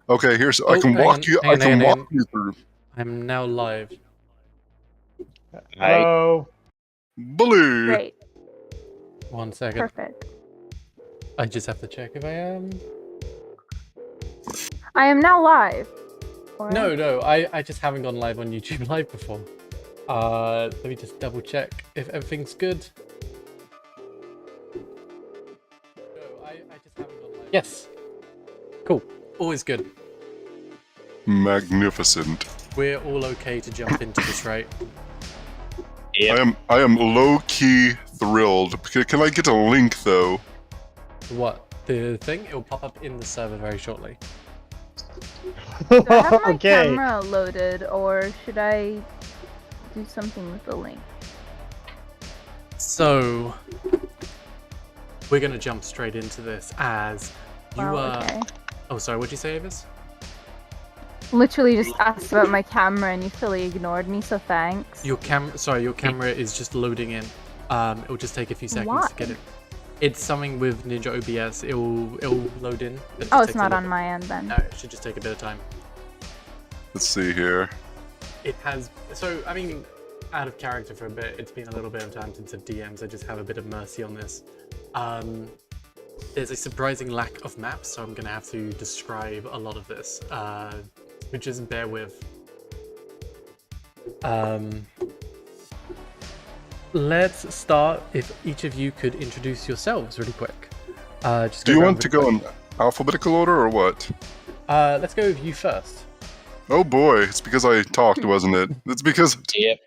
Okay, here's I Oh, can hang walk on, you. hang I on, can hang walk on. you through. I'm now live. Hello. Bully. Great. 1 second. Perfect. I just have to check if I am. I am now live. Or- No, I just haven't gone live on YouTube Live before. Let me just double check if everything's good. No, I just haven't gone live. Yes. Cool. Always good. Magnificent. We're all okay to jump into this, right? Yep. I am low key thrilled. Can I get a link though? What? The thing? It'll pop up in the server very shortly. Do I have my Okay. camera loaded, or should I do something with the link? So, we're gonna jump straight into this as you Wow, are. okay. Oh, sorry. What'd you say, Avis? Literally just asked about my camera and you fully ignored me, so thanks. Your camera is just loading in. It'll just take a few seconds Why? to get it. It's something with Ninja OBS. It'll load in. But it Oh, just it's takes a not little on bit. my end then. No, it should just take a bit of time. Let's see here. It has. So I mean, out of character for a bit. It's been a little bit of time since I've DM'd, so just have a bit of mercy on this. There's a surprising lack of maps, so I'm gonna have to describe a lot of this. Which is bear with. Let's start. If each of you could introduce yourselves really quick. Just Do go you around want to really go quick. in alphabetical order or what? Let's go with you first. Oh boy, it's because I talked, wasn't it? It's because. Yep.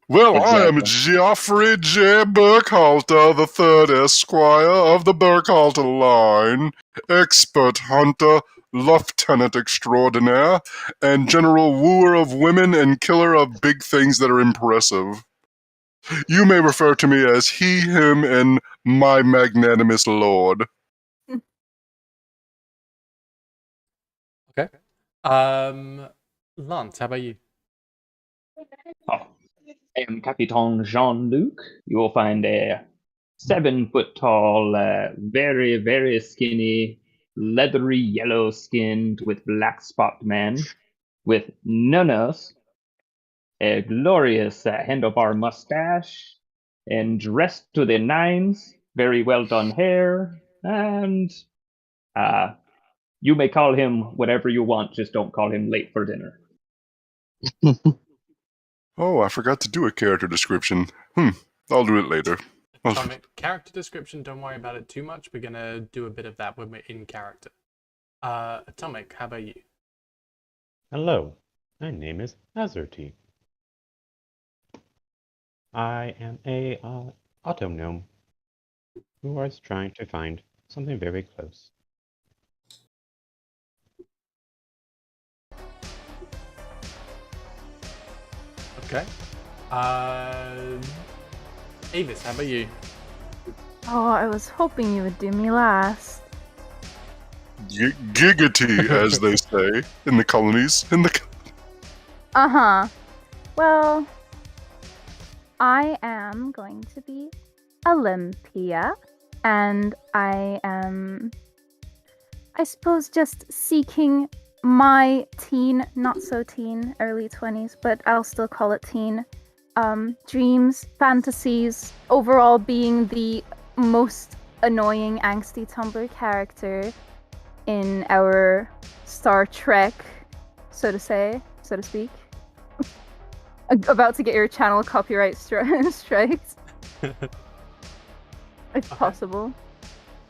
Well, I am Exactly. Geoffrey J. Burkhalter, the third Esquire of the Burkhalter line, expert hunter, lieutenant extraordinaire, and general wooer of women and killer of big things that are impressive. You may refer to me as he, him, and my magnanimous lord. Okay. Lance, how about you? Oh. I am Capitan Jean-Luc. You will find a 7-foot tall, very, very skinny, leathery yellow skinned with black spot man with no nose, a glorious handlebar mustache, and dressed to the nines, very well done hair, and you may call him whatever you want, just don't call him late for dinner. Oh, I forgot to do a character description. I'll do it later. Atomic, character description, don't worry about it too much. We're gonna do a bit of that when we're in character. Atomic, how about you? Hello, my name is Azerty. I am a auto gnome who was trying to find something very close. Okay. Avis, how about you? Oh, I was hoping you would do me last. Giggity, as they say in the colonies. Uh-huh. Well, I am going to be Olympia, and I am, I suppose, just seeking my teen, not so teen, early 20s, but I'll still call it teen, dreams, fantasies, overall being the most annoying, angsty Tumblr character in our Star Trek, so to speak. About to get your channel copyright strikes. If possible.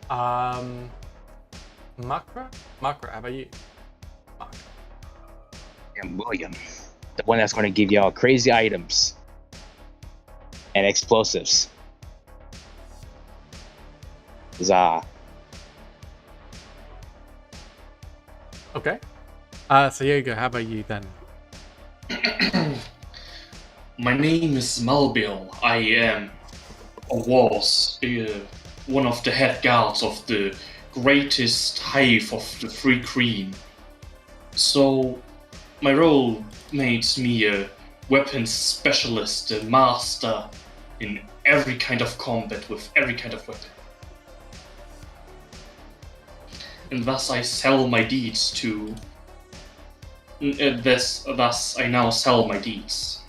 Makra, how about you? Makra. I'm William, the one that's going to give y'all crazy items and explosives. Huzzah. Okay. So Diego, how about you then? My name is Malbil. I am, or was, one of the head guards of the greatest hive of the Free Queen. So, my role makes me a weapons specialist, a master in every kind of combat with every kind of weapon. and thus I sell my deeds to. Thus I now sell my deeds.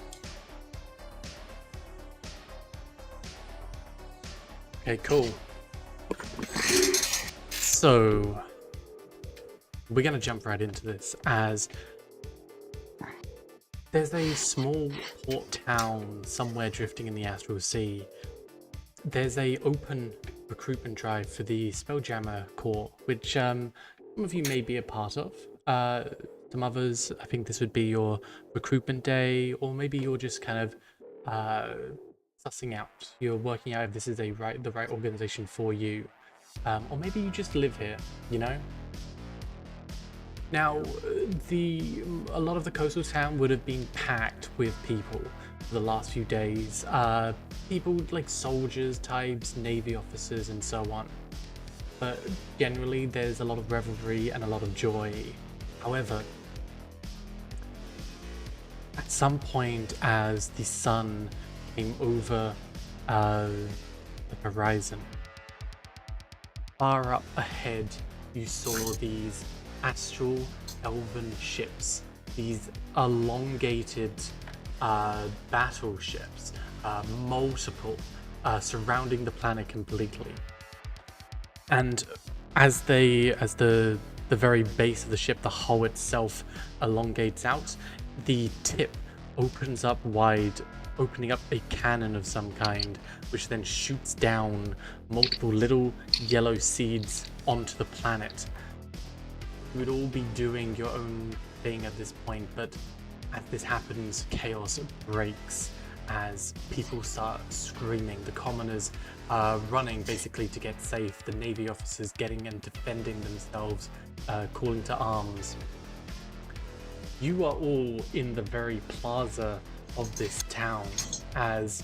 Okay, cool. So, we're gonna jump right into this as there's a small port town somewhere drifting in the astral sea. There's a open recruitment drive for the Spelljammer Corps, which some of you may be a part of. Some others, I think this would be your recruitment day, or maybe you're just kind of sussing out. You're working out if this is the right organization for you, or maybe you just live here. You know. Now, a lot of the coastal town would have been packed with people for the last few days. People like soldiers, types, navy officers, and so on. But generally, there's a lot of revelry and a lot of joy. However, at some point, as the sun came over the horizon, far up ahead, you saw these astral elven ships, these elongated battleships, multiple, surrounding the planet completely. And as the very base of the ship, the hull itself elongates out, the tip opens up wide, opening up a cannon of some kind, which then shoots down multiple little yellow seeds onto the planet. You would all be doing your own thing at this point, but as this happens, chaos breaks as people start screaming, the commoners running basically to get safe, the navy officers getting and defending themselves, calling to arms. You are all in the very plaza of this town as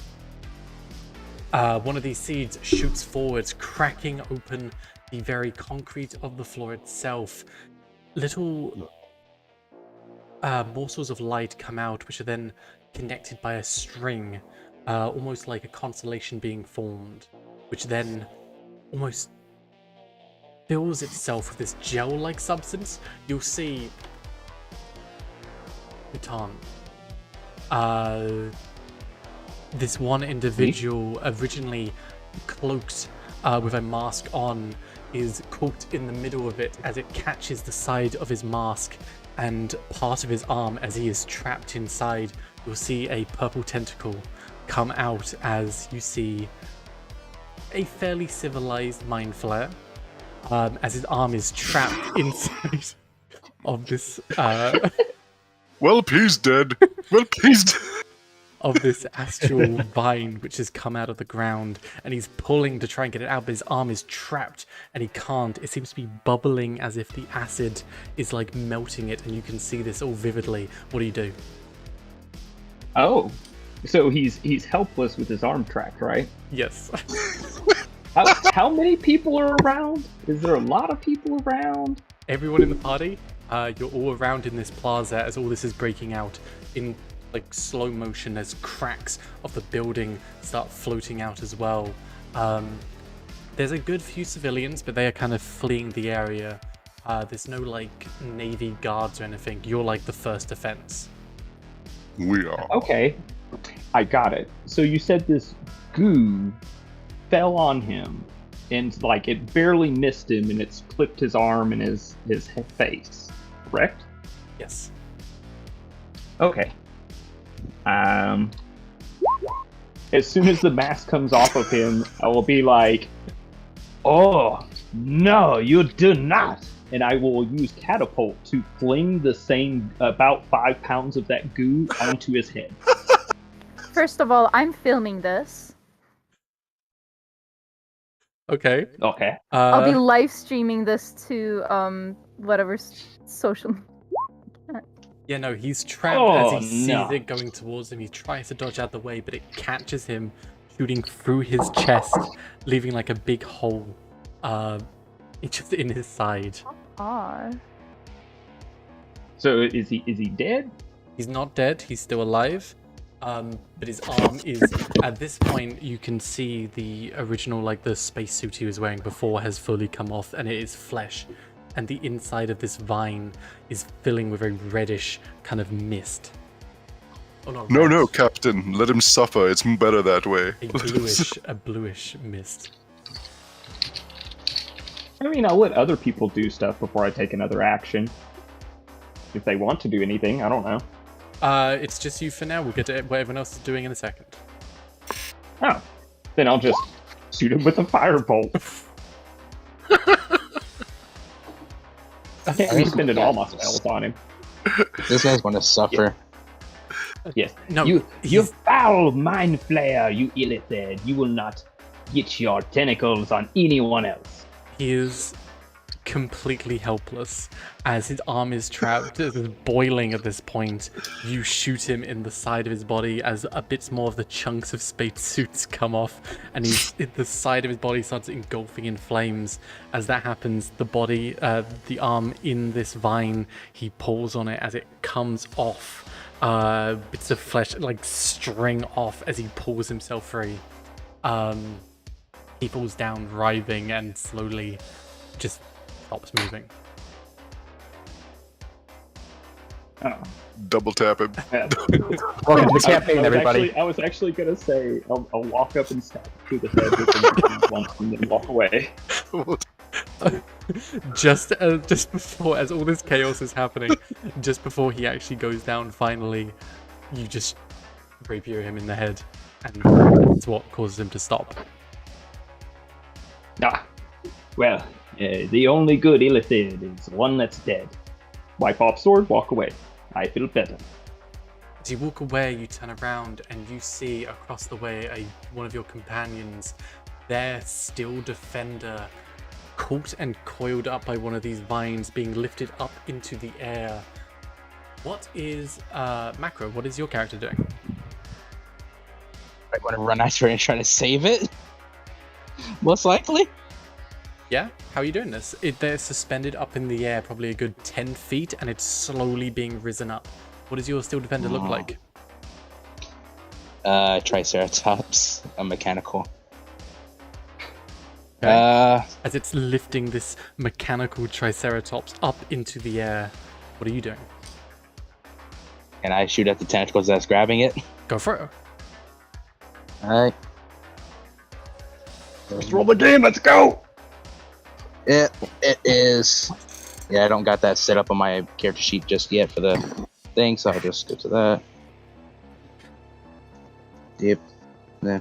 one of these seeds shoots forwards, cracking open the very concrete of the floor itself. Little morsels of light come out, which are then connected by a string, almost like a constellation being formed, which then almost fills itself with this gel-like substance. You'll see Bhutan. This one individual, originally cloaked with a mask on, is caught in the middle of it as it catches the side of his mask and part of his arm as he is trapped inside. You'll see a purple tentacle come out as you see a fairly civilized mind flare as his arm is trapped inside of this Well, he's dead. Well, he's dead. of this astral vine which has come out of the ground, and he's pulling to try and get it out, but his arm is trapped and he can't. It seems to be bubbling as if the acid is like melting it, and you can see this all vividly. What do you do? Oh, so he's helpless with his arm trapped, right? Yes. How many people are around? Is there a lot of people around? Everyone in the party, you're all around in this plaza as all this is breaking out in like slow motion as cracks of the building start floating out as well. There's a good few civilians, but they are kind of fleeing the area. There's no like navy guards or anything. You're like the first defense. We are. Okay, I got it. So you said this goo fell on him, and like it barely missed him, and it's clipped his arm and his face, correct? Yes. Okay. As soon as the mask comes off of him, I will be like, "Oh, no, you do not!" And I will use catapult to fling the same about 5 pounds of that goo onto his head. First of all, I'm filming this. Okay. Okay. I'll be live streaming this to whatever social. Yeah, no, he's trapped as he sees it going towards him. He tries to dodge out the way, but it catches him, shooting through his chest, leaving like a big hole just in his side. Ah. So is he dead? He's not dead, he's still alive. But his arm is, at this point, you can see the original, like the spacesuit he was wearing before has fully come off, and it is flesh. and the inside of this vine is filling with a reddish kind of mist. Oh, not No, red, no, Captain. Let him suffer. It's better that way. a bluish mist. I mean, I'll let other people do stuff before I take another action. If they want to do anything, I don't know. It's just you for now. We'll get to what everyone else is doing in a second. Oh, then I'll just shoot him with a firebolt. I can't be spending all my spells on him. This guy's going to suffer. Yes. No, You he's- foul mind flayer, you illithid. You will not get your tentacles on anyone else. He is completely helpless as his arm is trapped, is boiling at this point. You shoot him in the side of his body as a bit more of the chunks of space suits come off, and the side of his body starts engulfing in flames. As that happens, the body, the arm in this vine, he pulls on it as it comes off. Bits of flesh like string off as he pulls himself free. He falls down, writhing, and slowly just stops moving. Oh. Double tap him. Welcome to the campaign, everybody. I was actually gonna say I'll walk up and stab through the head with the once and then walk away. just before, as all this chaos is happening, just before he actually goes down, finally, you just rapier him in the head, and that's what causes him to stop. Ah, well, the only good illithid is one that's dead. Wipe off sword, walk away. I feel better. As you walk away, you turn around and you see across the way one of your companions, their steel defender, caught and coiled up by one of these vines, being lifted up into the air. What is Macro? What is your character doing? I'm going to run after it and try to save it. Most likely. Yeah? How are you doing this? They're suspended up in the air, probably a good 10 feet, and it's slowly being risen up. What does your steel defender look like? Triceratops, a mechanical. Okay. As it's lifting this mechanical Triceratops up into the air, what are you doing? Can I shoot at the tentacles that's grabbing it? Go for it. Alright. Let's roll the game, let's go! It is. Yeah, I don't got that set up on my character sheet just yet for the thing, so I'll just go to that. Yep. Yeah.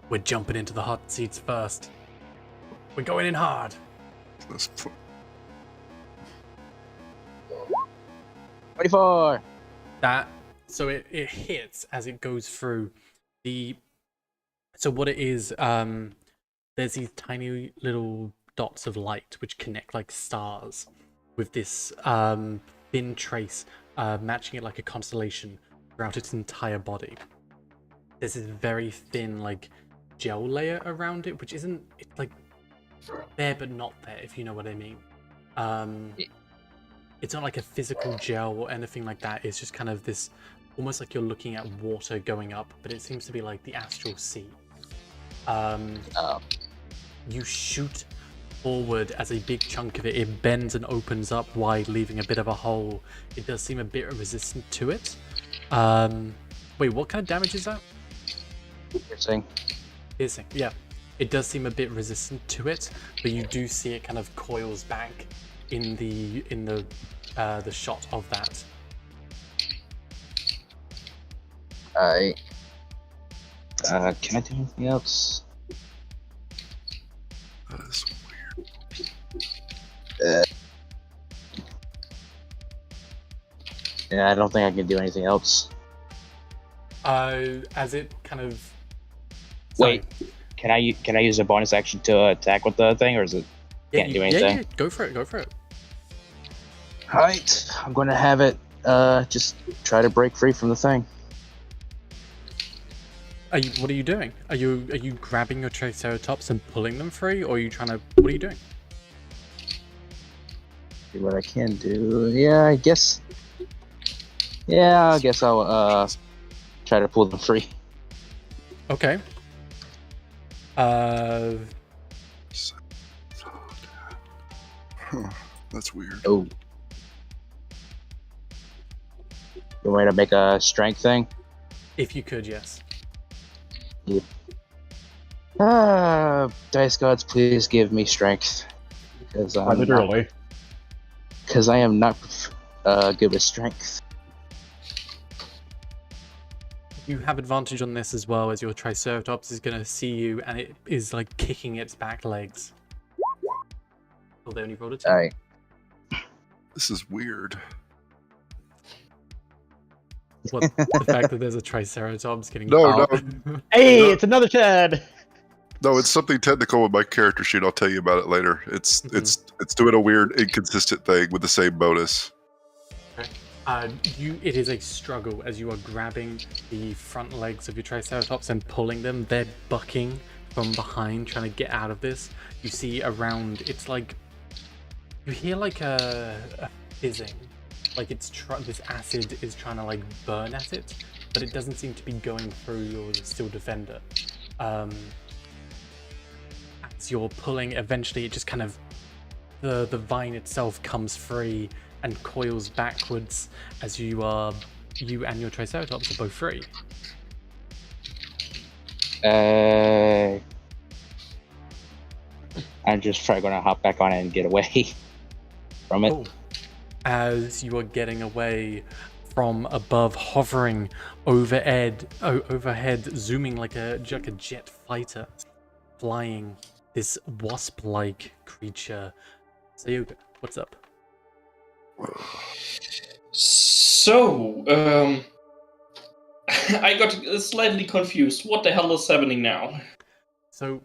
We're jumping into the hot seats first. We're going in hard. That's fu- 24! So it hits as it goes through so what it is, there's these tiny little dots of light which connect like stars with this thin trace matching it like a constellation throughout its entire body. There's this very thin like gel layer around it, which isn't, it's like there but not there, if you know what I mean. It's not like a physical gel or anything like that. It's just kind of this, almost like you're looking at water going up, but it seems to be like the astral sea. You shoot forward as a big chunk of it bends and opens up wide, leaving a bit of a hole. It does seem a bit resistant to it. Wait, what kind of damage is that? Piercing. Piercing, yeah. It does seem a bit resistant to it, but you do see it kind of coils back in the shot of that. Alright. Can I do anything else? that's Yeah, I don't think I can do anything else. As it kind of... Wait, can I use a bonus action to attack with the thing, or is it can't do anything? Yeah, go for it. Alright, I'm gonna have it just try to break free from the thing. What are you doing? Are you grabbing your Triceratops and pulling them free, or are you trying to... What are you doing? See what I can do. Yeah, I guess. Yeah, I guess I'll try to pull them free. Okay. Huh, that's weird. Oh. You want me to make a strength thing? If you could, yes. Dice gods, please give me strength. Because Literally. Because I am not good with strength. You have advantage on this as well, as your Triceratops is going to see you, and it is like kicking its back legs. Oh, they only rolled a 2. Alright. This is weird. What, the fact that there's a Triceratops getting... No. Hey, No. it's another Chad! No, it's something technical with my character sheet. I'll tell you about it later. It's doing a weird, inconsistent thing with the same bonus. It is a struggle as you are grabbing the front legs of your Triceratops and pulling them. They're bucking from behind, trying to get out of this. You see around, it's like, you hear like a fizzing, like it's this acid is trying to like burn at it, but it doesn't seem to be going through your steel defender. As you're pulling, eventually it just kind of, the vine itself comes free and coils backwards as you and your Triceratops are both free. I'm just probably gonna hop back on it and get away from it. Cool. As you are getting away from above, hovering overhead, zooming like a jet fighter, flying this wasp-like creature. Sayuga, what's up? So, I got slightly confused. What the hell is happening now? So,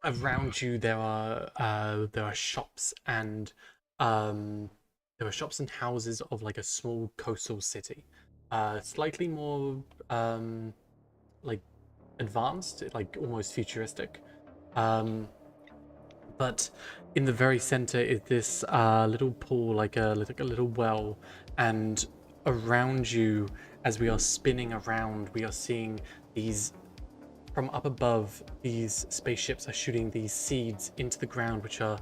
around you there are shops and houses of like a small coastal city, slightly more like advanced, like almost futuristic. But in the very center is this little pool, like a little well, and around you, as we are spinning around, we are seeing these, from up above, these spaceships are shooting these seeds into the ground, which are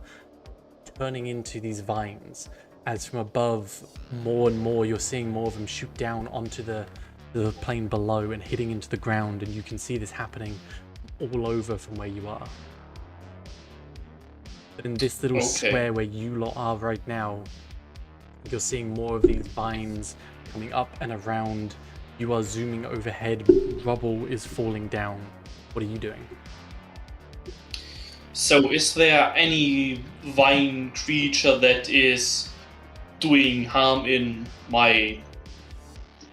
turning into these vines. As from above, more and more, you're seeing more of them shoot down onto the plane below and hitting into the ground, and you can see this happening all over from where you are. But in this little square where you lot are right now, you're seeing more of these vines coming up and around. You are zooming overhead, rubble is falling down. What are you doing? So, is there any vine creature that is doing harm in my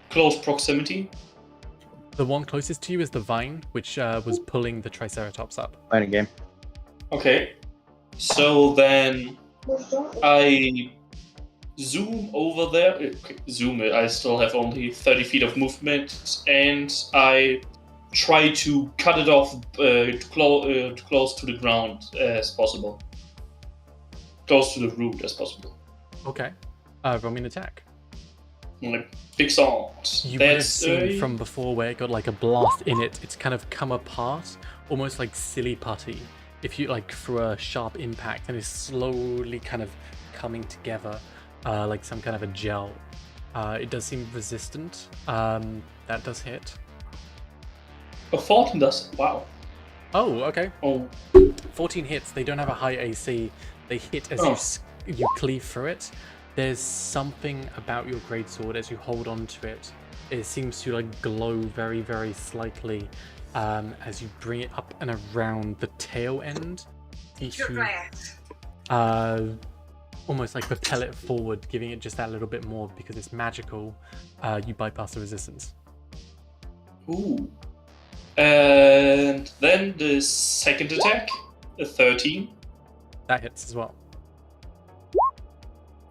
close proximity? The one closest to you is the vine, which was pulling the Triceratops up. Playing a game. Okay. So then I zoom over there. Okay, zoom it. I still have only 30 feet of movement, and I try to cut it off close to the ground as possible. Close to the root as possible. Okay. Roll me an attack. Like big songs. You would have seen from before where it got like a blast in it. It's kind of come apart, almost like silly putty. If you like through a sharp impact, and is slowly kind of coming together like some kind of a gel. It does seem resistant. That does hit. A 14 does. Wow. Oh, okay. Oh. 14 hits. They don't have a high AC. They hit as you cleave through it. There's something about your greatsword as you hold on to it. It seems to like glow very, very slightly as you bring it up and around the tail end. Almost like propel it forward, giving it just that little bit more because it's magical. You bypass the resistance. Ooh. And then the second attack, a 13. That hits as well.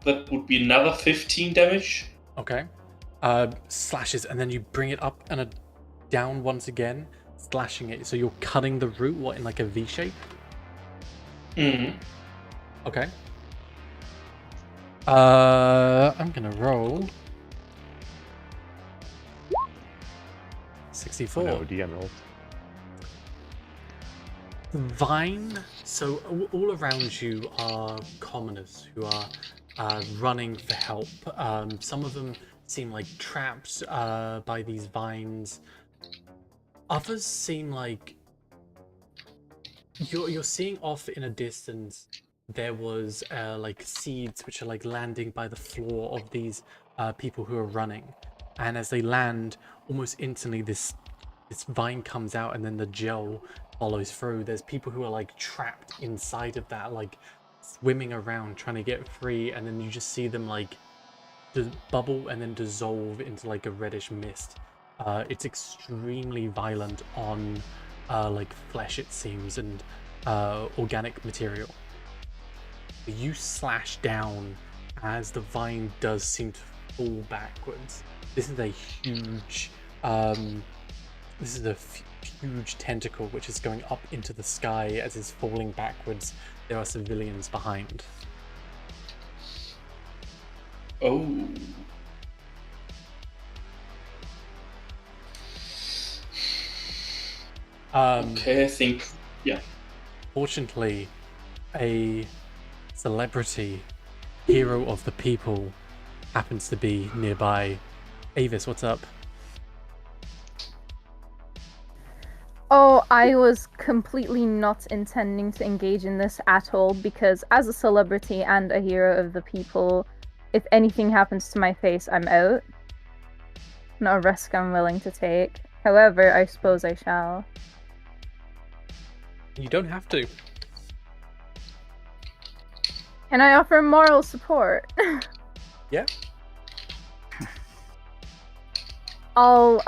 That would be another 15 damage. Okay. Slashes, and then you bring it up and down once again, slashing it. So you're cutting the root, what, in like a V shape? Mm-hmm. Okay. I'm gonna roll 64. Oh, no, DM roll. Vine. So all around you are commoners who are running for help. Some of them seem like trapped by these vines. Others seem like you're seeing off in a distance. There was like seeds which are like landing by the floor of these people who are running, and as they land, almost instantly this vine comes out, and then the gel follows through. There's people who are like trapped inside of that, like swimming around trying to get free, and then you just see them like bubble and then dissolve into like a reddish mist. It's extremely violent on like flesh, it seems, and organic material. You slash down as the vine does seem to fall backwards. This is a huge huge tentacle which is going up into the sky as it's falling backwards. There are civilians behind. Oh. Okay, I think, yeah. Fortunately, a celebrity hero of the people happens to be nearby. Avis, what's up? Oh, I was completely not intending to engage in this at all, because as a celebrity and a hero of the people, if anything happens to my face, I'm out. Not a risk I'm willing to take. However, I suppose I shall. You don't have to. Can I offer moral support? Yeah. I'll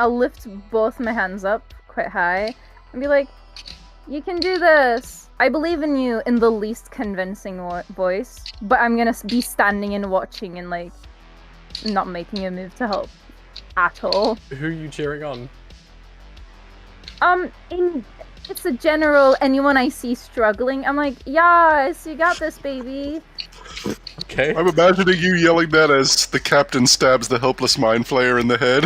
lift both my hands up quite high and be like, "You can do this. I believe in you," in the least convincing voice, but I'm gonna be standing and watching and like not making a move to help at all. Who are you cheering on? It's a general, anyone I see struggling, I'm like, "Yes, you got this, baby." Okay. I'm imagining you yelling that as the captain stabs the helpless mind flayer in the head.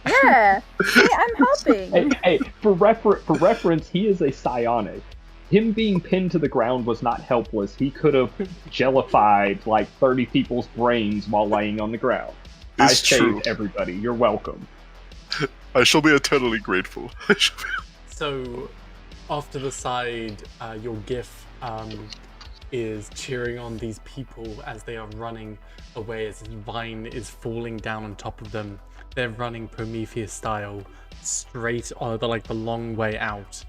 Yeah, hey, I'm helping. Hey, for reference, he is a psionic. Him being pinned to the ground was not helpless. He could have jellified like 30 people's brains while laying on the ground. It's I saved true. everybody. You're welcome. I shall be eternally grateful. So, off to the side, your GIF is cheering on these people as they are running away as this vine is falling down on top of them. They're running Prometheus style, straight on the long way out.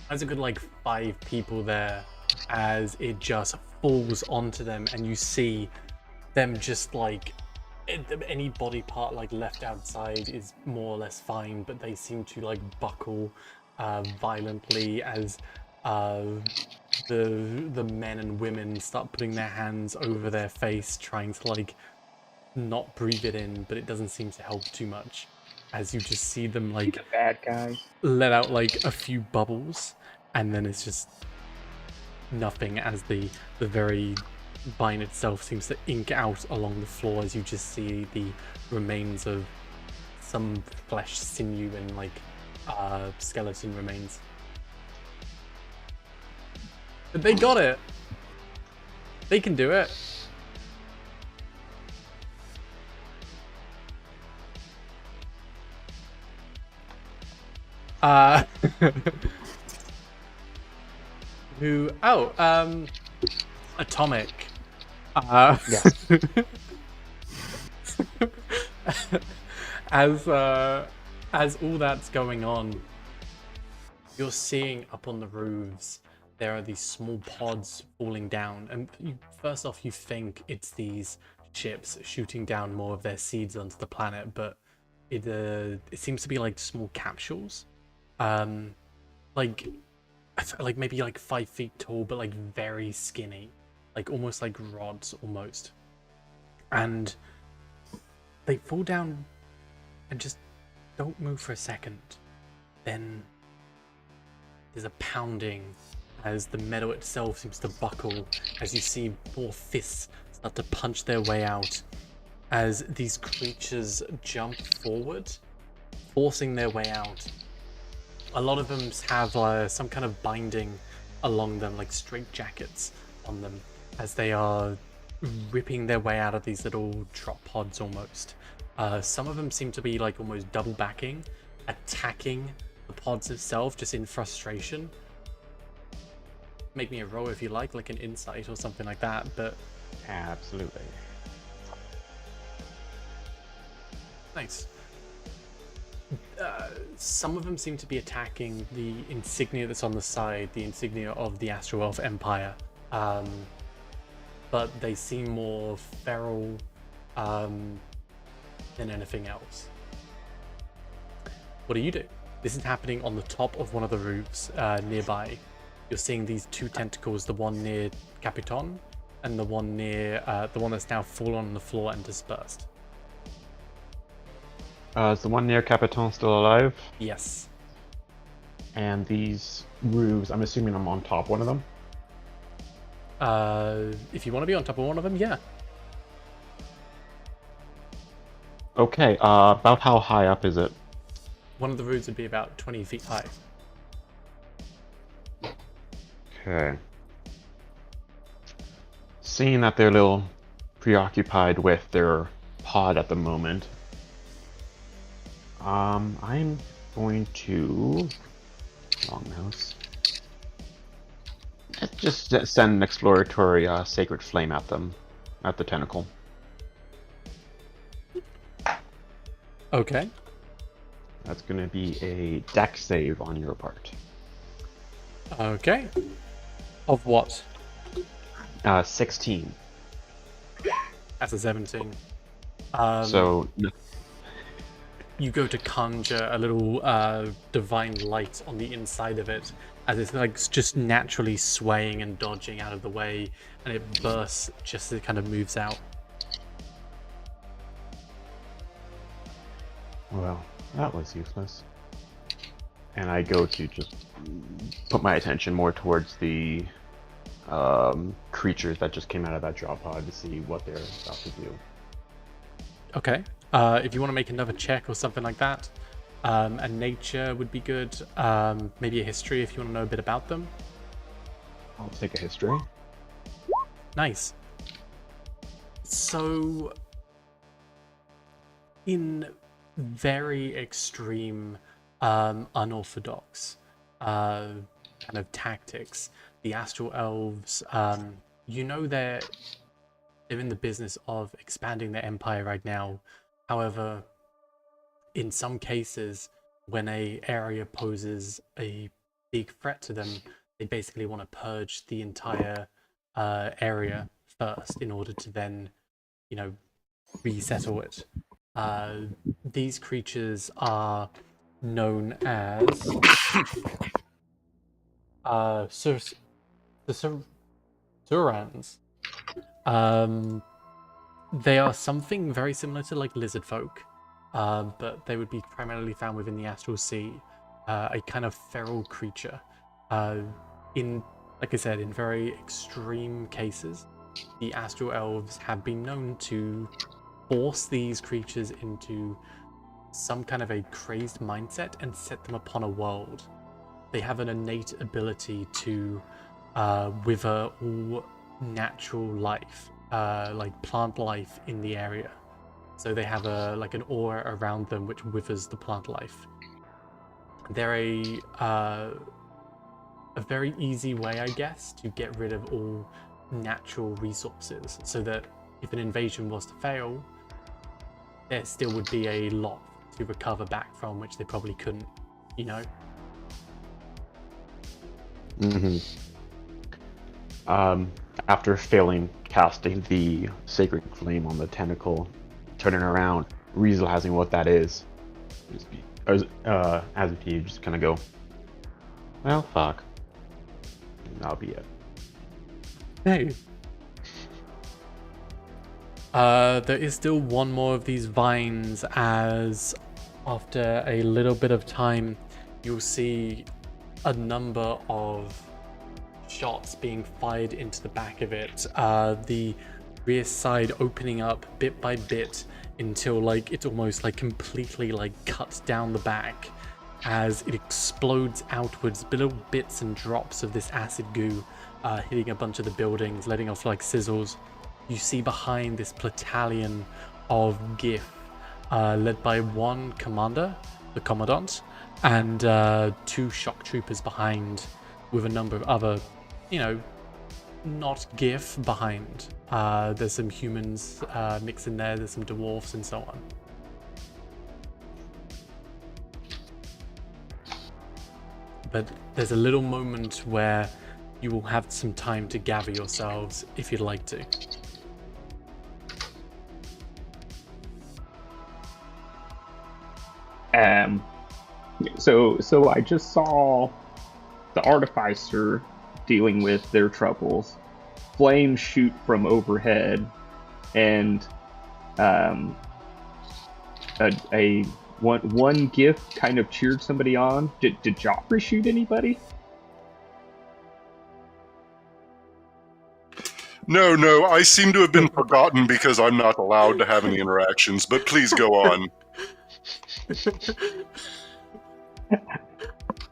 There's a good like 5 people there as it just falls onto them, and you see them just like any body part like left outside is more or less fine, but they seem to like buckle violently as the men and women start putting their hands over their face, trying to like not breathe it in, but it doesn't seem to help too much, as you just see them like The bad guy. let out like a few bubbles, and then it's just nothing as the very vine itself seems to ink out along the floor, as you just see the remains of some flesh, sinew, and like skeleton remains. But they got it. They can do it. Who? Oh, Atomic. Yes. As all that's going on, you're seeing up on the roofs there are these small pods falling down, and first off you think it's these ships shooting down more of their seeds onto the planet, but it seems to be like small capsules, like maybe like 5 feet tall, but like very skinny, like almost like rods almost, and they fall down and just don't move for a second. Then there's a pounding as the metal itself seems to buckle, as you see more fists start to punch their way out as these creatures jump forward, forcing their way out. A lot of them have some kind of binding along them, like straitjackets on them, as they are ripping their way out of these little drop pods almost. Some of them seem to be like almost double backing, attacking the pods itself just in frustration. Make me a roll if you like an insight or something like that, but... Absolutely. Nice. Some of them seem to be attacking the insignia that's on the side, the insignia of the Astral Elf Empire. But they seem more feral than anything else. What do you do? This is happening on the top of one of the roofs nearby. You're seeing these two tentacles, the one near Capiton and the one near the one that's now fallen on the floor and dispersed. Is the one near Capiton still alive? Yes. And these roofs, I'm assuming I'm on top one of them? If you want to be on top of one of them, yeah. Okay, about how high up is it? One of the roofs would be about 20 feet high. Okay. Seeing that they're a little preoccupied with their pod at the moment, I'm going to... Long mouse. Let's just send an exploratory sacred flame at them, at the tentacle. Okay. That's going to be a dex save on your part. Okay. Of what? 16. That's a 17. So... You go to conjure a little divine light on the inside of it, as it's like just naturally swaying and dodging out of the way, and it bursts just as it kind of moves out. Well, that was useless. And I go to just put my attention more towards the creatures that just came out of that drop pod to see what they're about to do. Okay. If you want to make another check or something like that, a nature would be good. Maybe a history if you want to know a bit about them. I'll take a history. Nice. So, in very extreme, unorthodox kind of tactics, the Astral Elves, you know they're in the business of expanding their empire right now. However, in some cases, when an area poses a big threat to them, they basically want to purge the entire area first in order to then, you know, resettle it. These creatures are known as Surans. They are something very similar to like lizard folk, but they would be primarily found within the Astral Sea, a kind of feral creature. In, like I said, in very extreme cases, the Astral Elves have been known to force these creatures into some kind of a crazed mindset and set them upon a world. They have an innate ability to wither all natural life, like plant life in the area. So they have like an aura around them which withers the plant life. They're a very easy way, I guess, to get rid of all natural resources, so that if an invasion was to fail, there still would be a lot to recover back from, which they probably couldn't, you know? After failing casting the sacred flame on the tentacle, turning around, realizing what that is, as you just kind of go, well, fuck. And that'll be it. Hey. There is still one more of these vines, as after a little bit of time, you'll see a number of shots being fired into the back of it. The rear side opening up bit by bit until like it's almost like completely like cut down the back, as it explodes outwards, little bits and drops of this acid goo hitting a bunch of the buildings, letting off like sizzles. You see behind this battalion of GIF, led by one commander, the commandant, and 2 shock troopers behind, with a number of other, not GIF behind. There's some humans mixed in there, there's some dwarfs and so on. But there's a little moment where you will have some time to gather yourselves if you'd like to. So I just saw the artificer dealing with their troubles. Flames shoot from overhead, and one gift kind of cheered somebody on. Did Joffrey shoot anybody? No, I seem to have been forgotten because I'm not allowed to have any interactions, but please go on.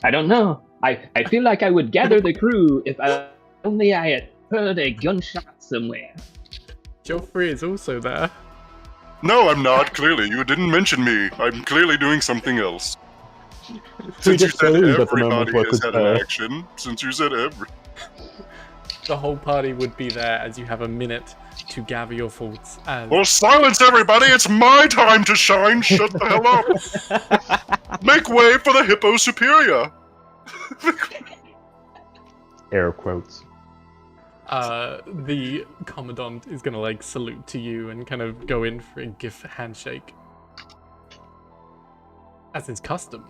I don't know. I feel like I would gather the crew if only I had heard a gunshot somewhere. Joffrey is also there. No, I'm not, clearly. You didn't mention me. I'm clearly doing something else. Since you said everybody has had an action, since you said every... The whole party would be there as you have a minute to gather your thoughts. And... Well, silence everybody! It's my time to shine! Shut the hell up! Make way for the Hippo Superior! Air quotes. The Commandant is gonna, salute to you and kind of go in for a GIF handshake. As is custom.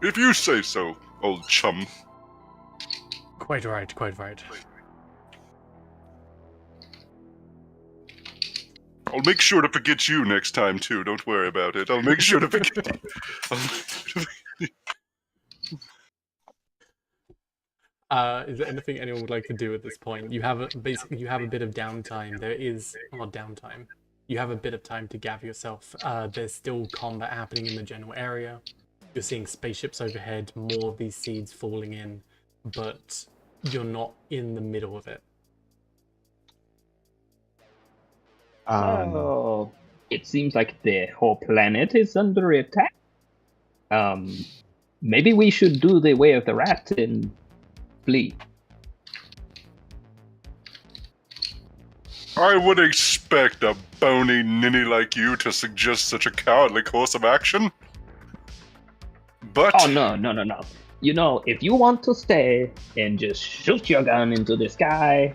If you say so, old chum. Quite right, quite right. I'll make sure to forget you next time, too. Don't worry about it. I'll make sure to forget you. Is there anything anyone would like to do at this point? You have a bit of downtime. There is not downtime. You have a bit of time to gather yourself. There's still combat happening in the general area. You're seeing spaceships overhead, more of these seeds falling in, but you're not in the middle of it. Oh, it seems like the whole planet is under attack. Maybe we should do the way of the rat and flee. I would expect a bony ninny like you to suggest such a cowardly course of action. But... Oh, no. You know, if you want to stay and just shoot your gun into the sky,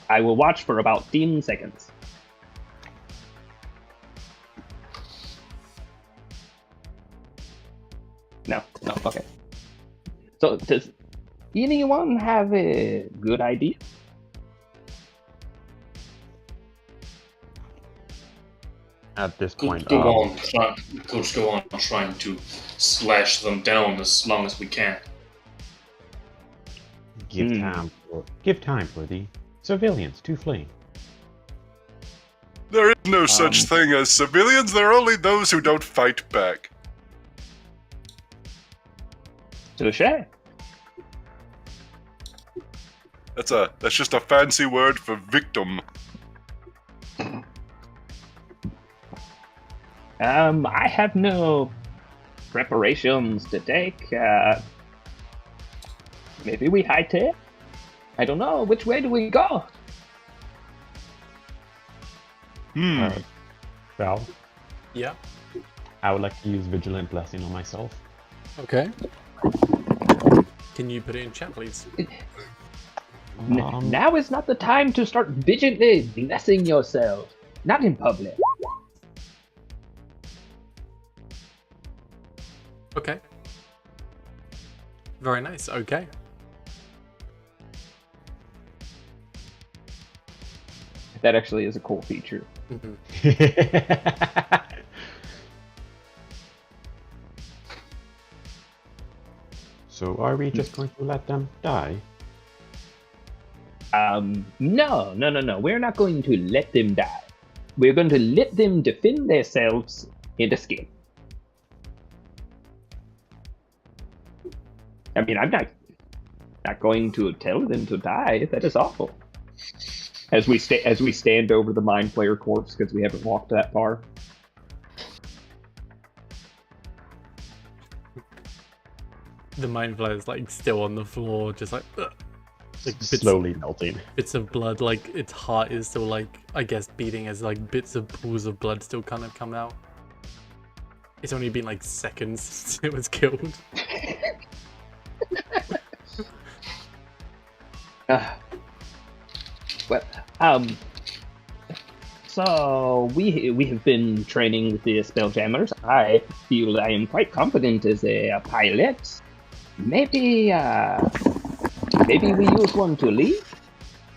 I will watch for about 10 seconds. No, okay. So, does anyone have a good idea? At this point, Go on trying to slash them down as long as we can. Give time for the civilians to flee. There is no such thing as civilians. There are only those who don't fight back. Touché. That's just a fancy word for victim. I have no preparations to take. Maybe we hightail? I don't know. Which way do we go? Val? Yeah? I would like to use Vigilant Blessing on myself. Okay. Can you put it in chat, please? Now is not the time to start vigilantly blessing yourself. Not in public. Okay. Very nice, okay. That actually is a cool feature. So are we just going to let them die? No. We're not going to let them die. We're going to let them defend themselves and escape. I mean, I'm not going to tell them to die. That is awful. As we stand over the mind player corpse because we haven't walked that far. The mind flayer is like still on the floor, just like Slowly melting. bits of blood. Like its heart is still like, I guess, beating as like bits of pools of blood still kind of come out. It's only been like seconds since it was killed. So we have been training with the Spelljammers. I feel I am quite confident as a pilot. Maybe we use one to lead,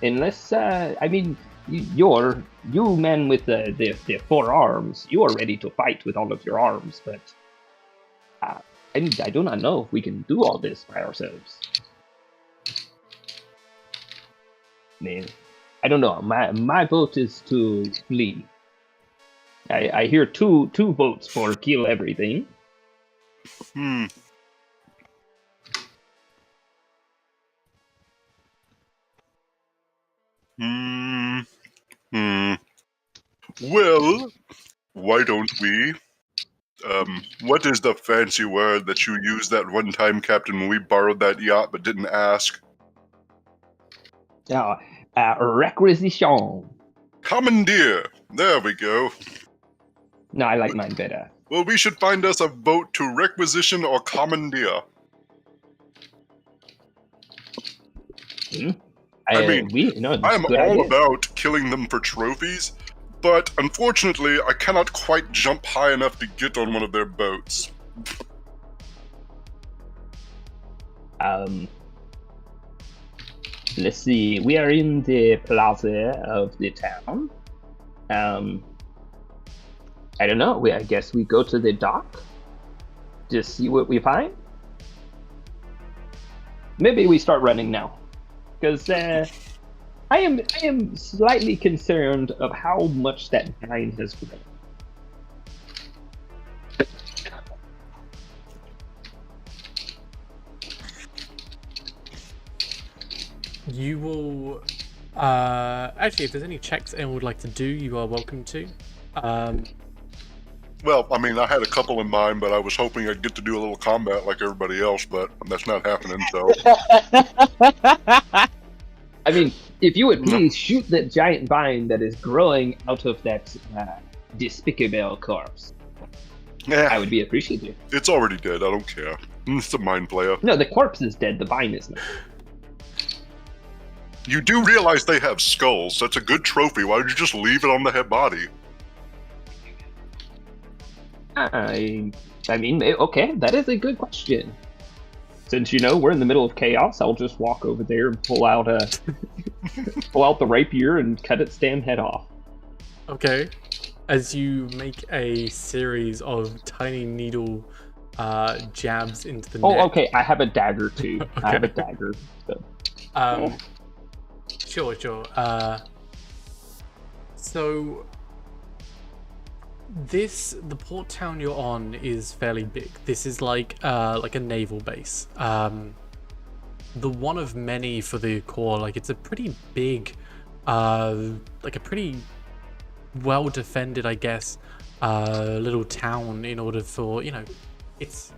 unless I mean you men with the 4 arms, you are ready to fight with all of your arms, but I do not know if we can do all this by ourselves. Man, I don't know. My vote is to lead. I hear two votes for kill everything. Well, why don't we? What is the fancy word that you used that one time, Captain, when we borrowed that yacht but didn't ask? Requisition. Commandeer. There we go. No, I like mine better. Well, we should find us a boat to requisition or commandeer. I mean, I am all about killing them for trophies, but unfortunately, I cannot quite jump high enough to get on one of their boats. Let's see. We are in the plaza of the town. I don't know. I guess we go to the dock. Just see what we find. Maybe we start running now, because I am slightly concerned of how much that vine has grown. You will actually, if there's any checks anyone would like to do, you are welcome to. Well, I mean, I had a couple in mind, but I was hoping I'd get to do a little combat like everybody else, but that's not happening, so... I mean, if you would please shoot that giant vine that is growing out of that despicable corpse, I would be appreciative. It's already dead, I don't care. It's a mind player. No, the corpse is dead, the vine is not. You do realize they have skulls. That's a good trophy. Why would you just leave it on the head body? I mean, okay, that is a good question. Since, we're in the middle of chaos, I'll just walk over there and pull out the rapier and cut its damn head off. Okay. As you make a series of tiny needle jabs into the neck. Oh, okay, I have a dagger too. Okay. I have a dagger. So. Sure. So the port town you're on is fairly big. This is like a naval base. The one of many for the core. Like, it's a pretty big, like a pretty well defended, I guess, little town. In order for it's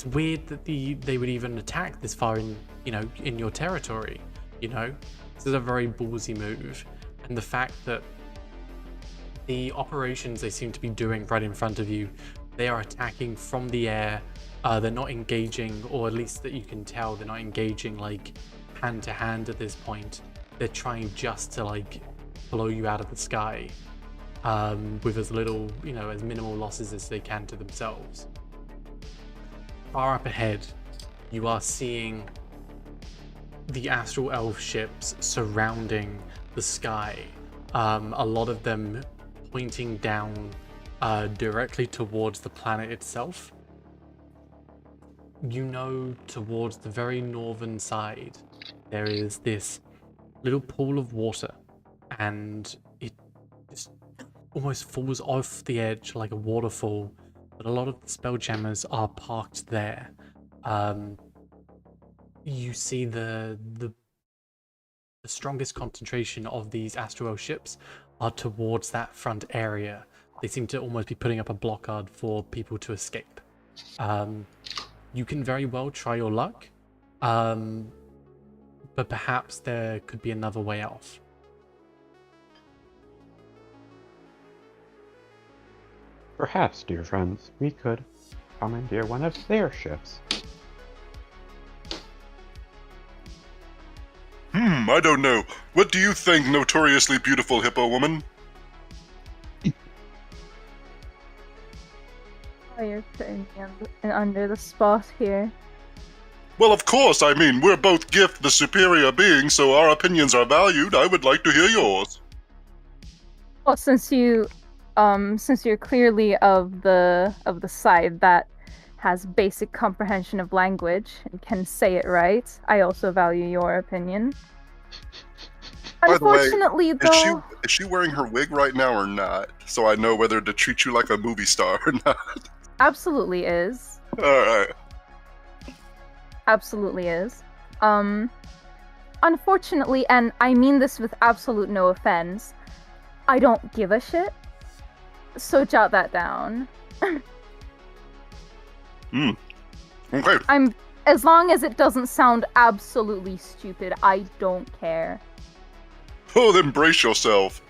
weird that they would even attack this far in in your territory. This is a very ballsy move, and the fact that the operations they seem to be doing right in front of you, they are attacking from the air. They're not engaging, or at least that you can tell, they're not engaging like hand to hand at this point. They're trying just to like blow you out of the sky with as little, as minimal losses as they can to themselves. Far up ahead, you are seeing the astral elf ships surrounding the sky. A lot of them pointing down directly towards the planet itself. Towards the very northern side, there is this little pool of water, and it just almost falls off the edge like a waterfall, but a lot of the spelljammers are parked there. you see the strongest concentration of these astral ships are towards that front area. They seem to almost be putting up a blockade for people to escape. You can very well try your luck, but perhaps there could be another way off. Perhaps, dear friends, we could commandeer one of their ships. I don't know. What do you think, notoriously beautiful hippo woman? Oh, you're putting me under the spot here. Well, of course, I mean, we're both Gift, the superior being, so our opinions are valued. I would like to hear yours. Well, since you're clearly of the side that has basic comprehension of language and can say it right, I also value your opinion. By the way, Unfortunately, though, is she wearing her wig right now or not? So I know whether to treat you like a movie star or not. absolutely is. Alright. Absolutely is. Unfortunately, and I mean this with absolute no offense, I don't give a shit. So jot that down. Okay. As long as it doesn't sound absolutely stupid, I don't care. Oh, then brace yourself.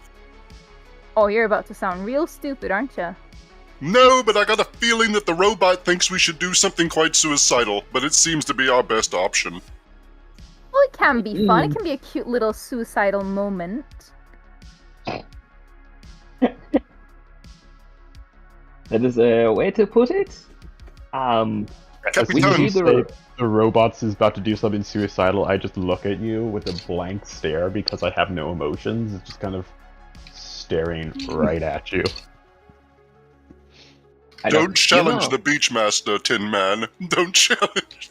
Oh, you're about to sound real stupid, aren't you? No, but I got a feeling that the robot thinks we should do something quite suicidal, but it seems to be our best option. Well, it can be fun. It can be a cute little suicidal moment. That is a way to put it. As soon Capitan. as you say the robots is about to do something suicidal, I just look at you with a blank stare because I have no emotions. It's just kind of staring right at you. Don't challenge the Beachmaster, Tin Man. Don't challenge.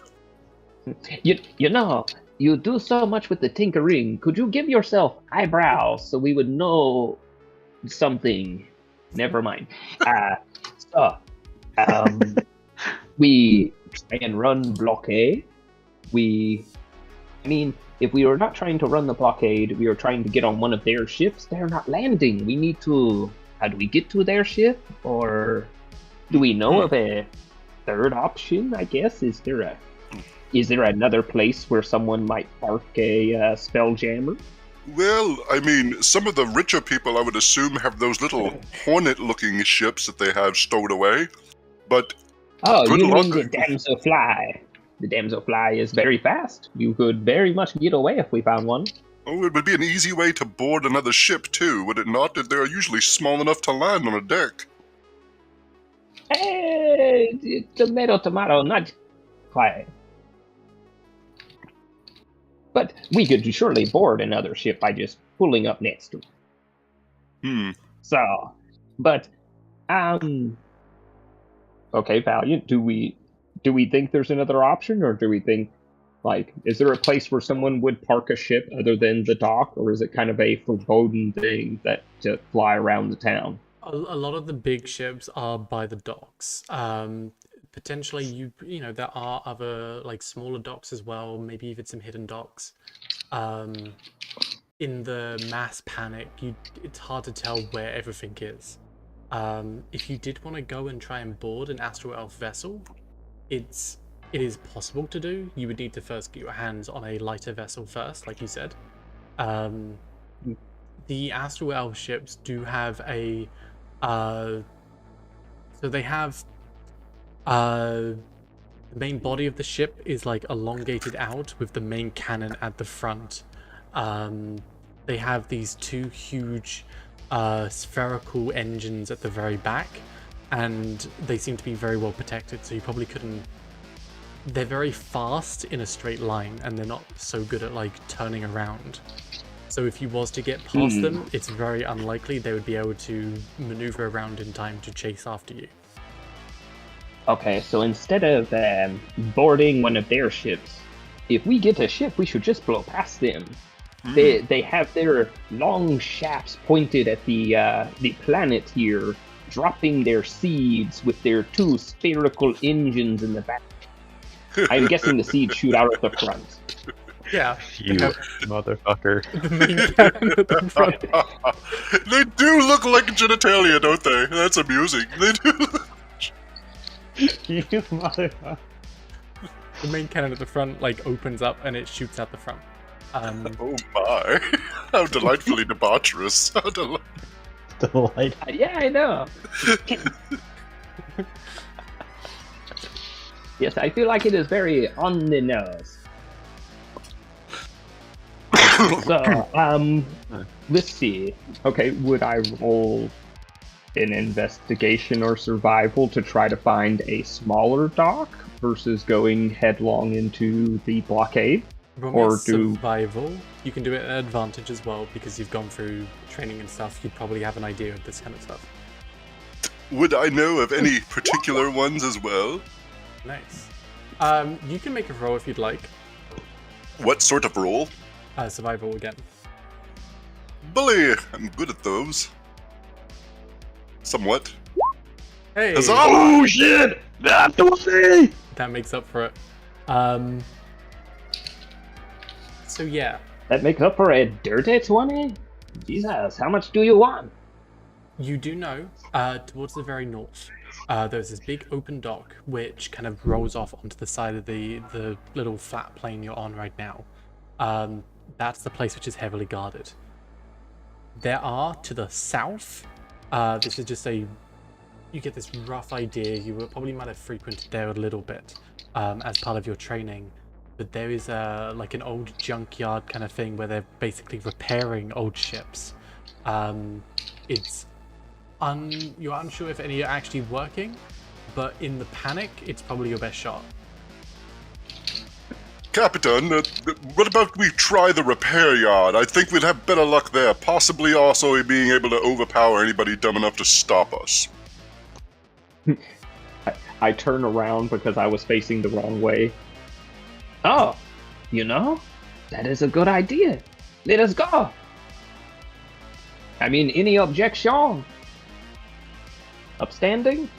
You know, you do so much with the tinkering. Could you give yourself eyebrows so we would know something? Never mind. We try and run blockade. If we were not trying to run the blockade, we were trying to get on one of their ships. They're not landing. We need to. How do we get to their ship? Or do we know of a third option? I guess is there another place where someone might park a spelljammer? Well, I mean, some of the richer people, I would assume, have those little hornet-looking ships that they have stowed away. But Oh, good you luck. mean the damselfly? The damselfly is very fast. You could very much get away if we found one. Oh, it would be an easy way to board another ship, too, would it not? They're usually small enough to land on a deck. Hey, tomato, not quite. But we could surely board another ship by just pulling up next to it. So, but, okay, Valiant, do we think there's another option, or do we think, like, is there a place where someone would park a ship other than the dock, or is it kind of a foreboding thing that to fly around the town? A lot of the big ships are by the docks. Potentially, you know, there are other like smaller docks as well. Maybe even some hidden docks. In the mass panic, it's hard to tell where everything is. If you did want to go and try and board an astral elf vessel, it is possible to do. You would need to first get your hands on a lighter vessel first, like you said. The astral elf ships do have a so they have the main body of the ship is like elongated out with the main cannon at the front. They have these two huge spherical engines at the very back, and they seem to be very well protected, so you probably couldn't. They're very fast in a straight line, and they're not so good at like turning around. So if you was to get past them, it's very unlikely they would be able to maneuver around in time to chase after you. Okay, so instead of boarding one of their ships, if we get a ship, we should just blow past them. They have their long shafts pointed at the planet here, dropping their seeds with their two spherical engines in the back. I'm guessing the seeds shoot out at the front. Yeah. You motherfucker. The main cannon at the front. They do look like genitalia, don't they? That's amusing. They do. You motherfucker. The main cannon at the front like opens up and it shoots out the front. Oh my! How delightfully debaucherous! How Delight. Yeah, I know. Yes, I feel like it is very on the nose. So, let's see. Okay, would I roll an investigation or survival to try to find a smaller dock versus going headlong into the blockade? Or survival. You can do it at advantage as well because you've gone through training and stuff. You'd probably have an idea of this kind of stuff. Would I know of any particular ones as well? Nice. You can make a roll if you'd like. What sort of roll? Survival again. Bully! I'm good at those. Somewhat. Hey! Huzzah! Oh shit! That's the way! That makes up for it. So yeah. That makes up for a dirty 20? Jesus, how much do you want? You do know, towards the very north, there's this big open dock which kind of rolls off onto the side of the little flat plane you're on right now. That's the place which is heavily guarded. There are, to the south, this is just you get this rough idea, you probably might have frequented there a little bit as part of your training, but there is like an old junkyard kind of thing where they're basically repairing old ships. You're unsure if any are actually working, but in the panic, it's probably your best shot. Capitan, what about we try the repair yard? I think we'd have better luck there, possibly also being able to overpower anybody dumb enough to stop us. I turn around because I was facing the wrong way. Oh, that is a good idea. Let us go. I mean, any objection? Upstanding?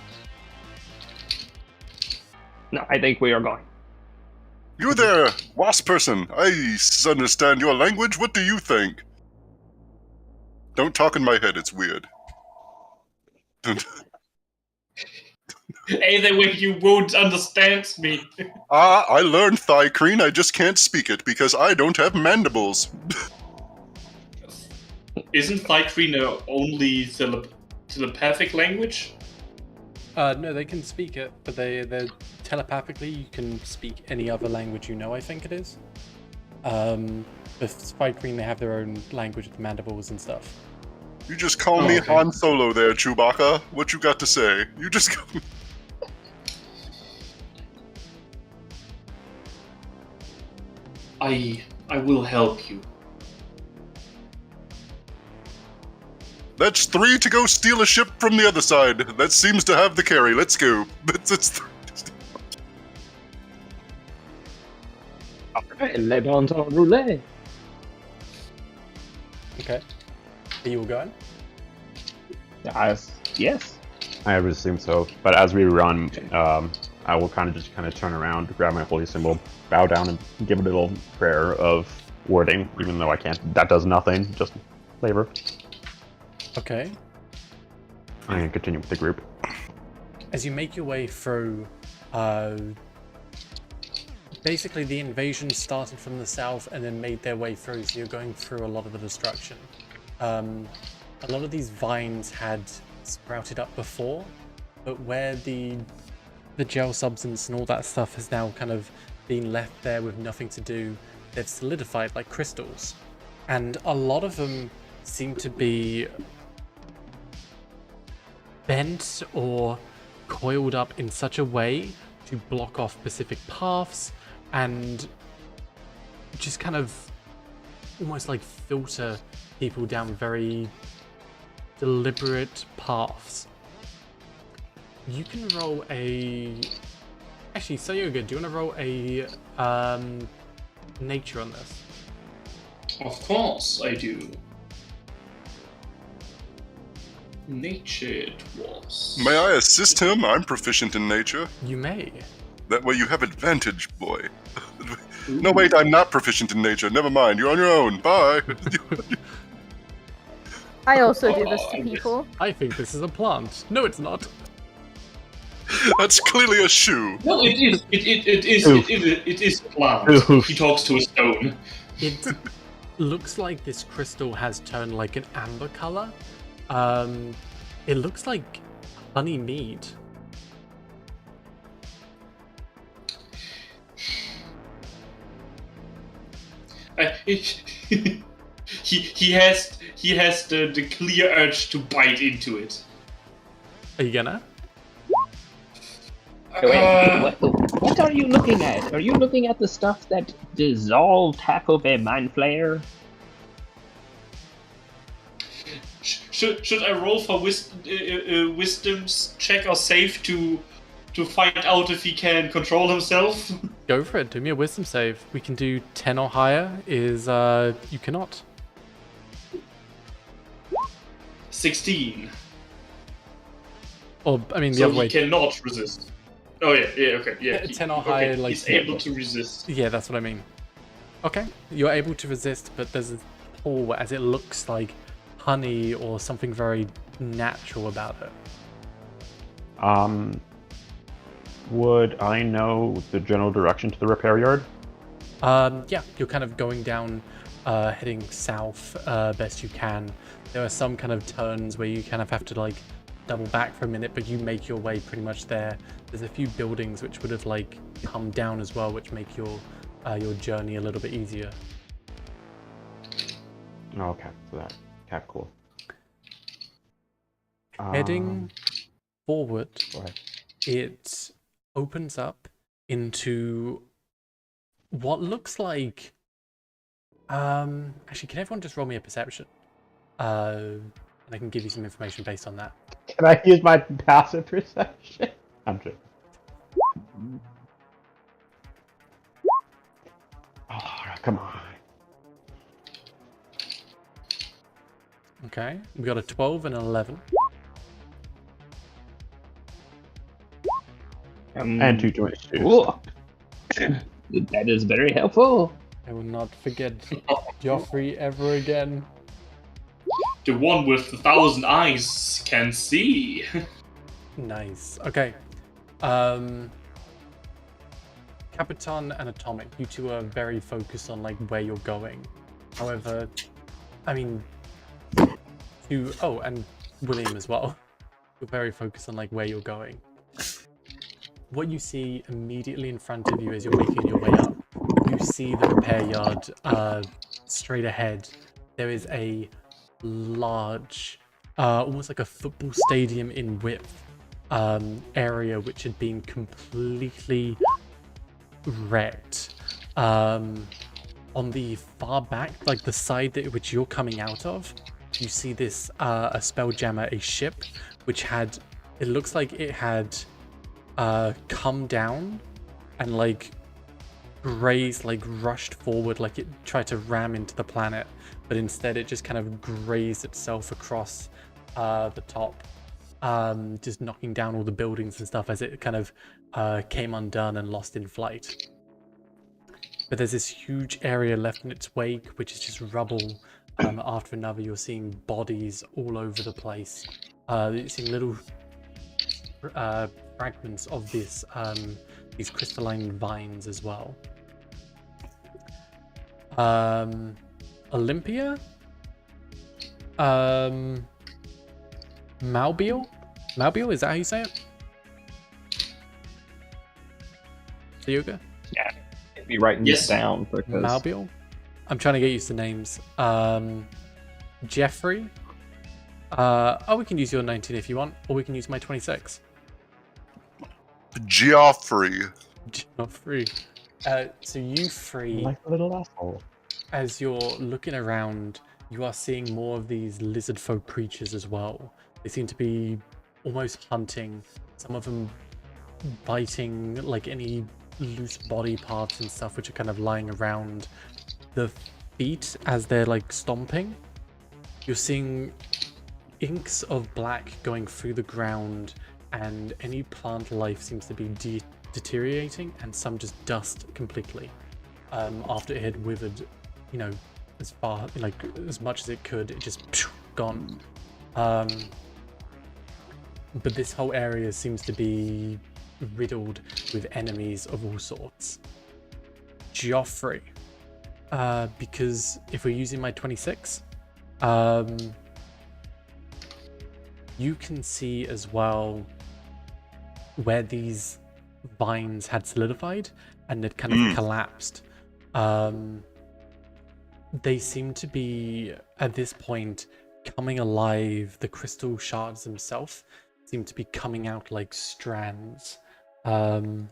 No, I think we are going. You there, wasp person. I understand your language. What do you think? Don't talk in my head, it's weird. Either way, you won't understand me. I learned Thicrene, I just can't speak it because I don't have mandibles. Isn't Thicrene only telepathic language? No, they can speak it, but they're telepathically, you can speak any other language you know, I think it is. With Thicrene, they have their own language with mandibles and stuff. You just call me Han Solo there, Chewbacca. What you got to say? You just call me... I will help you. That's 3 to go steal a ship from the other side. That seems to have the carry. Let's go. That's 3. Alright, les bons temps roulés. Okay. Are you all going? Yes. I would assume so. But as we run, I will kind of turn around, grab my holy symbol, bow down, and give a little prayer of wording, even though I can't. That does nothing. Just flavor. Okay. And continue with the group. As you make your way through, basically the invasion started from the south and then made their way through, so you're going through a lot of the destruction. A lot of these vines had sprouted up before, but where the gel substance and all that stuff has now kind of been left there with nothing to do, they've solidified like crystals. And a lot of them seem to be bent or coiled up in such a way to block off specific paths and just kind of almost like filter people down very deliberate paths. You can roll a... Actually, Sayoga, do you want to roll a nature on this? Of course I do. Nature it was. May I assist him? I'm proficient in nature. You may. That way you have advantage, boy. No, wait, I'm not proficient in nature. Never mind, you're on your own. Bye. I also do this to people. I think this is a plant. No, it's not. That's clearly a shoe. No, it is. It is a plant. He talks to a stone. It looks like this crystal has turned like an amber color. It looks like honey mead. He has the clear urge to bite into it. Are you gonna? Wait, what are you looking at? Are you looking at the stuff that dissolved half of a mind flayer? Should I roll for wisdom's check or save to find out if he can control himself? Go for it. Do me a wisdom save. We can do 10 or higher. You cannot. 16. Or I mean the So other he way. cannot resist. Oh yeah, okay, yeah. 10 or higher, like he's able to resist. Yeah, that's what I mean. Okay, you're able to resist, but there's a pull as it looks like honey or something very natural about it. Would I know the general direction to the repair yard? Yeah, you're kind of going down, heading south best you can. There are some kind of turns where you kind of have to like double back for a minute, but you make your way pretty much there. There's a few buildings which would have like come down as well, which make your journey a little bit easier. Okay, so that. Okay, cool. Heading forward, Go ahead. it opens up into what looks like actually, can everyone just roll me a perception, and I can give you some information based on that. Can I use my passive perception? I'm joking. Oh, come on. Okay, we got a 12 and an 11. And 2 joints too. Cool. That is very helpful. I will not forget Joffrey ever again. The one with 1,000 eyes can see. Nice. Okay. Capitan and Atomic, you two are very focused on like where you're going. However, I mean, and William as well. You're very focused on like where you're going. What you see immediately in front of you as you're making your way up, you see the repair yard straight ahead. There is a large, almost like a football stadium in width, area which had been completely wrecked. On the far back, like the side which you're coming out of, you see this a spelljammer, a ship which had, it looks like it had come down and like grazed, like rushed forward, like it tried to ram into the planet, but instead it just kind of grazed itself across the top, just knocking down all the buildings and stuff as it kind of came undone and lost in flight. But there's this huge area left in its wake, which is just rubble after another. You're seeing bodies all over the place. You're seeing little fragments of this, these crystalline vines as well. Olympia? Malbiel? Malbiel, is that how you say it? Yoga? Yeah, I'd be writing this down because Malbiel? I'm trying to get used to names. Jeffrey? We can use your 19 if you want, or we can use my 26. Geoffrey. So you three, Like a little asshole. as you're looking around, you are seeing more of these lizard folk creatures as well. They seem to be almost hunting, some of them biting like any loose body parts and stuff which are kind of lying around the feet as they're like stomping. You're seeing inks of black going through the ground, and any plant life seems to be deteriorating, and some just dust completely. After it had withered, as far, as much as it could, it just gone. But this whole area seems to be riddled with enemies of all sorts. Joffrey, because if we're using my 26, you can see as well where these vines had solidified and had kind of collapsed. They seem to be, at this point, coming alive. The crystal shards themselves seem to be coming out like strands, forming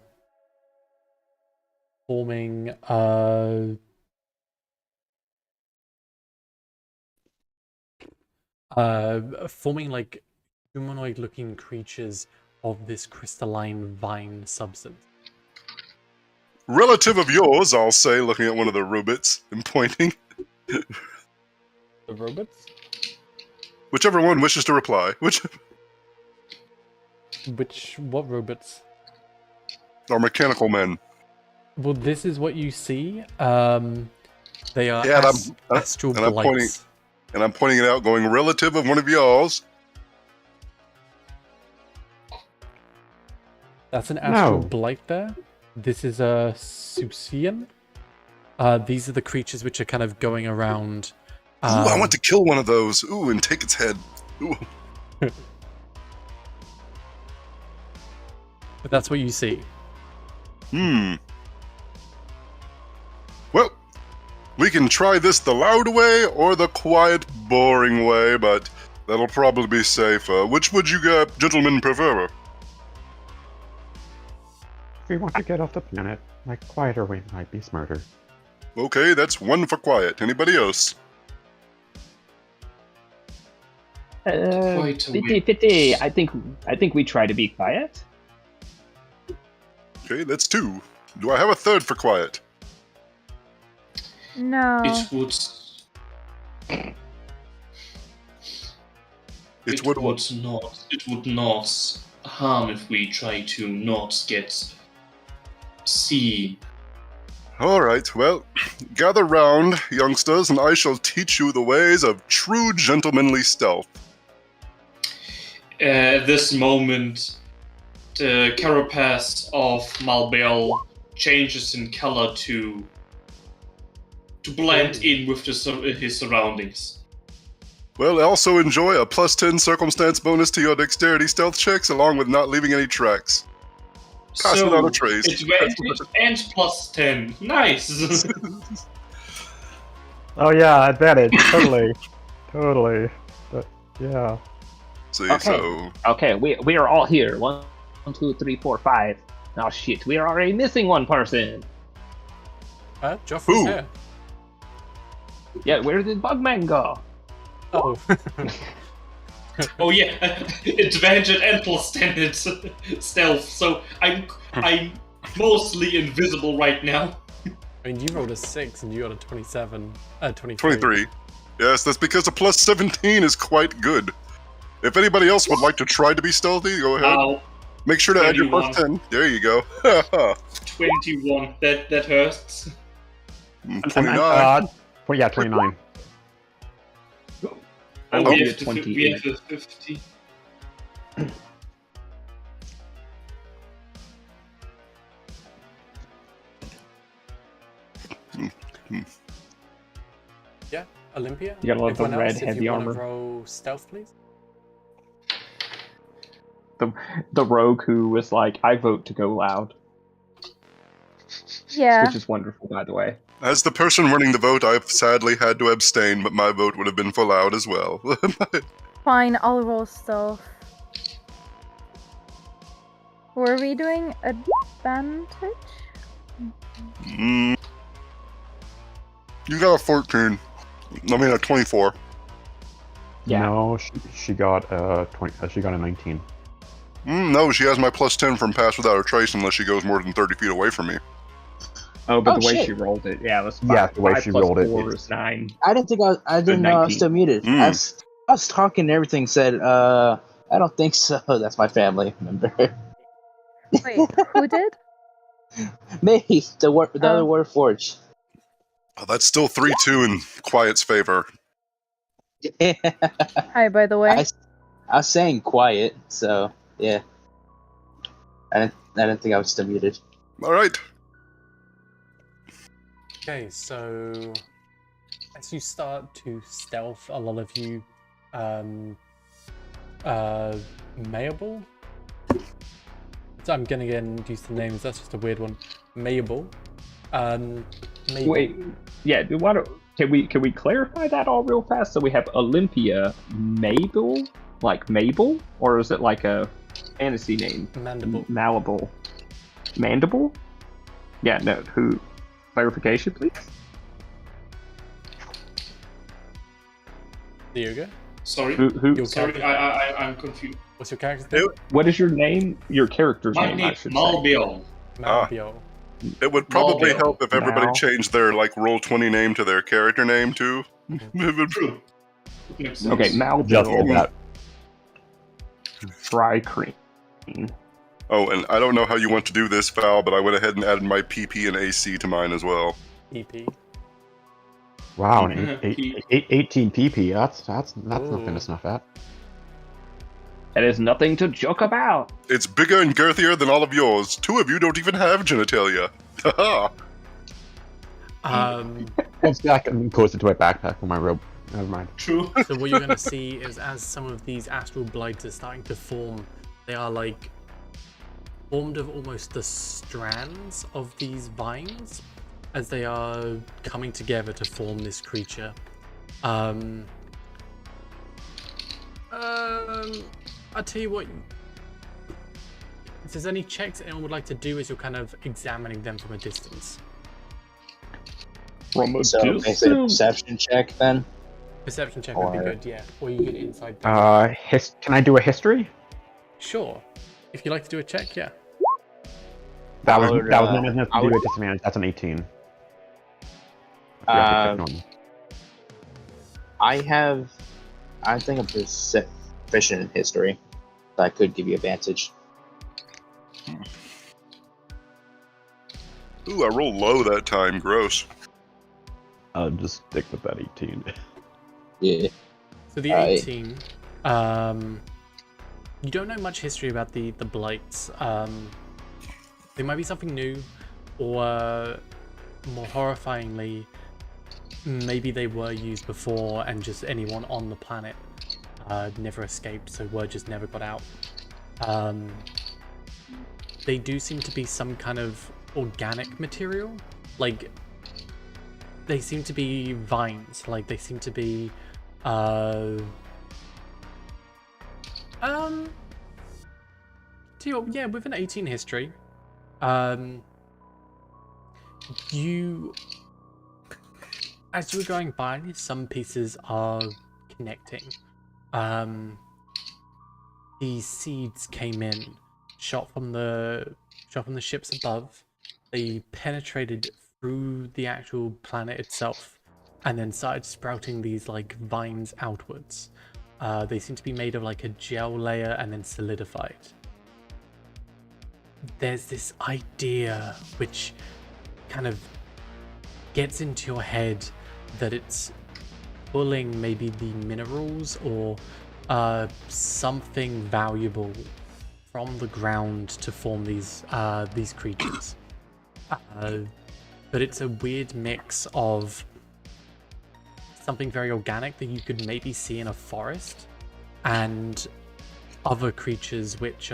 like humanoid-looking creatures of this crystalline vine substance. Relative of yours, I'll say, looking at one of the robots and pointing. The robots? Whichever one wishes to reply. What robots? Our mechanical men. Well, this is what you see. They are astral blights. And I'm pointing it out, going relative of one of y'all's. That's an astral blight there. This is a Susian. These are the creatures which are kind of going around. Ooh, I want to kill one of those. Ooh, and take its head. Ooh. But that's what you see. Well, we can try this the loud way or the quiet, boring way, but that'll probably be safer. Which would you gentlemen prefer? If we want to get off the planet, like quieter way might be smarter. Okay, that's one for quiet. Anybody else? 50-50. I think we try to be quiet. Okay, that's two. Do I have a third for quiet? No. It would not harm if we try to not get seen. Alright, well, gather round, youngsters, and I shall teach you the ways of true gentlemanly stealth. At this moment, the carapace of Malbel changes in color to blend in with his surroundings. Well, also enjoy a +10 circumstance bonus to your dexterity stealth checks, along with not leaving any tracks. Pass without a trace. Advantage and +10. Nice! Oh yeah, advantage. Totally. But, yeah. See, Okay. so... Okay, we are all here. 1, 2, 3, 4, 5. Oh shit, we are already missing one person. Joffrey's Who? here. Yeah, where did Bugman go? Oh. Oh yeah, advantage and +10 it's stealth, so I'm mostly invisible right now. I mean, you rolled a 6 and you got a 27. 23. 23. Yes, that's because a +17 is quite good. If anybody else would like to try to be stealthy, go ahead. Wow, Make sure to add your 21. +10. There you go. 21. That hurts. 29. Yeah, 29. I Oh, will we be have at to 28. we have a 50. Yeah, Olympia. You gotta love the Everyone red else, if heavy you armor. wanna roll stealth, please. The rogue who was like, I vote to go loud. Yeah. Which is wonderful, by the way. As the person running the vote, I've sadly had to abstain, but my vote would have been for loud as well. Fine, I'll roll stealth. Were we doing advantage? You got a 14. I mean, a 24. Yeah. No, she got a 20. She got a 19. No, she has my +10 from pass without a trace unless she goes more than 30 feet away from me. Oh, but Oh, the way shit. she rolled it, yeah, it was 5. Yeah, the way 5 she plus rolled it, 4 it's- is 9. I didn't think I didn't know I was 19. still muted. I was talking and everything said, I don't think so. That's my family member. Wait, who did? Maybe the other word forge. Oh, that's still 3-2 in Quiet's favor. Hi, by the way. I was saying quiet, so yeah. I didn't think I was still muted. All right. Okay, so as you start to stealth, a lot of you, Mayable? So I'm gonna again use the names. That's just a weird one. Mabel. Mabel. Wait, yeah. Can we clarify that all real fast? So we have Olympia Mabel, like Mabel, or is it like a fantasy name? Mandible. Malleable. Mandible? Yeah. No. Who? Clarification, please. Diogo? Sorry. Who? Sorry, I'm confused. What's your character's name? What is your name? Your character's My name, name I should say. Malbiel. Malbiel. It would probably Mal- help if everybody Mal. changed their Roll20 name to their character name too. True. Makes sense. Okay, Just Malbiel. that. Dry cream. Oh, and I don't know how you want to do this, Val, but I went ahead and added my PP and AC to mine as well. EP. Wow, Mhm. 18 PP. That's nothing to snuff at. That is nothing to joke about. It's bigger and girthier than all of yours. 2 of you don't even have genitalia. Haha. It's back and goes into my backpack on my robe. Never mind. True. So what you're going to see is as some of these astral blights are starting to form, they are formed of almost the strands of these vines as they are coming together to form this creature. I'll tell you what, if there's any checks anyone would like to do as you're kind of examining them from a distance. From a So make it a perception check then. Perception check would be Or- good, yeah. Or you get inside. Can I do a history? Sure. If you'd like to do a check, yeah. That was would, not enough I to do would- a disadvantage. That's an 18. I think I'm proficient in history. That could give you advantage. Ooh, I rolled low that time. Gross. I'll just stick with that 18. Yeah. So the 18, you don't know much history about the blights. They might be something new, or more horrifyingly, maybe they were used before and just anyone on the planet never escaped, so word just never got out. They do seem to be some kind of organic material. They seem to be vines. They seem to be with an 18 history, you, as you were going by, some pieces are connecting. These seeds came in, shot from the ships above. They penetrated through the actual planet itself, and then started sprouting these vines outwards. They seem to be made of a gel layer and then solidified. There's this idea which kind of gets into your head that it's pulling maybe the minerals or something valuable from the ground to form these creatures. But it's a weird mix of something very organic that you could maybe see in a forest, and other creatures which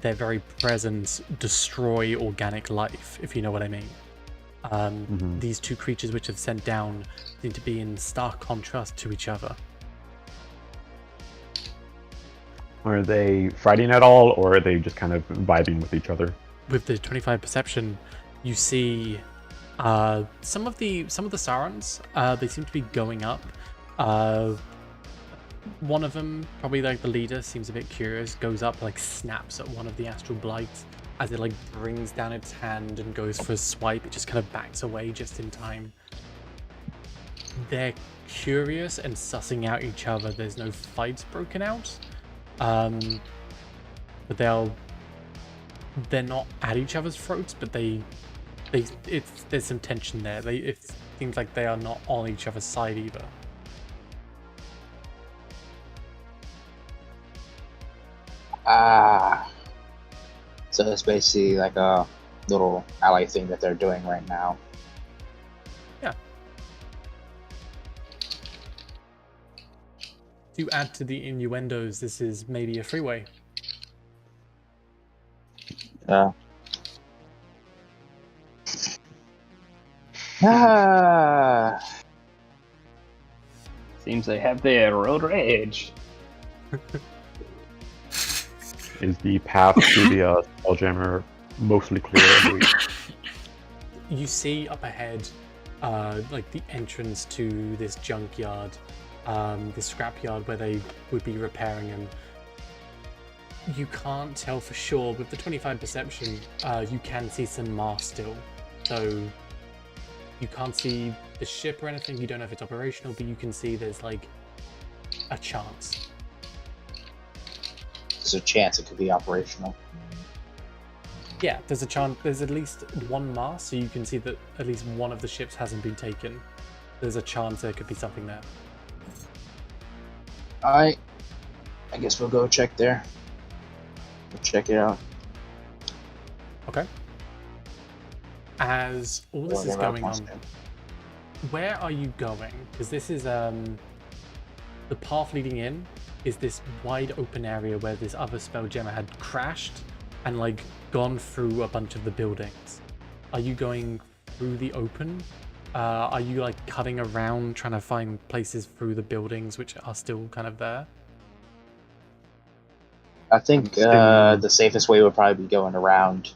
their very presence destroy organic life, if you know what I mean. These two creatures which have sent down seem to be in stark contrast to each other. Are they fighting at all, or are they just kind of vibing with each other? With the 25 perception, you see some of the sirens. They seem to be going up. One of them, probably the leader, seems a bit curious, goes up, snaps at one of the astral blights. As it brings down its hand and goes for a swipe, it just kind of backs away just in time. They're curious and sussing out each other. There's no fights broken out, but they'll they're not at each other's throats, but there's some tension there. It seems like they are not on each other's side either. So it's basically like a little ally thing that they're doing right now. Yeah. To add to the innuendos, this is maybe a freeway. Seems they have their road rage. Is the path to the Spelljammer mostly clear? You see up ahead, like the entrance to this junkyard, this scrapyard where they would be repairing them. You can't tell for sure. With the 25 perception, you can see some masts still. So you can't see the ship or anything. You don't know if it's operational, but you can see there's like a chance. There's a chance it could be operational. Yeah, there's a chance. There's at least one mast, so you can see that at least one of the ships hasn't been taken. There's a chance there could be something there. I guess we'll go check there. We'll check it out. Okay. As all this is going on, where are you going? Because this is the path leading in is this wide open area where this other spelljammer had crashed and like gone through a bunch of the buildings. Are you going through the open? Are you like cutting around trying to find places through the buildings which are still kind of there? I think the safest way would probably be going around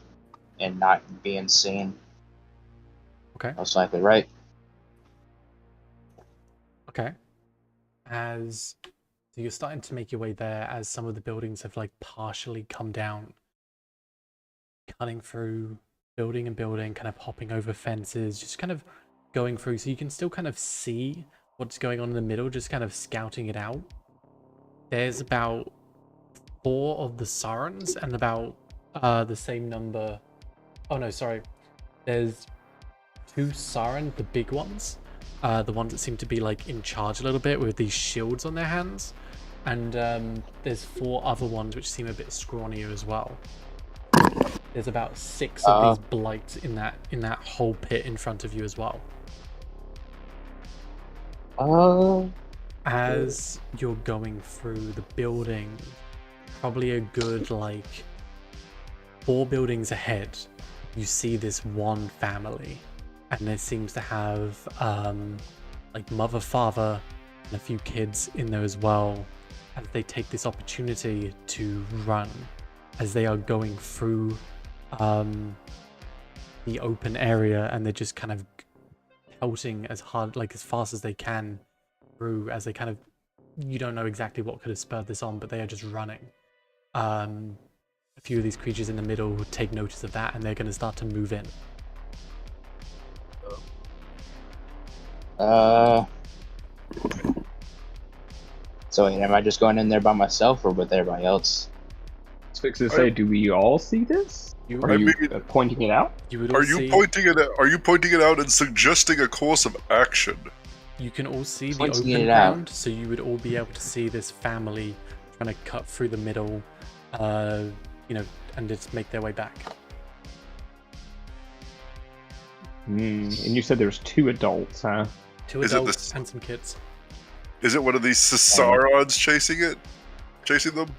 and not being seen. Okay. Most likely, right? Okay. So you're starting to make your way there as some of the buildings have like partially come down. Cutting through building and building, kind of hopping over fences, just kind of going through so you can still kind of see what's going on in the middle, just kind of scouting it out. There's about 4 of the Sarans and about the same number. Oh no, sorry. There's 2 Saran, the big ones. The ones that seem to be like in charge a little bit with these shields on their hands. And there's 4 other ones which seem a bit scrawnier as well. There's about 6 of these blights in that whole pit in front of you as well. As you're going through the building, probably a good like 4 buildings ahead, you see this one family, and there seems to have like mother, father, and a few kids in there as well. As they take this opportunity to run, as they are going through the open area, and they're just kind of pelting as hard, like as fast as they can through, as they kind of, you don't know exactly what could have spurred this on, but they are just running. A few of these creatures in the middle take notice of that, and they're going to start to move in. So am I just going in there by myself or with everybody else? I was fixing to say, do we all see this? Are you pointing it out? Are you pointing it out and suggesting a course of action? You can all see the open ground, so you would all be able to see this family trying to cut through the middle, you know, and just make their way back. And you said there's 2 adults, huh? 2 adults and some kids. Is it one of these Sasarons chasing them?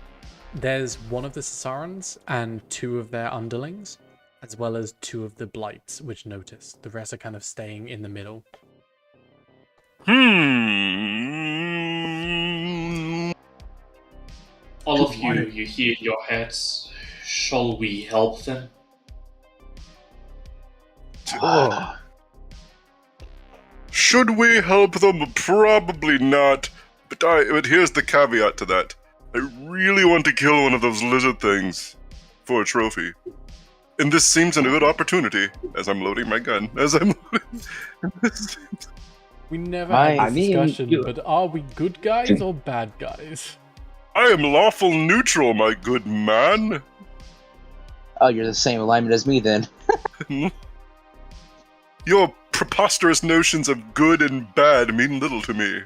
There's one of the Sasarans and 2 of their underlings, as well as 2 of the blights, which notice. The rest are kind of staying in the middle. All of you hear in your heads, shall we help them? Should we help them? Probably not. But here's the caveat to that. I really want to kill one of those lizard things for a trophy. And this seems a good opportunity, as I'm loading my gun. We never had this discussion, but are we good guys or bad guys? I am lawful neutral, my good man. Oh, you're the same alignment as me then. Your preposterous notions of good and bad mean little to me.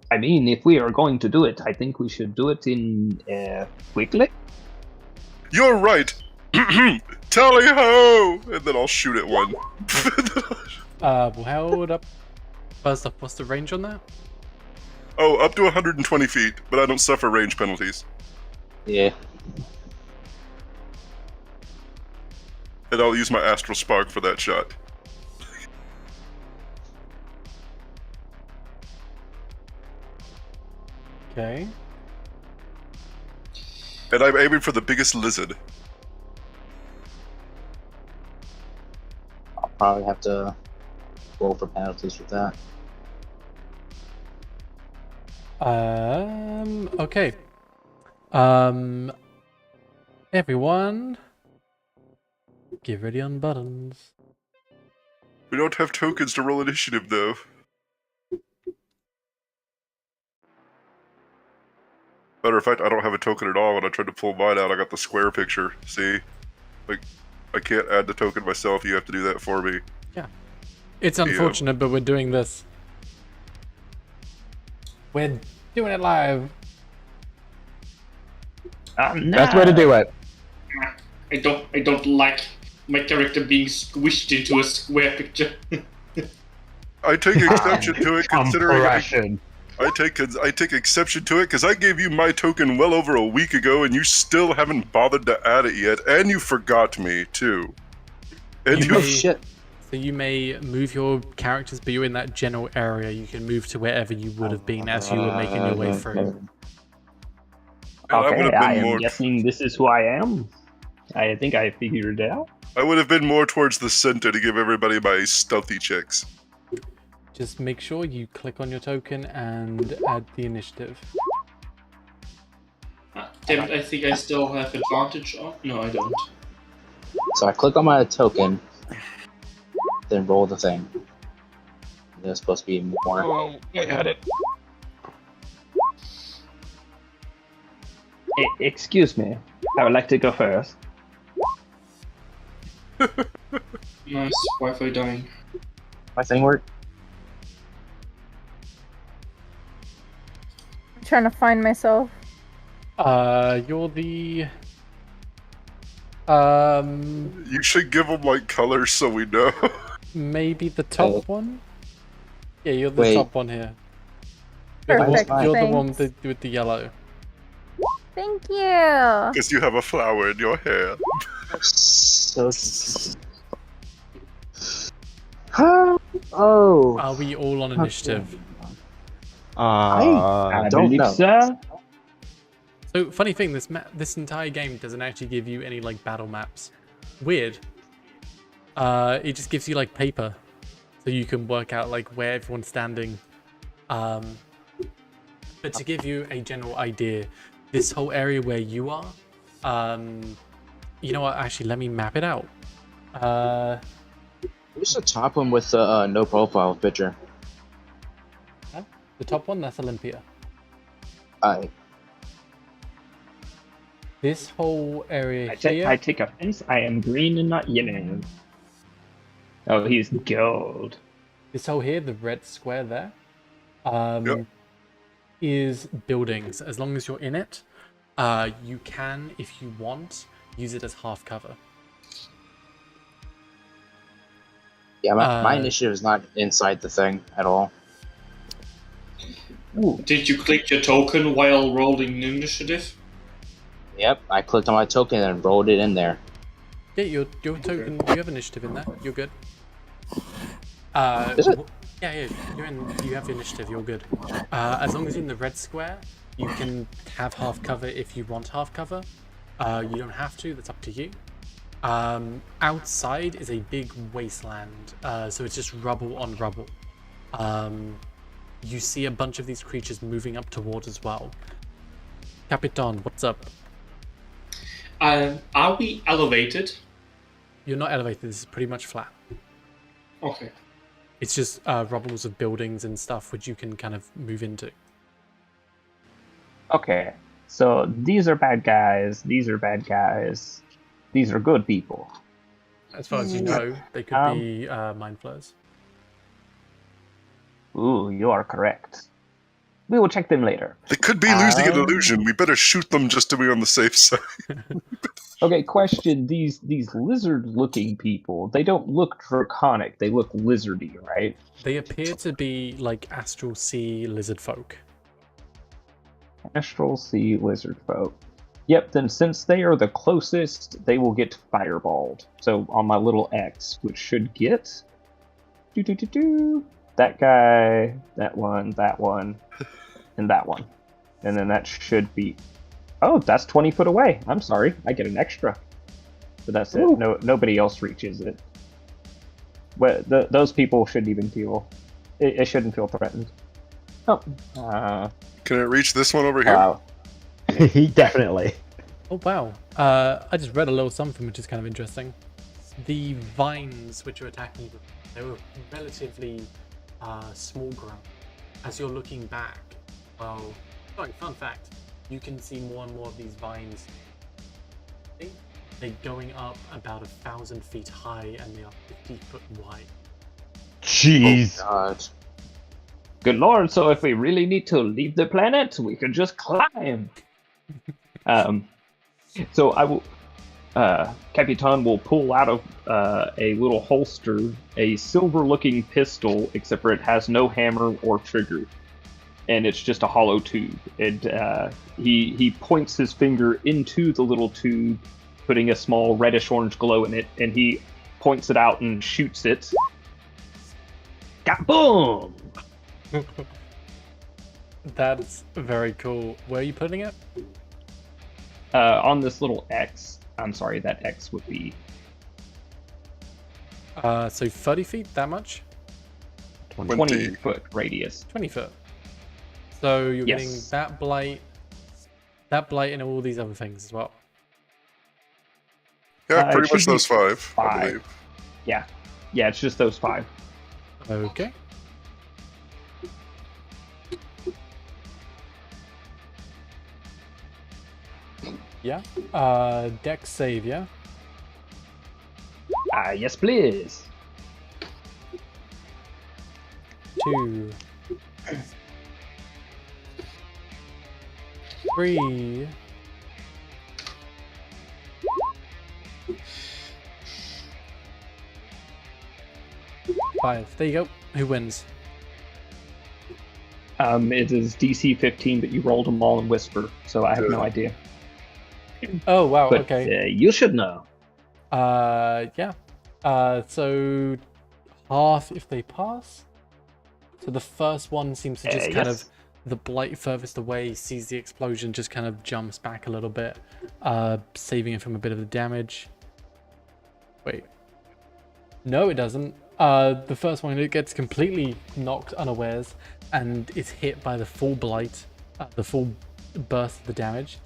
I mean, if we are going to do it, I think we should do it in quickly. You're right. Tally ho! And then I'll shoot at one. Well, hold up. First off, what's the range on that? Oh, up to 120 feet, but I don't suffer range penalties. Yeah. And I'll use my astral spark for that shot. Okay. And I'm aiming for the biggest lizard. I'll probably have to roll for penalties with that. Okay. Everyone, get ready on buttons. We don't have tokens to roll initiative, though. Matter of fact, I don't have a token at all. When I tried to pull mine out, I got the square picture. See? Like, I can't add the token myself. You have to do that for me. Yeah. It's unfortunate, but we're doing this. We're doing it live. No. Best way to do it. I don't like my character being squished into a square picture. I take exception to it, considering Compression. I take exception to it because I gave you my token well over a week ago, and you still haven't bothered to add it yet, and you forgot me too. And You you Oh shit. So you may move your characters, but you're in that general area. You can move to wherever you would have been as you were making your way through. I would Okay, have I been am more. guessing this is who I am. I think I figured it out. I would have been more towards the center to give everybody my stealthy checks. Just make sure you click on your token and add the initiative. Damn it, I think I still have advantage on. No, I don't. So I click on my token, then roll the thing. There's supposed to be more. Oh, I had it. Excuse me. I would like to go first. Nice, Wi-Fi dying. My thing work? I'm trying to find myself. You're the... You should give them like colors so we know. maybe the top one? Yeah, you're the Wait. top one here. You're, Perfect, you're the one thanks. with the yellow. Thank you. Because you have a flower in your hair. So. Oh. Are we all on initiative? I don't believe know. so. So, funny thing, this entire game doesn't actually give you any, like, battle maps. Weird. It just gives you, like, paper. So you can work out, like, where everyone's standing. But to give you a general idea, this whole area where you are, you know what, actually, let me map it out. Who's the top one with the no profile picture? The top one, that's Olympia. This whole area here... I take offense. I am green and not yellow. Oh, he's gold. This whole here, the red square there, is buildings. As long as you're in it, you can, if you want, use it as half cover. Yeah, my initiative is not inside the thing at all. Ooh. Did you click your token while rolling initiative? Yep, I clicked on my token and rolled it in there. Yeah, your token, you have initiative in there. You're good. Is it? Yeah, you have initiative. You're good. As long as you're in the red square, you can have half cover if you want half cover. You don't have to. That's up to you. Outside is a big wasteland, so it's just rubble on rubble. You see a bunch of these creatures moving up towards as well. Capitan, what's up? Are we elevated? You're not elevated. This is pretty much flat. Okay. It's just rubbles of buildings and stuff which you can kind of move into. Okay, so these are bad guys. These are bad guys. These are good people. As far as you know, they could be mind flayers. Ooh, you are correct. We will check them later. They could be losing an illusion. We better shoot them just to be on the safe side. Okay, question. These lizard-looking people, they don't look draconic. They look lizardy, right? They appear to be like astral sea lizard folk. Astral sea lizard folk. Yep, then since they are the closest, they will get fireballed. So on my little X, which should get... that guy, that one, and that one. And then that should be... Oh, that's 20 foot away. I'm sorry. I get an extra. But that's it. No, nobody else reaches it. Well, those people shouldn't even feel... It shouldn't feel threatened. Oh. Can it reach this one over here? Definitely. Oh, wow. I just read a little something which is kind of interesting. The vines which are attacking you, they were relatively small grown. As you're looking back, well, sorry, fun fact, you can see more and more of these vines. I think they're going up about 1,000 feet high and they are 50 foot wide. Jeez. Oh, God. Good lord, so if we really need to leave the planet, we can just climb. So I will... Capitan will pull out of a little holster a silver-looking pistol, except for it has no hammer or trigger, and it's just a hollow tube. And he points his finger into the little tube, putting a small reddish-orange glow in it, and he points it out and shoots it. Kaboom! That's very cool. Where are you putting it? On this little X. I'm sorry, that X would be... So 30 feet, that much? 20 foot radius. 20 foot. So you're Yes. getting that blight, and all these other things as well. Yeah, it pretty should much be those five, I 5. believe. Yeah, it's just those 5. Okay. Yeah. Dex save, yeah? Yes, please. 2, 3, 5. There you go. Who wins? It is DC 15, but you rolled them all in Whisper, so I have no idea. Oh, wow, But okay. you should know. Yeah. So half if they pass. So the first one seems to just kind of, Yes. the blight furthest away sees the explosion, just kind of jumps back a little bit, saving it from a bit of the damage. Wait. No, it doesn't. The first one, it gets completely knocked unawares and is hit by the full blight, the full burst of the damage.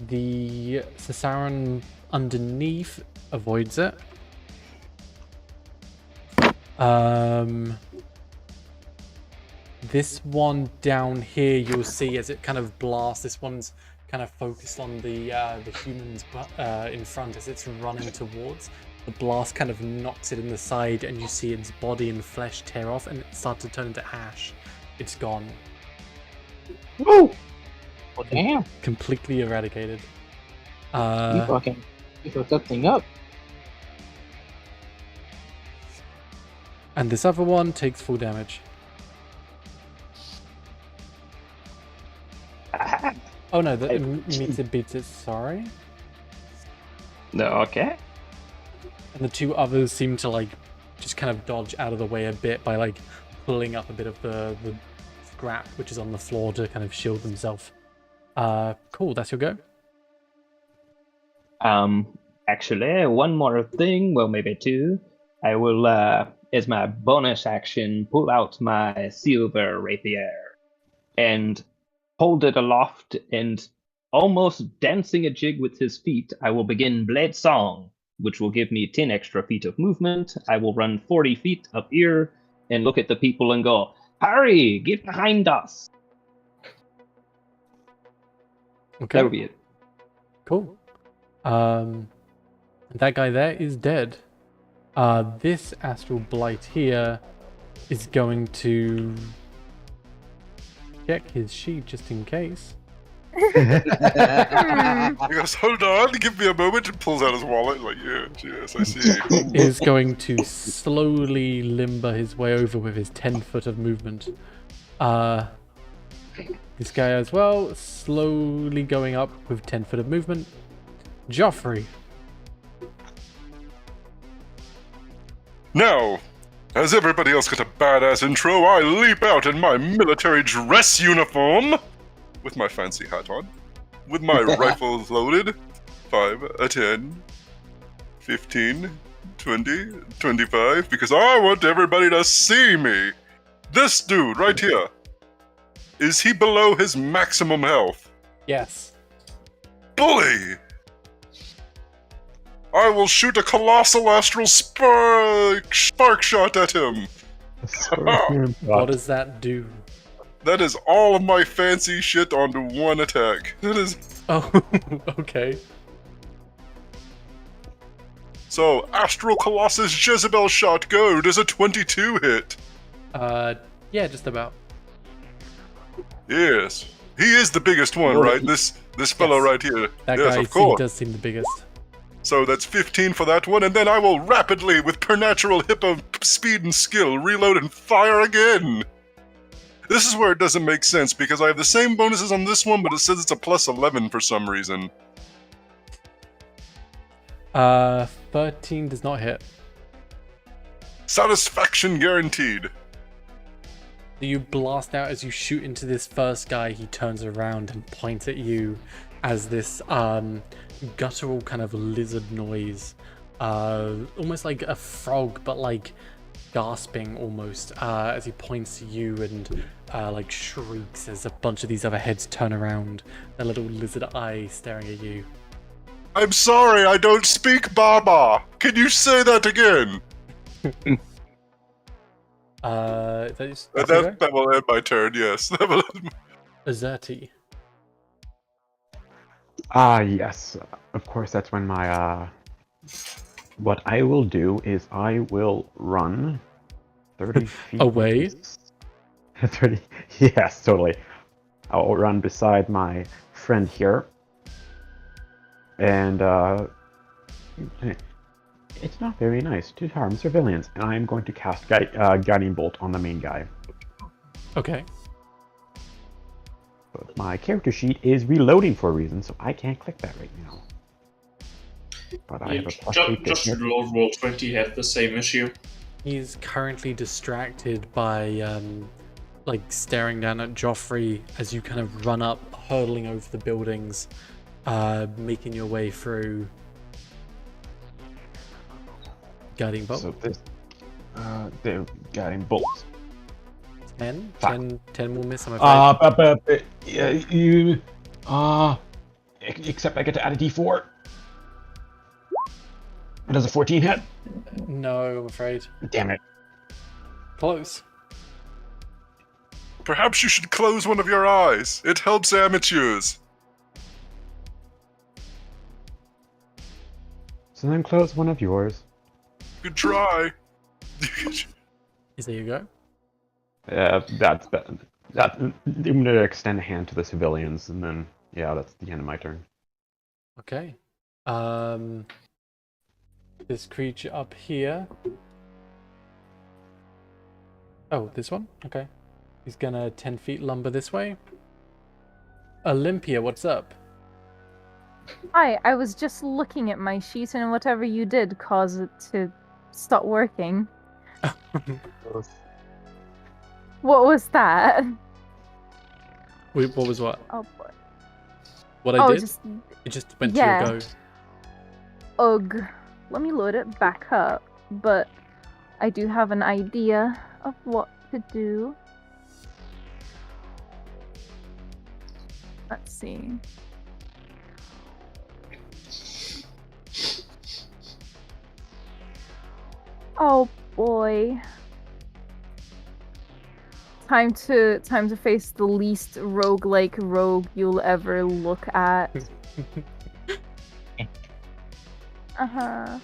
The Caesaran underneath avoids it. This one down here, you'll see as it kind of blasts. This one's kind of focused on the humans in front as it's running towards. The blast kind of knocks it in the side, and you see its body and flesh tear off, and it starts to turn into ash. It's gone. Woo! Well, damn. Completely eradicated. You fucked that thing up. And this other one takes full damage. Oh no, that meets it, beats it, sorry. No, okay. And the two others seem to like just kind of dodge out of the way a bit by like pulling up a bit of the scrap which is on the floor to kind of shield themselves. Cool, that's your go. Actually, one more thing, well, maybe 2. I will, as my bonus action, pull out my silver rapier and hold it aloft, and almost dancing a jig with his feet, I will begin Blade Song, which will give me 10 extra feet of movement. I will run 40 feet up here, and look at the people and go, "Hurry, get behind us." Okay. That would be it. Cool. That guy there is dead. This astral blight here is going to check his sheet just in case. He goes, hold on, give me a moment, and pulls out his wallet. Like, yes, I see. Is going to slowly limber his way over with his 10 foot of movement. This guy as well, slowly going up with 10 foot of movement. Joffrey. Now, as everybody else got a badass intro, I leap out in my military dress uniform, with my fancy hat on, with my rifles loaded, 5, 10, 15, 20, 25, because I want everybody to see me. This dude right here, is he below his maximum health? Yes. Bully! I will shoot a colossal astral spark shot at him. What does that do? That is all of my fancy shit onto one attack. That is... Oh, okay. So, Astral Colossus Jezebel shot go. Does a 22 hit? Yeah, just about. Yes. He is the biggest one, right? This fellow right here. That yes, guy of course. does seem the biggest. So that's 15 for that one, and then I will rapidly, with pernatural hippo speed and skill, reload and fire again. This is where it doesn't make sense, because I have the same bonuses on this one, but it says it's a plus 11 for some reason. 13 does not hit. Satisfaction guaranteed. You blast out as you shoot into this first guy. He turns around and points at you as this guttural kind of lizard noise, almost like a frog, but like gasping almost, as he points to you and like shrieks as a bunch of these other heads turn around, their little lizard eye staring at you. I'm sorry, I don't speak Baba. Can you say that again? That will end my turn, yes. Azerti. Yes. Of course, that's when my, what I will do is I will run 30 feet... Away? 30... Yes, totally. I'll run beside my friend here. And, it's not very nice to harm civilians. And I am going to cast Guiding Bolt on the main guy. Okay. But my character sheet is reloading for a reason, so I can't click that right now. But I have a plus 8 just reload roll 20 had the same issue. He's currently distracted by like staring down at Joffrey as you kind of run up, hurtling over the buildings, making your way through. Guiding bolt. So this, the guiding bolt. 10? Fuck. 10 will miss, I'm afraid. Except I get to add a d4. Does a 14 hit? No, I'm afraid. Damn it. Close. Perhaps you should close one of your eyes. It helps amateurs. So then close one of yours. Good try. There you go. That's better. I'm gonna extend a hand to the civilians, and then yeah, that's the end of my turn. Okay. This creature up here. Oh, this one? Okay. He's gonna 10 feet lumber this way. Olympia, what's up? Hi, I was just looking at my sheet and whatever you did caused it to stop working. What was that? Wait, what was what? Oh boy. What I did? Just... It just went yeah. to a go. Ugh. Let me load it back up, but I do have an idea of what to do. Let's see. Oh boy. Time to face the least roguelike rogue you'll ever look at. Uh-huh.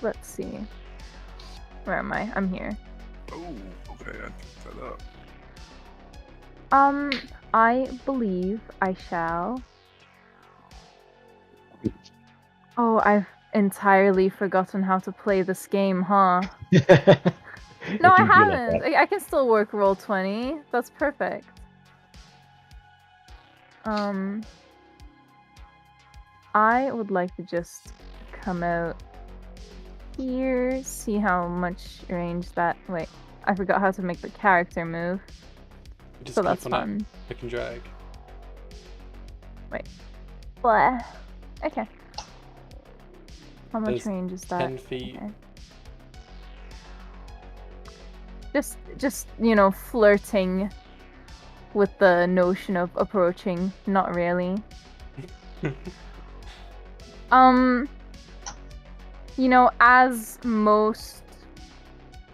Let's see. Where am I? I'm here. Oh, okay, I picked that up. I believe I shall. Oh, I've entirely forgotten how to play this game, huh? No, I haven't. I can still work Roll20. That's perfect. I would like to just come out here, see how much range that. Wait, I forgot how to make the character move. Just So click that's on fun. it, click and drag. Blah. Okay. How much There's range is that? 10 feet. Okay. Just flirting with the notion of approaching. Not really.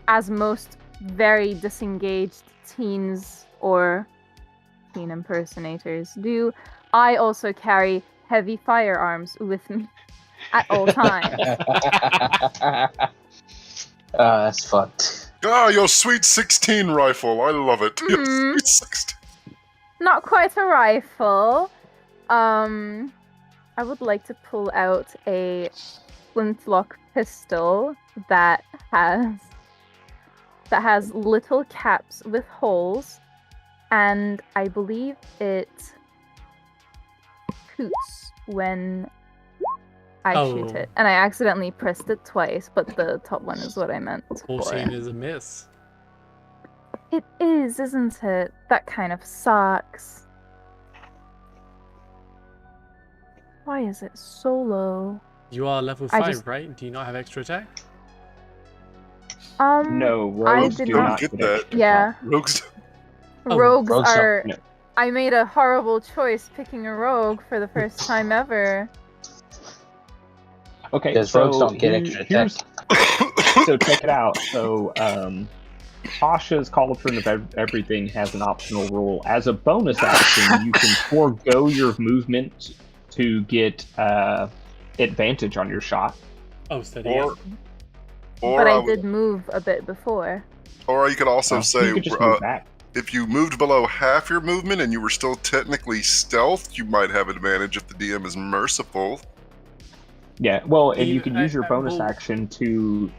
As most very disengaged teens or teen impersonators do, I also carry heavy firearms with me at all times. That's fucked. Ah, your sweet 16 rifle. I love it. Your Mhm. sweet 16. Not quite a rifle. I would like to pull out a flintlock pistol that has little caps with holes, and I believe it hoots when I shoot Oh. it. And I accidentally pressed it twice, but the top one is what I meant. 14 is a miss. It is, isn't it? That kind of sucks. Why is it so low? You are level I 5, just- right? Do you not have extra attack? No, rogues did do not not get get that. extra Yeah. attack. Rogues. Oh, Rogues rogues don't- are. no. I made a horrible choice picking a rogue for the first time ever. Okay, Because so rogues don't get extra attack. So check it out. So Pasha's Cauldron of Everything has an optional rule. As a bonus action, you can forego your movement to get advantage on your shot. Oh, steady. Or But I would- did move a bit before. Or you could also You say, could just move back. if you moved below half your movement and you were still technically stealthed, you might have advantage if the DM is merciful. Yeah, well, and you You- can use your bonus well- action to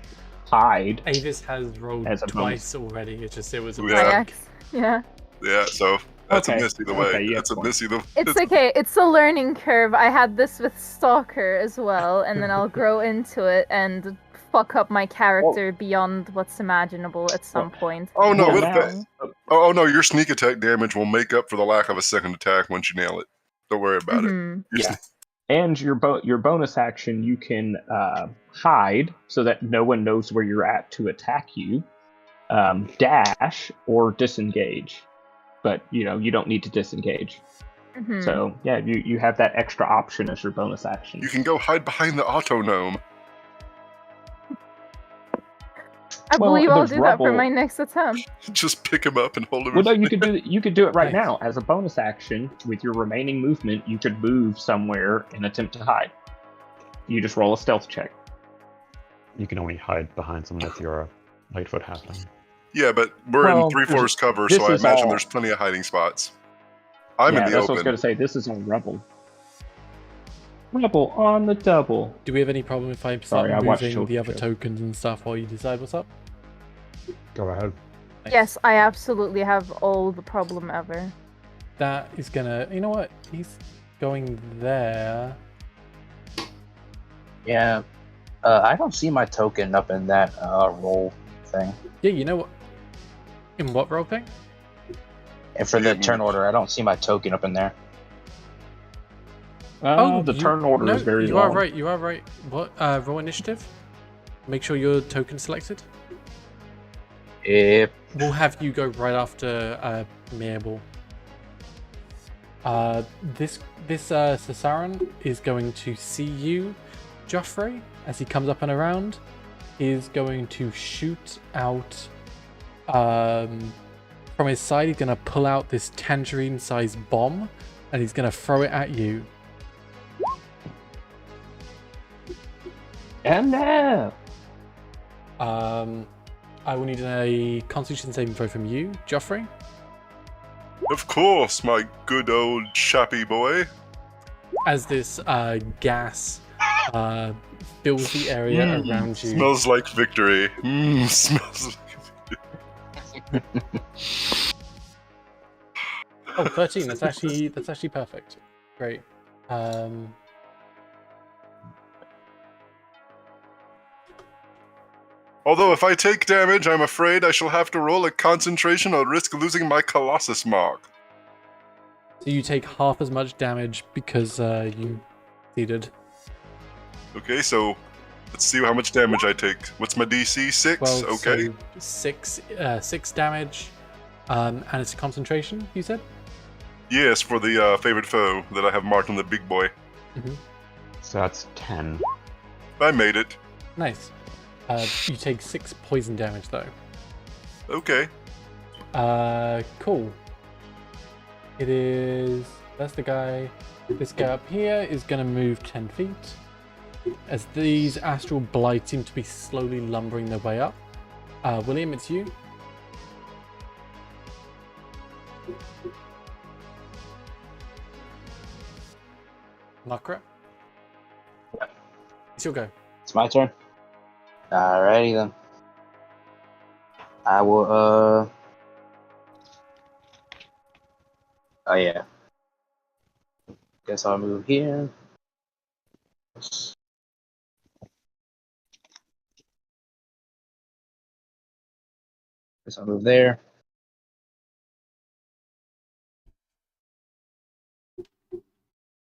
hide. Avis has rolled As a twice already. It was a Yeah. By mistake. Yeah. Yeah, so that's Okay. a miss either way. Okay, yeah, That's a fine. miss either. It's okay. It's a learning curve. I had this with Stalker as well, and then I'll grow into it and fuck up my character beyond what's imaginable at some point. Oh no, Well, with now- that. Oh no, your sneak attack damage will make up for the lack of a second attack once you nail it. Don't worry about it. Mhm. Your Yeah. sneak- And your bonus action, you can hide so that no one knows where you're at to attack you. Dash or disengage, but you don't need to disengage. Mhm. So yeah, you have that extra option as your bonus action. You can go hide behind the auto gnome. I well, believe I'll there's do that for rubble. my next attempt. Just pick him up and hold him. Well, no, you could do it right Nice. now as a bonus action with your remaining movement. You could move somewhere and attempt to hide. You just roll a stealth check. You can only hide behind someone if you're a Lightfoot halfling. Yeah, but we're Well, in 3/4 cover, this so I is imagine all- there's plenty of hiding spots. I'm yeah, in the that's what I was open. going to say. This is a rebel. Rebel on the double. Do we have any problem if I start Sorry, I watched moving the Tokyo. other tokens and stuff while you decide what's up? Go ahead. Nice. Yes, I absolutely have all the problem ever. That is gonna. You know what? He's going there. Yeah. I don't see my token up in that roll thing. Yeah, you know what? In what role thing? And for the Yeah. turn order, I don't see my token up in there. The you- turn order no, is very You long. are right. You are right. What? Roll initiative. Make sure your token selected. Yep. We'll have you go right after Mabel. This Cesaron is going to see you, Joffrey, as he comes up and around, is going to shoot out from his side. He's going to pull out this tangerine-sized bomb, and he's going to throw it at you. And now, I will need a Constitution saving throw from you, Joffrey. Of course, my good old chappy boy. As this gas fills the area around you. Smells like victory. Smells like Oh, 13. That's actually perfect. Great. Although if I take damage, I'm afraid I shall have to roll a concentration or risk losing my Colossus mark. So you take half as much damage because you succeeded. Okay, so let's see how much damage I take. What's my DC? 6? Well, Okay. so 6 damage, and it's a concentration, you said? Yes, for the favorite foe that I have marked on the big boy. So that's 10. I made it. Nice. You take 6 poison damage, though. Okay. Cool. It is... That's the guy. This guy up here is going to move 10 feet. As these astral blights seem to be slowly lumbering their way up. William, it's you. Makra? It's your go. It's my turn. Alrighty then. I will, oh yeah. Guess I'll move here. Guess I'll move there.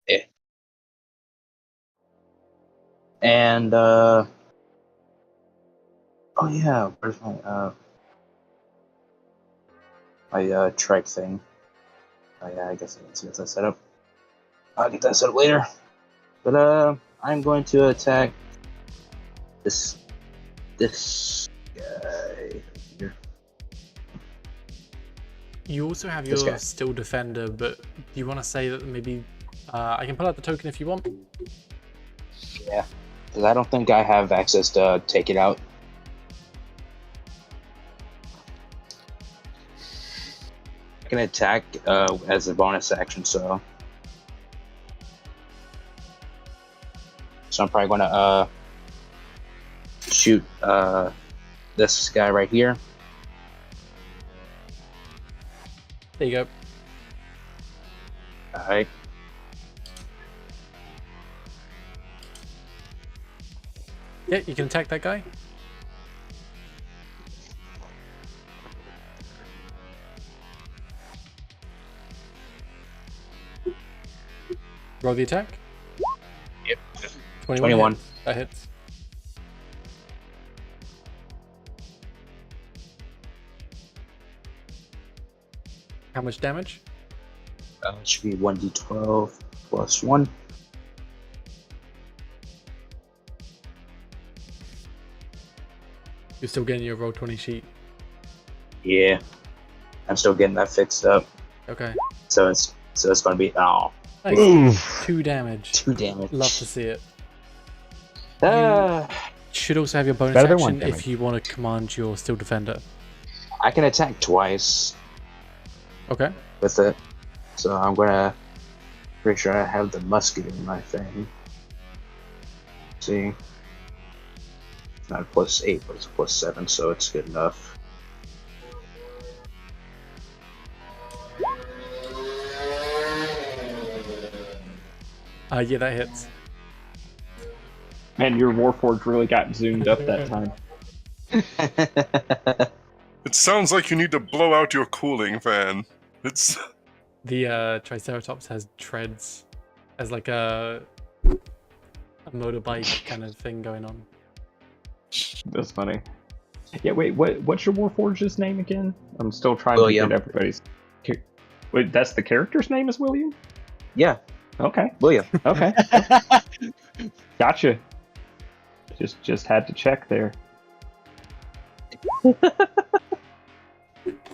Yeah. And, oh yeah, where's my trike thing? Oh yeah, I guess I can see what's that set up. I'll get that set up later. But I'm going to attack this guy here. You also have This your guy. still defender, but do you want to say that maybe I can pull out the token if you want? Yeah, because I don't think I have access to take it out. I can attack as a bonus action, so I'm probably gonna shoot this guy right here. There you go. All right. Yeah, you can attack that guy. Roll the attack. Yep. 21. Hits. That hits. How much damage? It should be 1d12 plus 1. You're still getting your roll 20 sheet. Yeah, I'm still getting that fixed up. Okay. So it's gonna be Nice. 2 damage. 2 damage. Love to see it. Ah, Should also have your bonus Better than 1 action if damage. you want to command your still defender. I can attack twice Okay. with it, so I'm gonna pretty sure I have the musket in my thing. See, it's not a +8, but it's a +7, so it's good enough. Yeah, that hits. man, your Warforged really got zoomed up that time. It sounds like you need to blow out your cooling fan. It's... The Triceratops has treads as like a motorbike kind of thing going on. That's funny. Yeah, wait, what's your Warforged's name again? I'm still trying William. to get everybody's... Wait, that's the character's name is William? Yeah, Okay, William. okay. Gotcha. Just had to check there.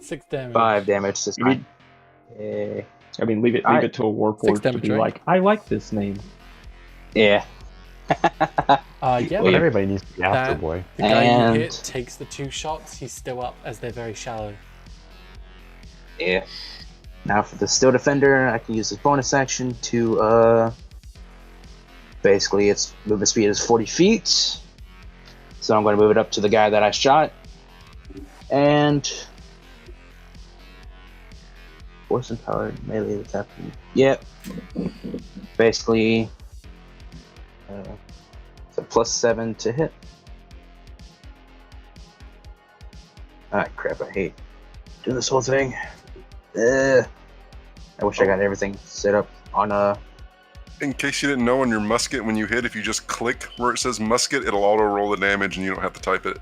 6 damage. 5 damage this time. I mean, leave it to a warforged to damage, be right? like, I like this name. Yeah. Yeah, But everybody needs to be Astral Boy. the guy you And- hit takes the 2 shots. He's still up as they're very shallow. Yeah. Now for the Steel Defender, I can use this bonus action to, basically its movement speed is 40 feet. So I'm going to move it up to the guy that I shot. And... Force empowered melee attack. Yep. Basically, it's a +7 to hit. Ah, crap, I hate doing this whole thing. I wish I got everything set up on a... In case you didn't know, on your musket, when you hit, if you just click where it says musket, it'll auto-roll the damage and you don't have to type it.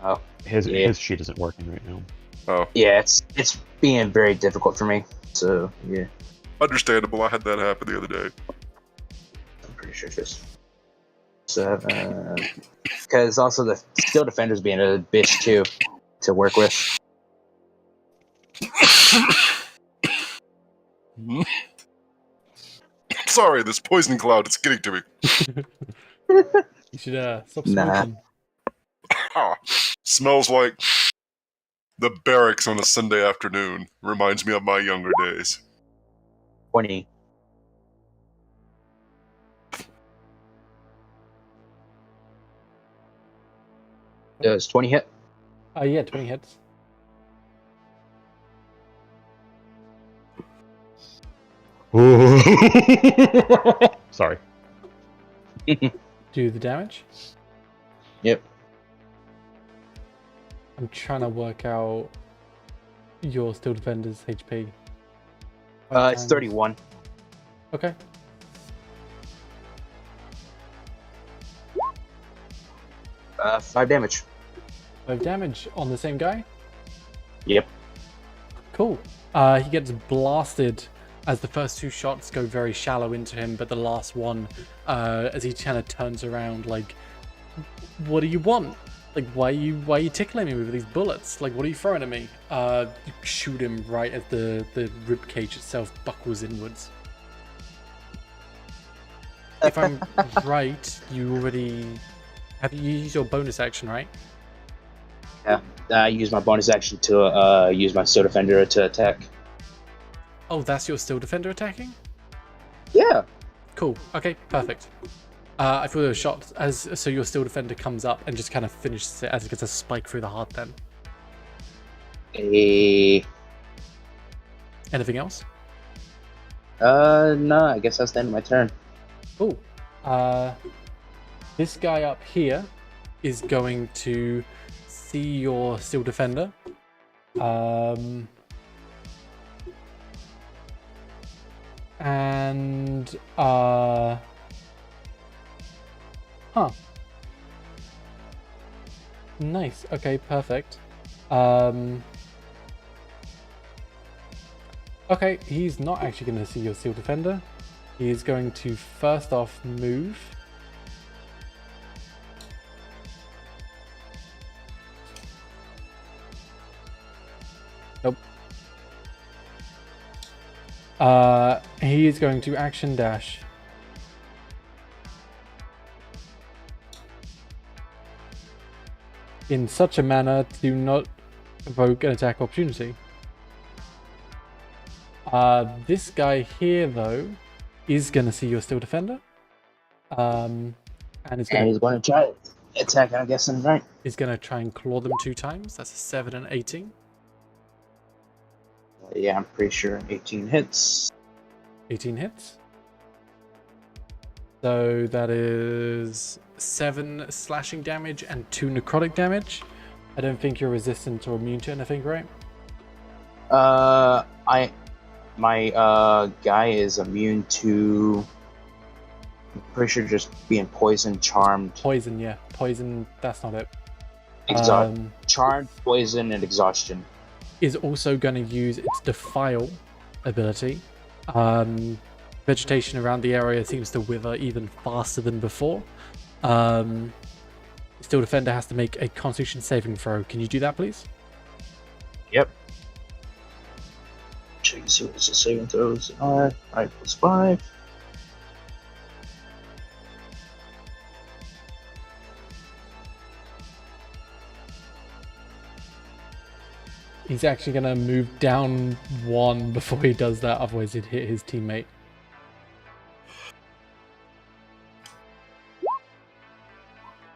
Oh, His Yeah. his sheet isn't working right now. Oh, yeah, it's being very difficult for me. So, yeah, understandable. I had that happen the other day. I'm pretty sure it's just 7. Because also the Steel Defender's being a bitch, too, to work with. Sorry, this poison cloud, it's getting to me. You should stop smoking. Nah. Ah, smells like the barracks on a Sunday afternoon. Reminds me of my younger days. 20. Does 20 hit? Yeah, 20 hits. Sorry. Do the damage. Yep. I'm trying to work out your Steel Defender's HP. It's 31. Okay. Uh, 5 damage. 5 damage on the same guy? Yep. Cool. He gets blasted as the first 2 shots go very shallow into him, but the last one, as he kind of turns around, like, what do you want? Like, why are you tickling me with these bullets? Like, what are you throwing at me? You shoot him right as the rib cage itself buckles inwards. If I'm right, you already have you used your bonus action, right? Yeah. I use my bonus action to use my Steel Defender to attack. Oh, that's your Steel Defender attacking? Yeah. Cool. Okay, perfect. I feel a shot so your Steel Defender comes up and just kind of finishes it as it gets a spike through the heart then. Anything else? No, I guess that's the end of my turn. Cool. This guy up here is going to see your Steel Defender. And huh. Nice. Okay, perfect. Okay, he's not actually going to see your Steel Defender. He's going to first off move. Nope. He is going to action dash. In such a manner to not evoke an attack opportunity. This guy here, though, is going to see your Steel Defender. And he's going to try attack, I'm guessing, right? He's going to try and claw them 2 times. That's a 7 and 18. Yeah, I'm pretty sure 18 hits. 18 hits. So that is 7 slashing damage and 2 necrotic damage. I don't think you're resistant or immune to anything, right? My guy is immune to, I'm pretty sure, just being poison, charmed. Poison, yeah. Poison, that's not it. Charmed, poison, and exhaustion. Is also going to use its Defile ability. Vegetation around the area seems to wither even faster than before. Its Still Defender has to make a Constitution saving throw. Can you do that, please? Yep. Check and see what the saving throws are. 5 plus 5. He's actually going to move down 1 before he does that, otherwise he'd hit his teammate.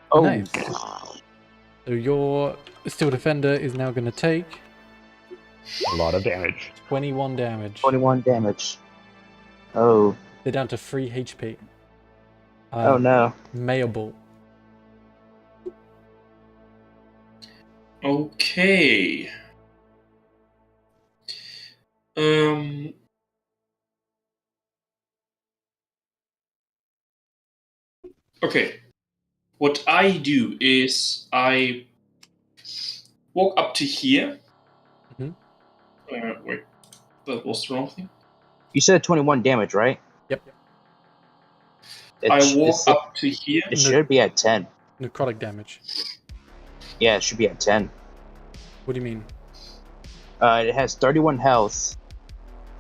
Oh. Nice. So your Steel Defender is now going to take A lot of damage. 21 damage. 21 damage. Oh. They're down to 3 HP. Oh no. Mayable. Okay. Okay. What I do is I walk up to here. Mhm. Wait, that was the wrong thing. You said 21 damage, right? Yep. I walk up to here. It should be at 10. Necrotic damage. Yeah, it should be at 10. What do you mean? It has 31 health.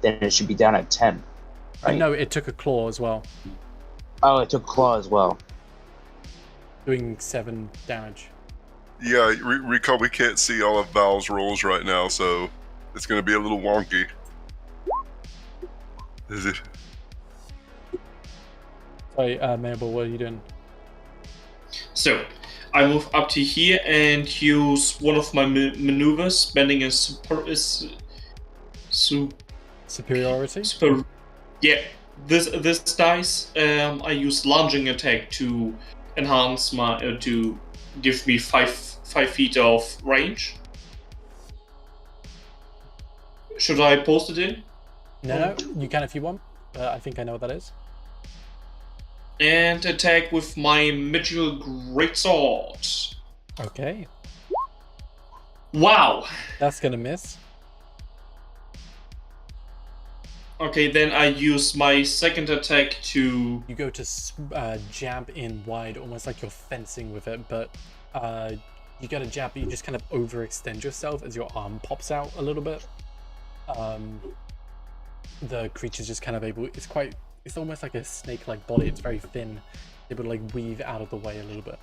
Then it should be down at 10. Right? No, it took a claw as well, Oh, it took claw as well. doing 7 damage. Yeah, recall we can't see all of Val's rolls right now, so it's going to be a little wonky. Is it? Sorry, Mayable, what are you doing? So, I move up to here and use one of my maneuvers, spending a Superiority? Yeah, this dice. I use lunging attack to enhance my to give me 5 feet of range. Should I post it in? No, you can if you want. I think I know what that is. And attack with my Mitchell Greatsword. Okay. Wow! That's gonna miss. Okay, then I use my second attack to... You go to jab in wide, almost like you're fencing with it, but you get a jab, but you just kind of overextend yourself as your arm pops out a little bit. The creature's just kind of able... It's almost like a snake-like body. It's very thin. Able to like weave out of the way a little bit.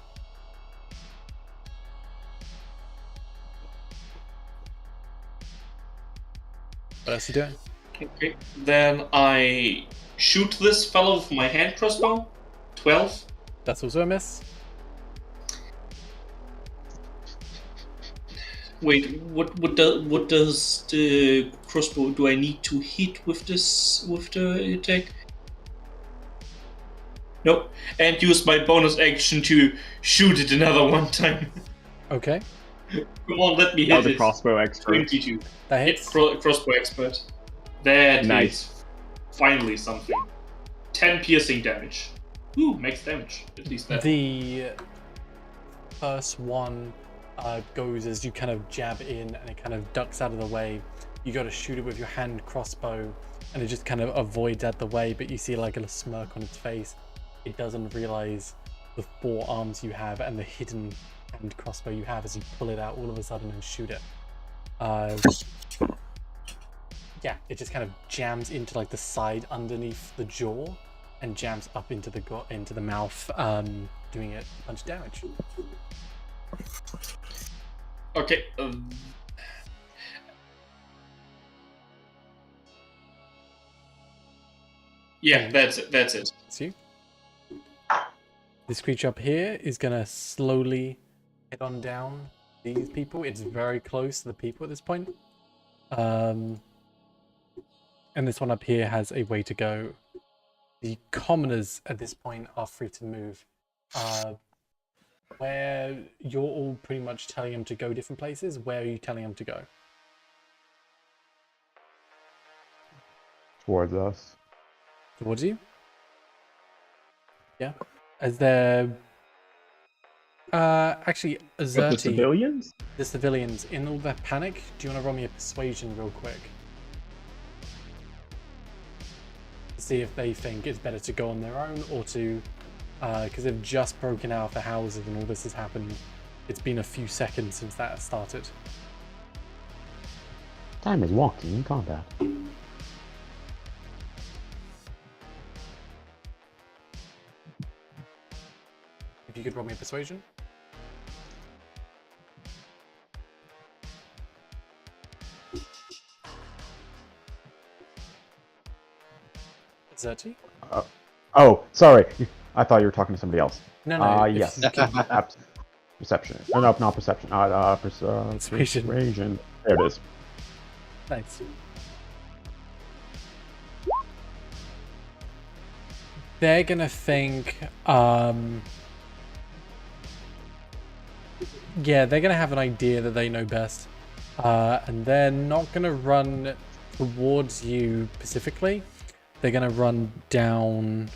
What else are you doing? Okay, then I shoot this fellow with my hand crossbow. 12. That's also a miss. Wait, what does the crossbow? Do I need to hit with the attack? Nope. And use my bonus action to shoot it another one time. Okay. Come on, let me hit the it. crossbow expert. 22. That Hit hits. crossbow expert. That Nice. is finally something. 10 piercing damage. Ooh, makes damage. At least that. The first one goes as you kind of jab in and it kind of ducks out of the way. You got to shoot it with your hand crossbow and it just kind of avoids out the way, but you see like a smirk on its face. It doesn't realize the 4 arms you have and the hidden hand crossbow you have as you pull it out all of a sudden and shoot it. Yeah, it just kind of jams into like the side underneath the jaw and jams up into the mouth, doing it a bunch of damage. Okay. Yeah, that's it. See? This creature up here is gonna slowly head on down these people. It's very close to the people at this point. And this one up here has a way to go. The commoners at this point are free to move. Where you're all pretty much telling them to go different places, where are you telling them to go? Towards us. Towards you? Yeah. As they're... actually, With the Azerti, civilians? the civilians, in all their panic, do you want to roll me a persuasion real quick? To see if they think it's better to go on their own or to because they've just broken out of the houses and all this has happened. It's been a few seconds since that started. Time is wonky in combat. If you could roll me a persuasion. Xerty? Oh, sorry. I thought you were talking to somebody else. No, yes. you can- Perception. No, not perception. Persuasion. Persuasion. There it is. Nice. They're gonna think, yeah, they're gonna have an idea that they know best. And they're not gonna run towards you specifically. They're gonna run down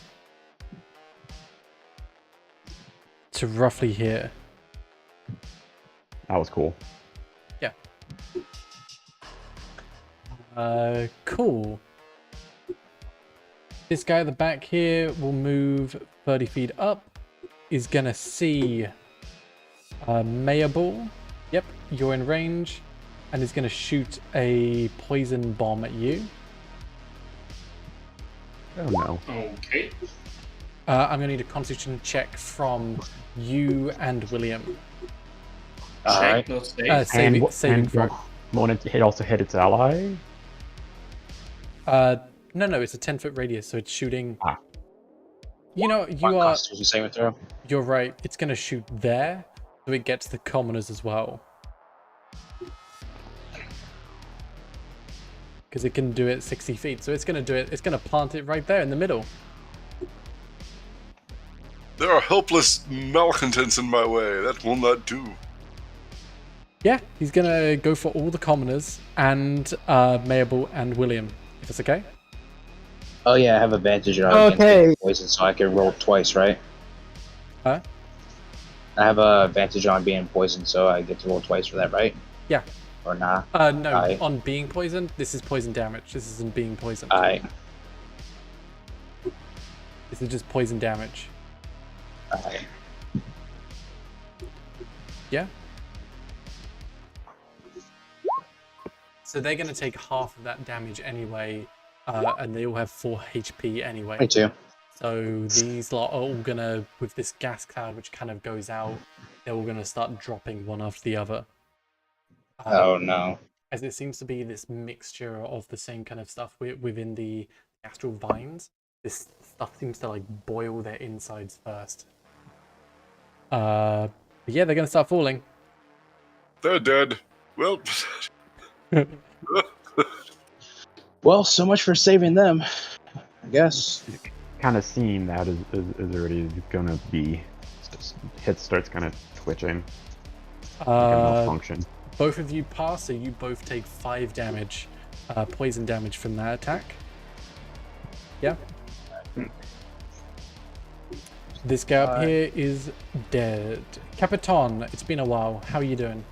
to roughly here. That was cool. Yeah. Cool. This guy at the back here will move 30 feet up. Is gonna see Mayaball. Yep, you're in range. And is gonna shoot a poison bomb at you. Oh no. Okay. I'm gonna need a constitution check from you and William. Alright. Check, not safe. Saving throw. Won't it also hit its ally? No, it's a 10-foot radius, so it's shooting. Ah. You know, One Constitution saving throw. you're right. It's gonna shoot there, so it gets the commoners as well. Because it can do it 60 feet, so it's gonna do it. It's gonna plant it right there in the middle. There are helpless malcontents in my way. That will not do. Yeah, he's gonna go for all the commoners and Mayaball and William. If it's okay. Oh yeah, I have advantage on against being poisoned, so I can roll twice, right? Huh? I have a advantage on being poisoned, so I get to roll twice for that, right? Yeah. Or not? No, Aye. on being poisoned, this is poison damage. This isn't being poisoned. Alright. This is just poison damage. Alright. Yeah? So they're going to take half of that damage anyway, and they all have 4 HP anyway. Me too. So these lot are all going to, with this gas cloud which kind of goes out, they're all going to start dropping one after the other. Oh no. As it seems to be this mixture of the same kind of stuff within the astral vines. This stuff seems to like boil their insides first. But yeah, they're going to start falling. They're dead. Well, Well, so much for saving them, I guess. Kind of seeing that is already gonna be. Hit starts kind of twitching. Malfunction. Both of you pass, so you both take 5 damage, poison damage from that attack. Yeah. This guy up here is dead. Capitan, it's been a while. How are you doing?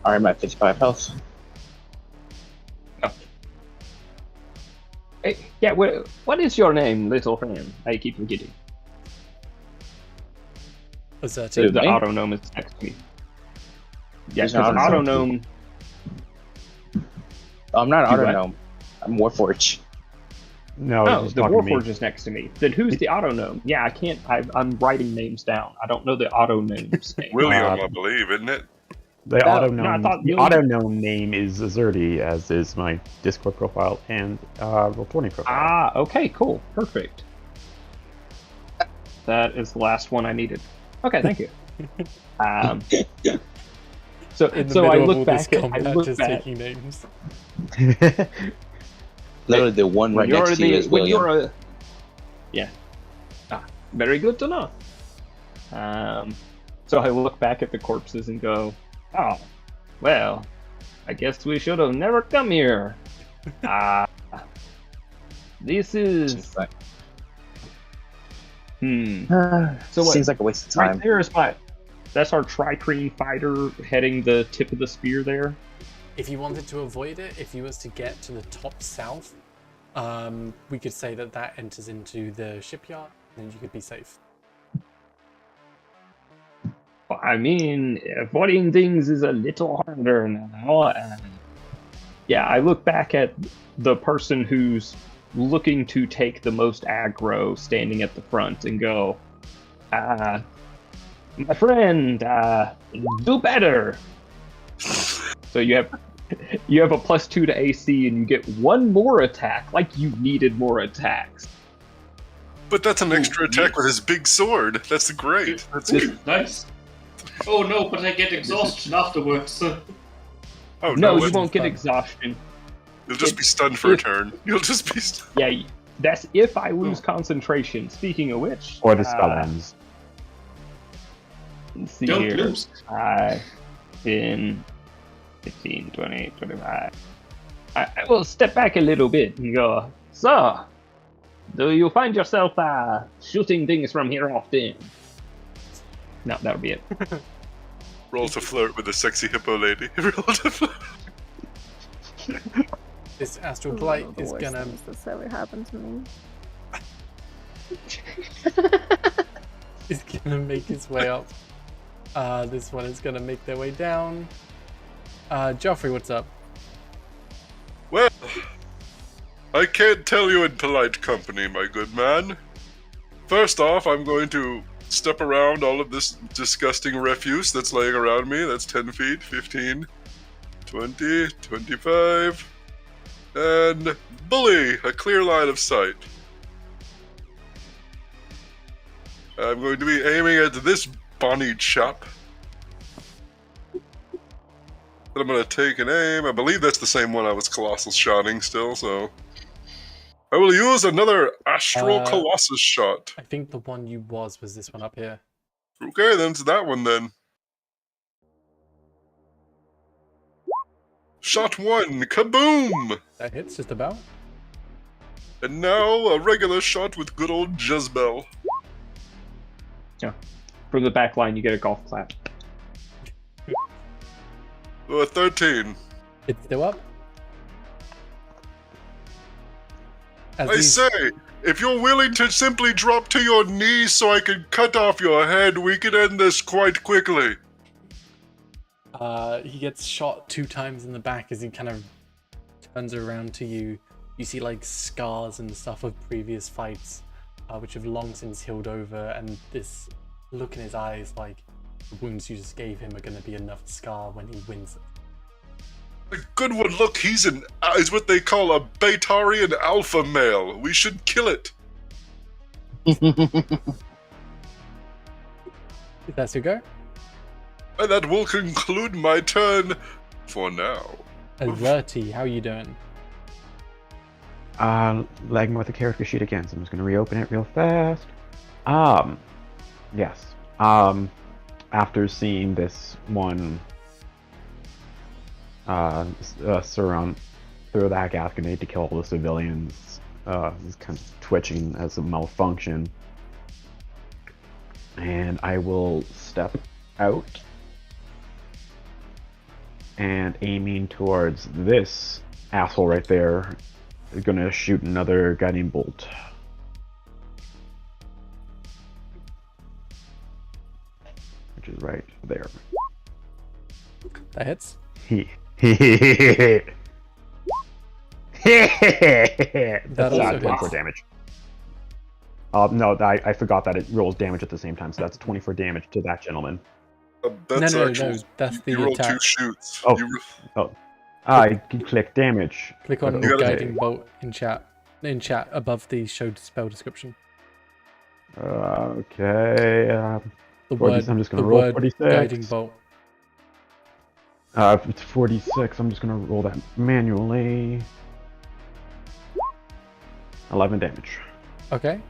I'm at 55 health. Hey, yeah, what is your name, little friend? I keep forgetting. Xerty. The Me? auto-gnome is next to me. Yeah, He's because not an Xerty. auto-gnome... I'm not You Auto what? Gnome. I'm Warforge. No, Oh, he's the talking to me. Warforge is next to me. Then who's the auto-gnome? Yeah, I can't... I'm writing names down. I don't know the auto-gnome's name. William, I believe, isn't it? The No, auto no, I gnome. thought The William- auto gnome name is Xerty, as is my Discord profile and Roll20 profile. Ah, okay, cool. Perfect. That is the last one I needed. Okay, thank you. So In the so I middle of all look this back at... I combat, look just back... taking names. Literally, the one right next to you is when William. you're a... Yeah. Ah, very good to know. So I look back at the corpses and go, oh, well, I guess we should have never come here. This is... So what? Seems like a waste of Right time. there is my... That's our Tricrene fighter heading the tip of the spear there. If you wanted to avoid it, if you was to get to the top south, we could say that enters into the shipyard, and you could be safe. I mean, avoiding things is a little harder now. Yeah, I look back at the person who's looking to take the most aggro standing at the front and go, my friend, do better. So you have a +2 to AC and you get one more attack, like you needed more attacks. But that's an extra attack with his big sword. That's great. That's good. Nice. Oh no, but I get exhaustion afterwards. Oh No, you it's won't get fun. exhaustion. You'll just be stunned for a turn. You'll just be stunned. Yeah, that's if I lose concentration. Speaking of which, Or the spell ends. let's see Don't here. lose. 10, 15, 20, 25. I will step back a little bit and go, so, do you find yourself shooting things from here often? No, that would be it. Roll to flirt with the sexy hippo lady. Roll to flirt. This astral blight The is worst gonna things that's ever happened to me. make its way up. This one is gonna make their way down. Joffrey, what's up? Well, I can't tell you in polite company, my good man. First off, I'm going to step around all of this disgusting refuse that's laying around me. That's 10 feet, 15, 20, 25, and bully, a clear line of sight. I'm going to be aiming at this bonny chap. I'm going to take an aim. I believe that's the same one I was colossal shotting still, so... I will use another astral colossus shot. I think the one you was this one up here. Okay, then it's that one then. Shot 1, kaboom! That hits just about. And now a regular shot with good old Jezebel. From the back line, you get a golf clap. Oh, a 13. It's still up. As I these- say, if you're willing to simply drop to your knees so I can cut off your head, we can end this quite quickly. He gets shot 2 times in the back as he kind of turns around to you. You see like scars and stuff of previous fights, which have long since healed over, and this look in his eyes like the wounds you just gave him are going to be enough scar when he wins it. A good one, look, he's is what they call a Baetarian alpha male. We should kill it. Is that your go? And that will conclude my turn for now. Azerti, how are you doing? Lagging with the character sheet again, so I'm just gonna reopen it real fast. Yes. After seeing this one Sauron throw that gas grenade to kill all the civilians, is kind of twitching as a malfunction. And I will step out and aiming towards this asshole right there, is gonna shoot another guiding bolt. Which is right there. That hits. That's also 24 hits. damage. No, I forgot that it rolls damage at the same time, so that's 24 damage to that gentleman. That's No, actual, that's the you roll attack. 2 shoots. Oh. You I can click damage. Click on Okay. guiding bolt in chat. In chat above the show spell description. Okay. The 40, word. I'm just gonna the roll word 46. guiding bolt. If it's 46, I'm just gonna roll that manually. 11 damage. Okay.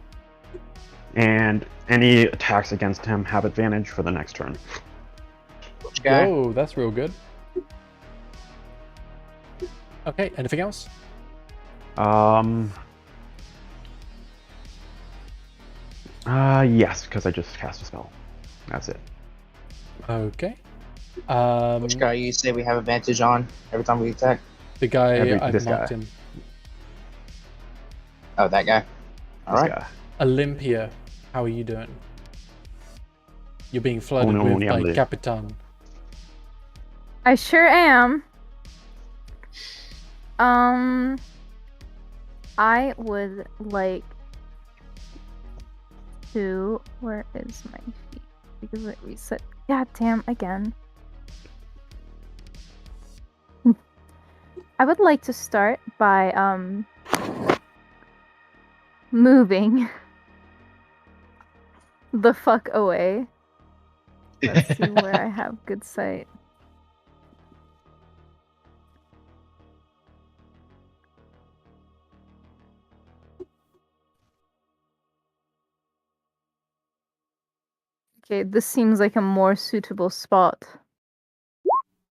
And any attacks against him have advantage for the next turn. Which guy? Oh, that's real good. Okay, anything else? Yes, because I just cast a spell. That's it. Okay. Which guy you say we have advantage on every time we attack? The guy I've this marked guy. him. Oh, that guy. All This right. guy. Olympia, how are you doing? You're being flirted no, with by niamle. Capitan. I sure am. I would like to. Where is my feet? Because it reset. God damn, again. I would like to start by moving the fuck away. Let's see where I have good sight. Okay, this seems like a more suitable spot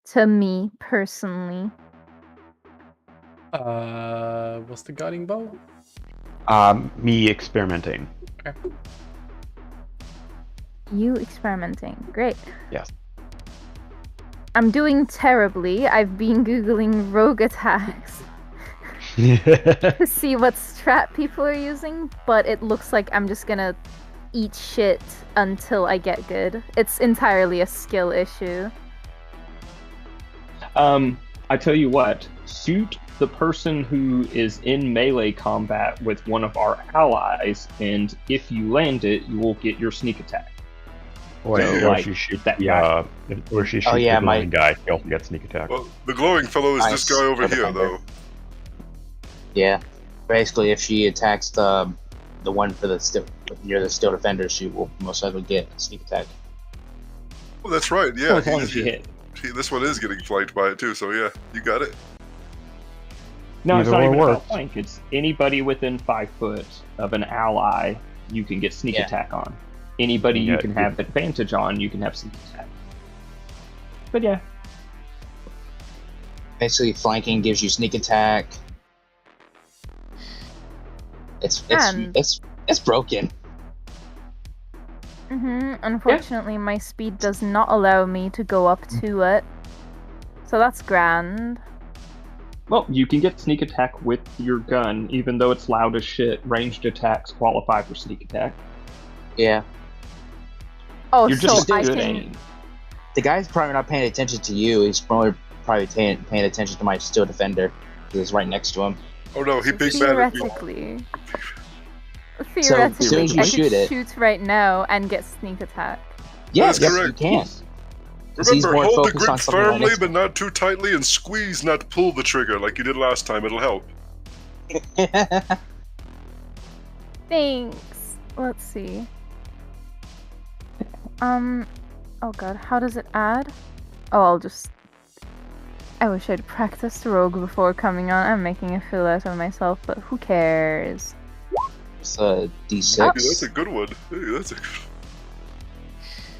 to me personally. What's the guiding bolt? Me experimenting. Okay. You experimenting. Great. Yes. I'm doing terribly. I've been Googling rogue attacks to see what strat people are using, but it looks like I'm just gonna eat shit until I get good. It's entirely a skill issue. I tell you what, shoot the person who is in melee combat with one of our allies, and if you land it, you will get your sneak attack. Or like, she shoots that the guy. or she shoots Oh, yeah, the my- glowing guy. He also gets sneak attack. Well, the glowing fellow is this Nice. guy over For the here, defender. though. Yeah. Basically, if she attacks the one for the near the steel defender, she will most likely get a sneak attack. Oh, that's right. Yeah, Well, as long as you hit. This one is getting flanked by it too. So yeah, you got it. No, it's Either not or even about works. flank. It's anybody within 5 foot of an ally you can get sneak Yeah. attack on. Anybody you Yeah, can yeah. have advantage on, you can have sneak attack. But yeah, Basically, flanking gives you sneak attack. It's And- it's broken. Unfortunately, my speed does not allow me to go up to it. So that's grand. well, you can get sneak attack with your gun, even though it's loud as shit. Ranged attacks qualify for sneak attack. Yeah. Oh, You're so just I good can. aim. The guy's probably not paying attention to you. He's probably paying attention to my steel defender. He's right next to him. Oh no, he big mad at me. Theoretically. So, as soon as you I shoot could it- shoot right now and get sneak attack. Yes, That's you correct. can. 'Cause he's Remember, more hold the focused grip on something right firmly, next but not too tightly, and squeeze, not pull the trigger like you did last time. It'll help. Thanks. Let's see. Oh god, how does it add? Oh, I'll just. I wish I'd practiced Rogue before coming on. I'm making a fool out of myself, but who cares? It's a D6. Hey, that's a good one. Hey, that's a good.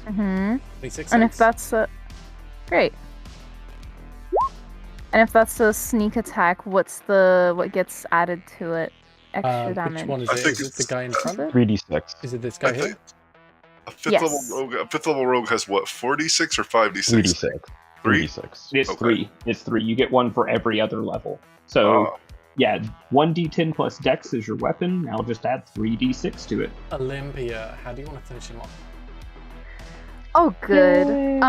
Mm-hmm. 26 And if hits. that's a. Great. And if that's a sneak attack, what gets added to it? Extra damage. Which one is I it? think Is it the guy in front? 3d6. Is it this I guy think here? a fifth Yes. level rogue has what? 4d6 or 5d6? 3d6. Three? 3d6. It's Okay. 3. It's 3. You get one for every other level. So, Ah, yeah, 1d10 plus dex is your weapon. Now just add 3d6 to it. Olympia, how do you want to finish him off? Oh, good.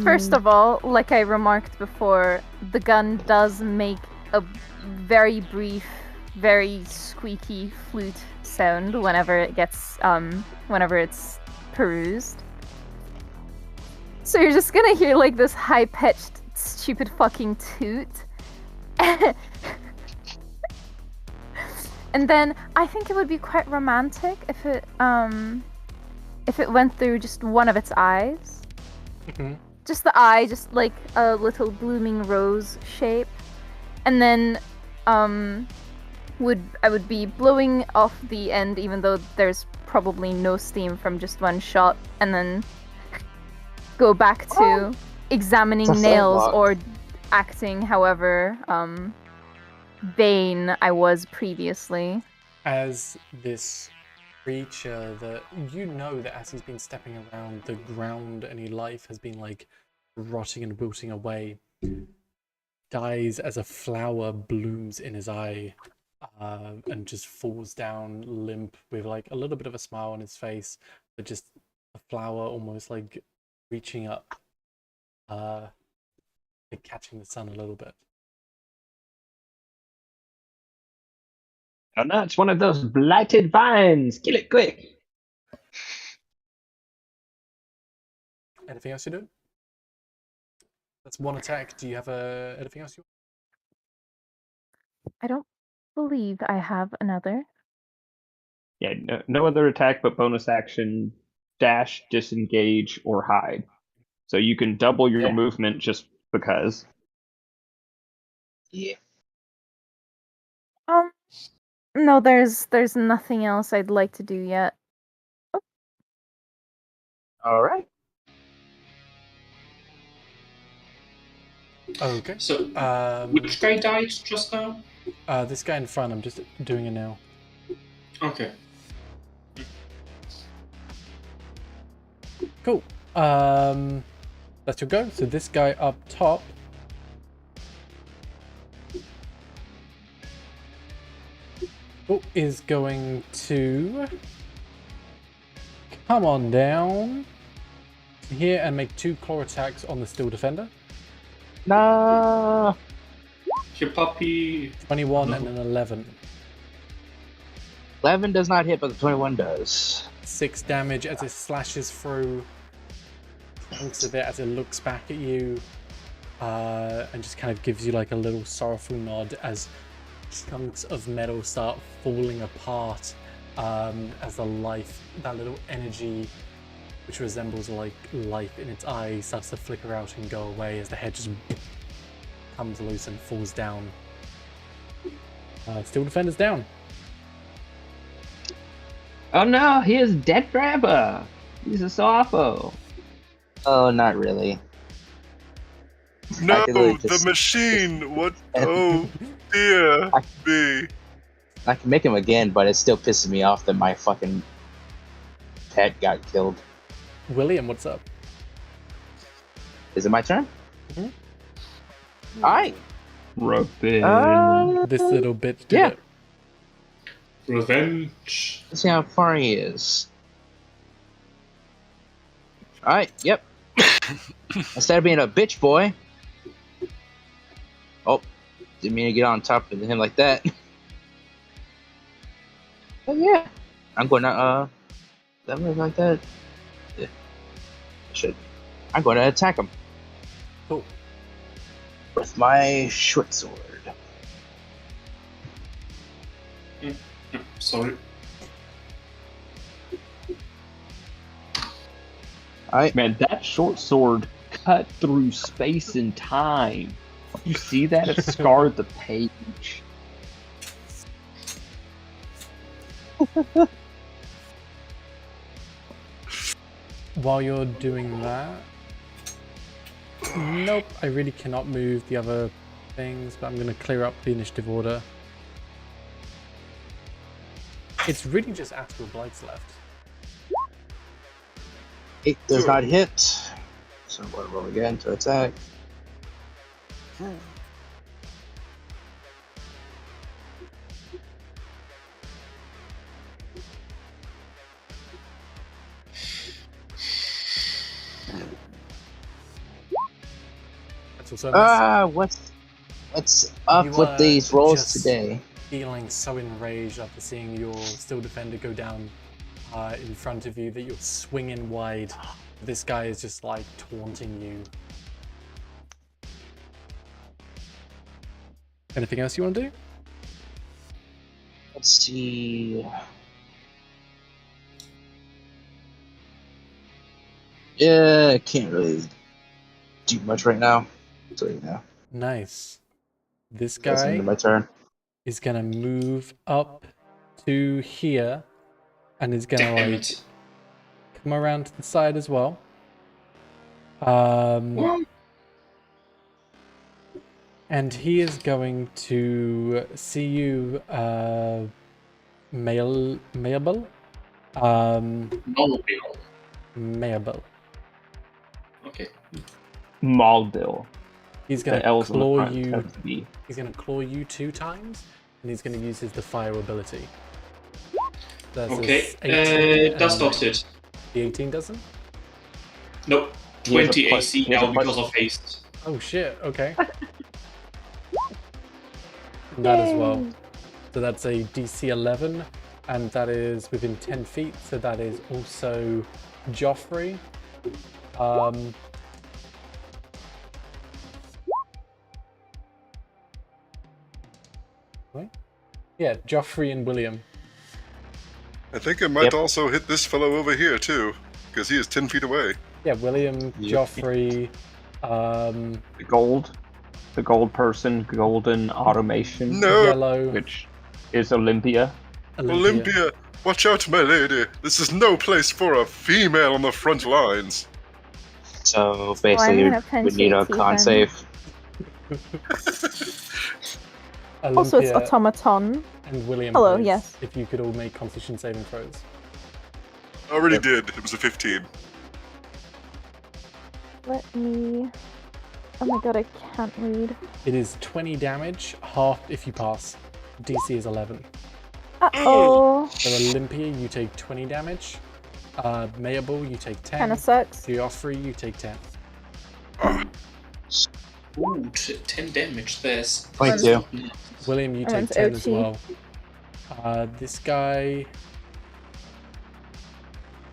First of all, like I remarked before, the gun does make a very brief, very squeaky flute sound whenever it gets, whenever it's perused. So you're just gonna hear like this high-pitched, stupid fucking toot. And then I think it would be quite romantic if it went through just one of its eyes. Mm-hmm. Just the eye, just like a little blooming rose shape. And then I would be blowing off the end, even though there's probably no steam from just one shot, and then go back to examining It's a nails flintlock. or acting however vain I was previously. As this creature that you know that as he's been stepping around, the ground and his life has been like rotting and wilting away, dies as a flower blooms in his eye, and just falls down limp with like a little bit of a smile on his face, but just a flower almost like reaching up, like catching the sun a little bit. Oh no, it's one of those blighted vines. Kill it quick. Anything else you do? That's one attack. Do you have anything else you I don't believe I have another. Yeah, no other attack but bonus action, dash, disengage, or hide. So you can double your movement just because. Yeah. No, there's nothing else I'd like to do yet. All right. Okay. So, which guy died just now? This guy in front, I'm just doing it now. Okay. Cool. That's your go. So this guy up top. Is going to come on down here and make 2 claw attacks on the steel defender. Nah. Your puppy. 21 and an 11. 11 does not hit, but the 21 does. 6 damage as it slashes through chunks of it as it looks back at you, and just kind of gives you like a little sorrowful nod as chunks of metal start falling apart, as that little energy which resembles like life in its eyes starts to flicker out and go away as the head just comes loose and falls down. Steel defender's down. Oh no, here's Dead Grabber. He's a Sopho. Oh, not really. No, literally the just- machine! What? Oh, dear me. I can make him again, but it still pisses me off that my fucking pet got killed. William, what's up? Is it my turn? Mhm. Alright. Revenge. This little bitch did yeah. it. Revenge. Let's see how far he is. Alright, yep. Instead of being a bitch boy. Oh, didn't mean to get on top of him like that. But yeah. I'm going to, that move like that? Yeah. I should. I'm going to attack him. Cool. With my short sword. Sorry. Alright. Man, that short sword cut through space and time. You see that? It scarred the page. While you're doing that, nope, I really cannot move the other things, but I'm going to clear up the initiative order. It's really just Astral Blights left. 8 does not hit. So I'm going to roll again to attack. That's also a miss. What's up You with are these rolls just today? Feeling so enraged after seeing your steel defender go down in front of you that you're swinging wide. This guy is just like taunting you. Anything else you want to do? Let's see. Yeah, I can't really do much right now. So you know, Nice. This that's the end guy of my turn. is gonna move up to here and is gonna Damn like it. come around to the side as well. And he is going to see you, Mayable? Malbill. Mayable. Okay. Malbill. He's The gonna elves on the claw front you. tend to be. He's gonna claw you 2 times, and he's gonna use his Defire ability. That's Okay. his 18 Does and not hit. The 18 doesn't? Nope. He has a 20 plus- AC he has a now plus- because of haste. Oh shit, okay. And that as well. Yay. So that's a DC 11, and that is within 10 feet, so that is also Joffrey. Wait? Yeah, Joffrey and William. I think it might also hit this fellow over here, too, because he is 10 feet away. Yeah, William, Joffrey, The gold person, golden automation, No! Yellow, which is Olympia. Olympia! Watch out, my lady! This is no place for a female on the front lines! So I'm basically, gonna have we need a Pensate con then. save. Also, it's Olympia automaton. and William. Hello, please, yes. If you could all make Constitution saving throws. Already did. It was a 15. Let me. Oh my god, I can't read. It is 20 damage, half if you pass. DC is 11. Uh-oh. So Olympia, you take 20 damage. Mayable, you take 10. Kinda sucks. Geoffrey, you take 10. Ooh, 10 damage. There's 22. William, you take Everyone's 10 as OT. well. This guy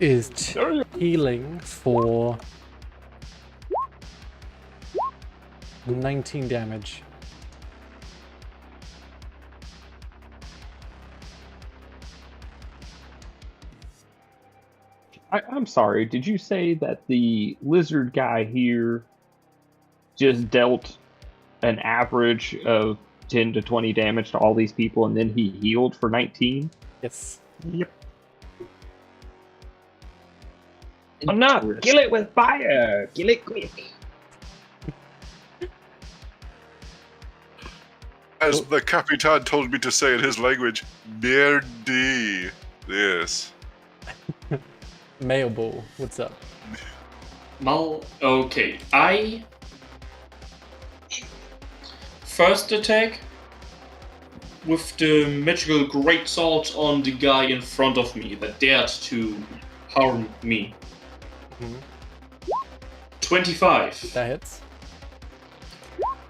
is healing for 19 damage. I'm sorry, did you say that the lizard guy here just dealt an average of 10 to 20 damage to all these people and then he healed for 19? Yes. Yep. Oh no! Kill it with fire! Kill it quick! As the Capitan told me to say in his language, Merdi. Yes. Mailball, what's up? Okay, I first attack with the magical greatsword on the guy in front of me that dared to harm me. 25. That hits.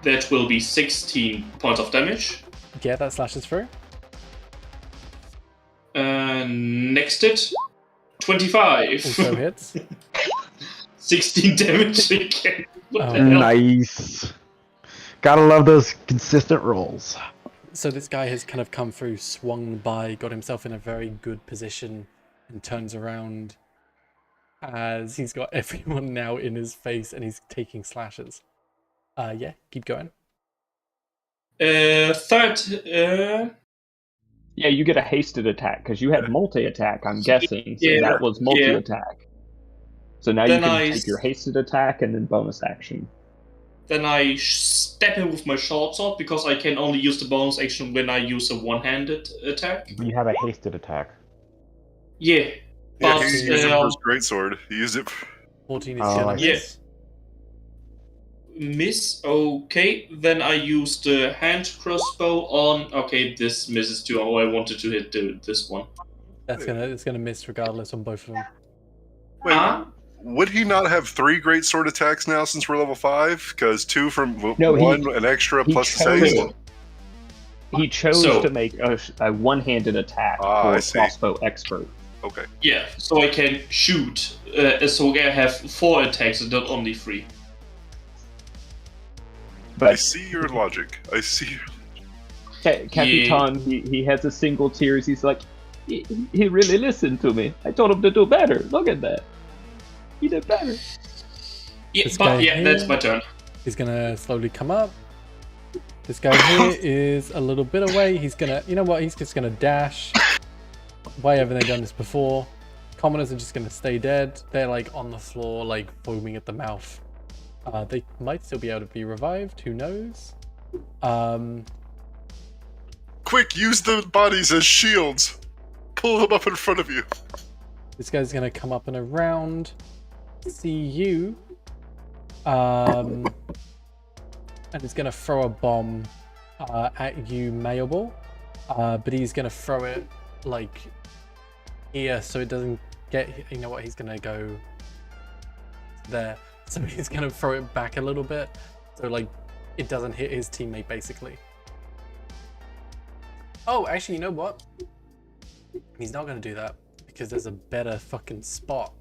That will be 16 points of damage. Yeah, that slashes through. Next hit, 25. Also hits. 16 damage again. What the Oh. hell? Nice. Gotta love those consistent rolls. So this guy has kind of come through, swung by, got himself in a very good position, and turns around as he's got everyone now in his face and he's taking slashes. Yeah, keep going. Third, Yeah, you get a hasted attack because you had multi-attack, I'm guessing. So Yeah, that was multi-attack. So now Then you can I take your hasted attack and then bonus action. then I stab him with my short sword because I can only use the bonus action when I use a one-handed attack. You have a hasted attack. Yeah, Yeah, but he used it for his greatsword. He used it. 14 is Oh, gonna I see. miss. miss. Okay, then I use the hand crossbow on. Okay, this misses too. Oh, I wanted to hit this one. It's gonna miss regardless on both of them. Wait, Ah. would he not have 3 great sword attacks now since we're level 5? Because 2 from No, one, an extra he plus the chose- save. He chose So- to make a one-handed attack Ah, for I a see. crossbow expert. Okay. Yeah, so I can shoot. So I have 4 attacks and not only 3. I But see your logic. I see your... Capitan, he has a single tears. He's like, he really listened to me. I told him to do better. Look at that. He did better. Yeah, This guy but yeah, here- that's my turn. He's gonna slowly come up. This guy here is a little bit away. He's gonna, you know what? He's just gonna dash. Why haven't they done this before? Commoners are just gonna stay dead. They're like on the floor, like foaming at the mouth. They might still be able to be revived. Who knows? Quick, use the bodies as shields. Pull them up in front of you. This guy's gonna come up and around. See you. And he's gonna throw a bomb at you, Mayable. But he's gonna throw it like here so it doesn't forget. You know what? He's gonna go there, so he's gonna throw it back a little bit, so like it doesn't hit his teammate basically. Oh, actually, you know what? He's not gonna do that because there's a better fucking spot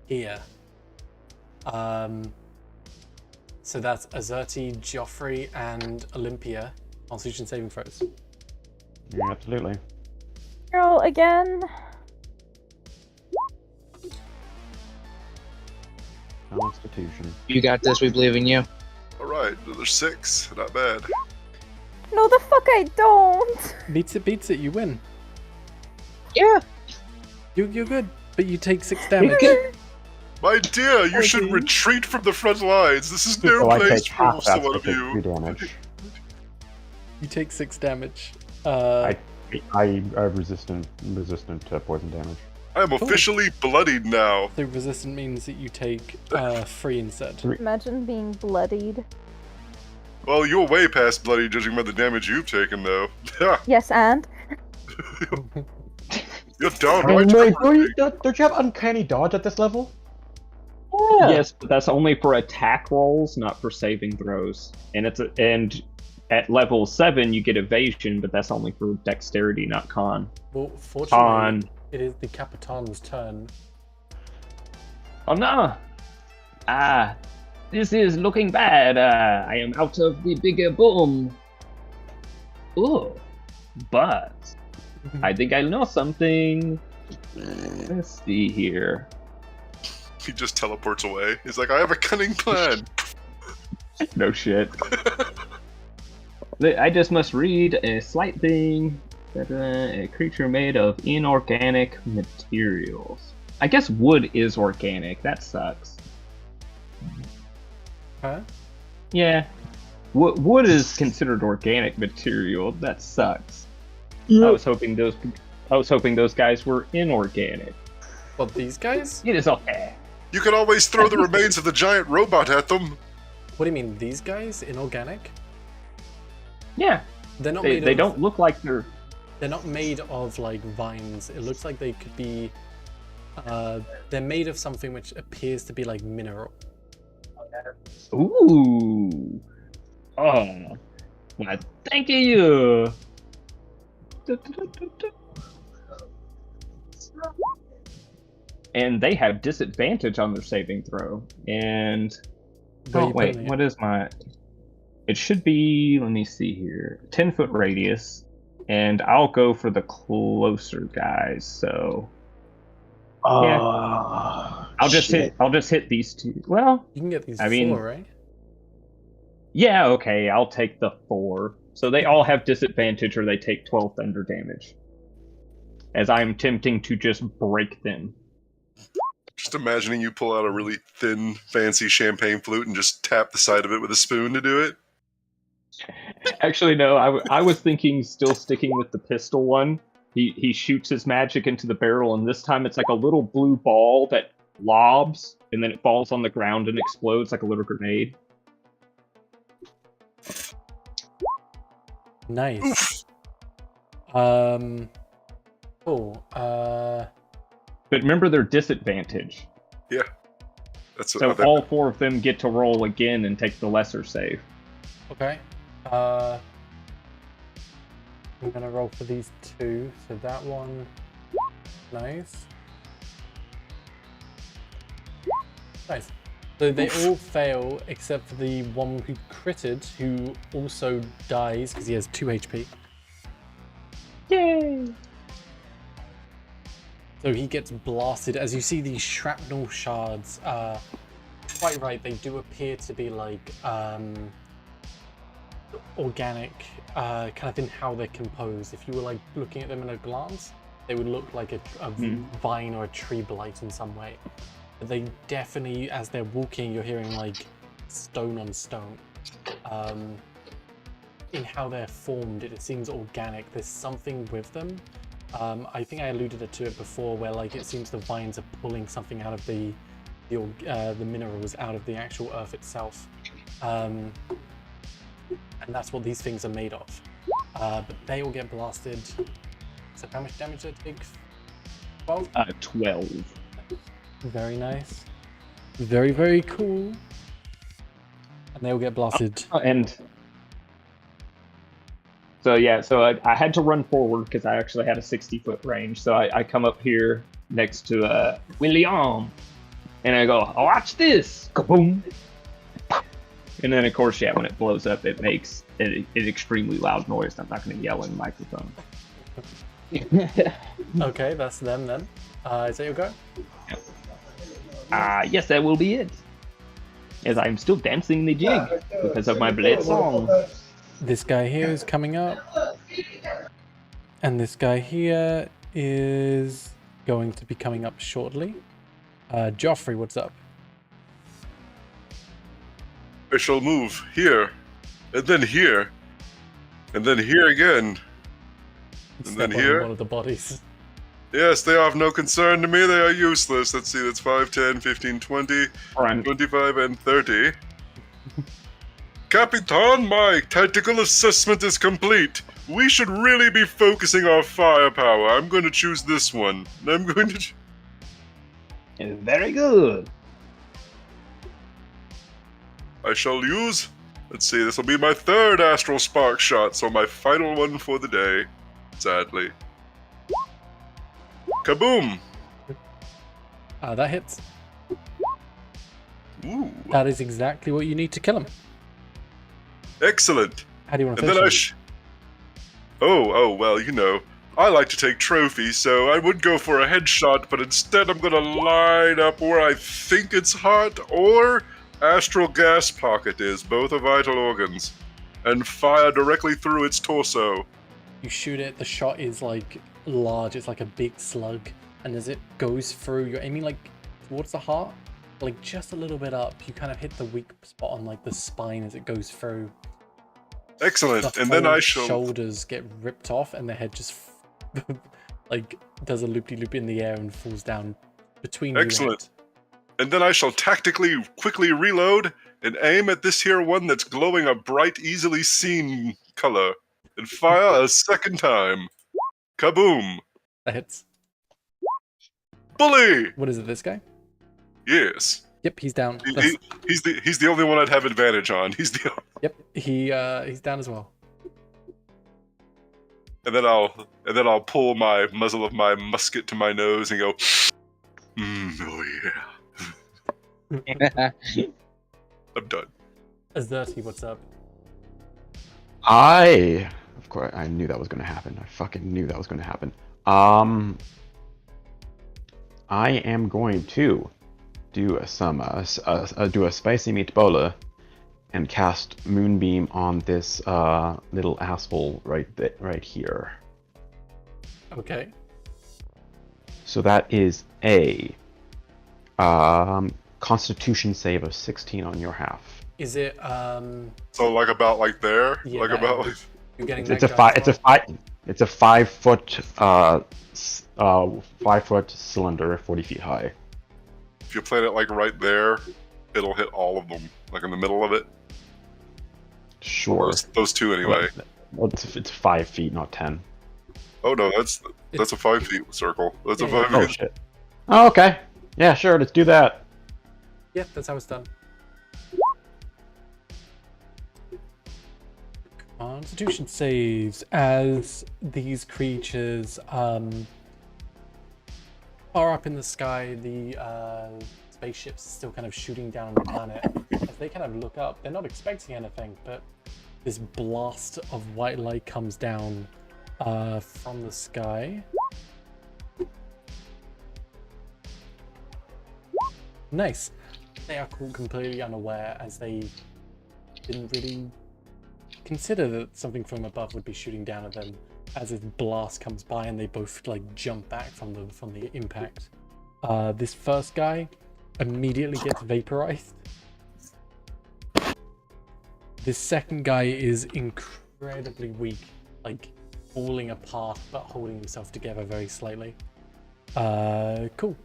here. So that's Azerti, Joffrey, and Olympia. Constitution saving throws. Yeah, absolutely. Roll again. Constitution. You got this. We believe in you. All right, another 6. Not bad. No, the fuck I don't. Beats it, you win. Yeah. You're good, but you take 6 damage. My dear, you should Okay. retreat from the front lines. This is no So I place take for half that, so someone I of take you. 3 damage. You take 6 damage. I'm resistant to poison damage. I am officially bloodied now. So resistant means that you take 3 instead. Imagine being bloodied. Well, you're way past bloody, judging by the damage you've taken, though. Yes, and? You're Oh, downright. wait, don't you have uncanny dodge at this level? Yes, but that's only for attack rolls, not for saving throws. And and at level 7 you get evasion, but that's only for dexterity, not con. Well, fortunately, Con. it is the Capitan's turn. Oh no! Ah, this is looking bad. I am out of the bigger boom. Ooh, but I think I know something. Let's see here. He just teleports away. He's like, I have a cunning plan. No shit. I just must read a slight thing. A creature made of inorganic materials. I guess wood is organic. That sucks. Huh? Yeah. Wood is considered organic material. That sucks. I was hoping those guys were inorganic. What, these guys? It is okay. You can always throw the remains of the giant robot at them. What do you mean, these guys? Inorganic? Yeah. They're not They made of, don't look like they're. They're not made of like vines. It looks like they could be. They're made of something which appears to be like mineral. Ooh. Oh. Well, thank you. And they have disadvantage on their saving throw. And Where oh you wait, putting it? what is my? It should be. Let me see here. 10-foot radius, and I'll go for the closer guys. So yeah, I'll just hit these two. Well, You can get these I mean- 4, right? yeah, okay, I'll take the 4. So they all have disadvantage, or they take 12 thunder damage. As I'm attempting to just break them. Just imagining you pull out a really thin, fancy champagne flute and just tap the side of it with a spoon to do it. Actually, no, I was thinking still sticking with the pistol one. He shoots his magic into the barrel, and this time it's like a little blue ball that lobs, and then it falls on the ground and explodes like a little grenade. Nice. Cool. But remember their disadvantage. Yeah. That's So what all 4 of them get to roll again and take the lesser save. Okay. I'm gonna roll for these 2. So that one. Nice. Nice. So they all fail except for the one who critted, who also dies because he has 2 HP. Yay! So he gets blasted as you see these shrapnel shards. Quite right, they do appear to be like organic, kind of in how they're composed. If you were like looking at them in a glance, they would look like a vine or a tree blight in some way. But they definitely, as they're walking, you're hearing like stone on stone. In how they're formed, it seems organic. There's something with them. I think I alluded to it before, where like it seems the vines are pulling something out of the minerals out of the actual earth itself, and that's what these things are made of. But they all get blasted. So how much damage did I take? 12. Very nice. Very, very cool. And they will get blasted. And so yeah, so I had to run forward because I actually had a 60-foot range. So I come up here next to William, and I go, oh, watch this! Kaboom! And then of course, yeah, when it blows up, it makes an extremely loud noise. I'm not going to yell in the microphone. Okay, that's them then. Is that your go? Yes, that will be it. As I'm still dancing the jig because of my blade song. This guy here is coming up. And this guy here is going to be coming up shortly. Joffrey, what's up? I shall move here, and then here, and then here again, and Step then on here. one of the bodies. Yes, they are of no concern to me. They are useless. Let's see, that's 5, 10, 15, 20, Run. 25, and 30. Capitan, my tactical assessment is complete. We should really be focusing our firepower. I'm going to choose this one. I'm going to... Very good. I shall use... Let's see, this will be my third astral spark shot, so my final one for the day. Sadly. Kaboom! That hits. Ooh. That is exactly what you need to kill him. Excellent. How do you want to And finish then him? Oh, well, you know, I like to take trophies, so I would go for a headshot, but instead I'm gonna line up where I think it's hot, or astral gas pocket is, both are vital organs, and fire directly through its torso. You shoot it, the shot is like large, it's like a big slug, and as it goes through, you're aiming like towards the heart, like just a little bit up, you kind of hit the weak spot on like the spine as it goes through. Excellent, The and then whole I shall... shoulders get ripped off and the head just like does a loop-de-loop in the air and falls down between you. Excellent. And then I shall tactically quickly reload and aim at this here one that's glowing a bright, easily seen color, and fire a second time. Kaboom! That hits. Bully! What is it, this guy? Yes. Yep, he's down. He's the only one I'd have advantage on. He's the... Yep, he's down as well. And then I'll pull my muzzle of my musket to my nose and go, oh yeah. I'm done. Azerty, what's up? Of course, I knew that was going to happen. I fucking knew that was going to happen. I am going to do a spicy meatballer and cast Moonbeam on this little asshole right here. Okay. So that is a Constitution save of 16 on your half. Is it So like about like there? Yeah, like that- about like... you're getting It's that a guy five. as It's a 5 foot 5 foot cylinder, 40 feet high. If you plant it like right there, it'll hit all of them. Like in the middle of it. Sure. Those two anyway. Well, it's 5 feet, not 10. Oh no, that's a 5 feet circle. That's a Yeah. 5 Oh feet. shit. Oh, okay. Yeah, sure. Let's do that. Yeah, that's how it's done. Constitution saves as these creatures are up in the sky. The spaceship's still kind of shooting down on the planet. As they kind of look up, they're not expecting anything, but this blast of white light comes down from the sky. Nice. They are caught completely unaware as they didn't really consider that something from above would be shooting down at them as this blast comes by, and they both like jump back from the impact. This first guy immediately gets vaporized. This second guy is incredibly weak, like falling apart but holding himself together very slightly. Cool.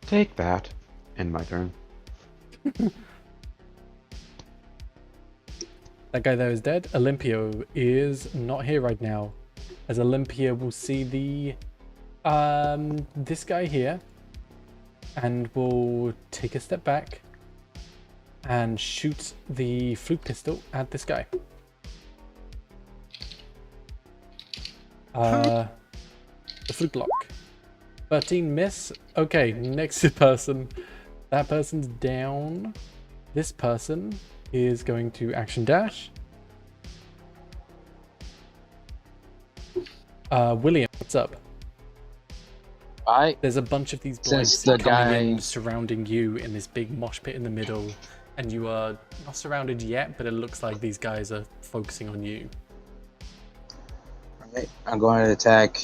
Take that. End my turn. That guy there is dead. Olympio is not here right now. as Olympia will see the this guy here, and will take a step back and shoot the flute pistol at this guy. The flute block. 13 miss. Okay, next person. That person's down. This person is going to action dash. William, what's up? There's a bunch of these boys coming in, surrounding you in this big mosh pit in the middle, and you are not surrounded yet, but it looks like these guys are focusing on you. Alright, I'm going to attack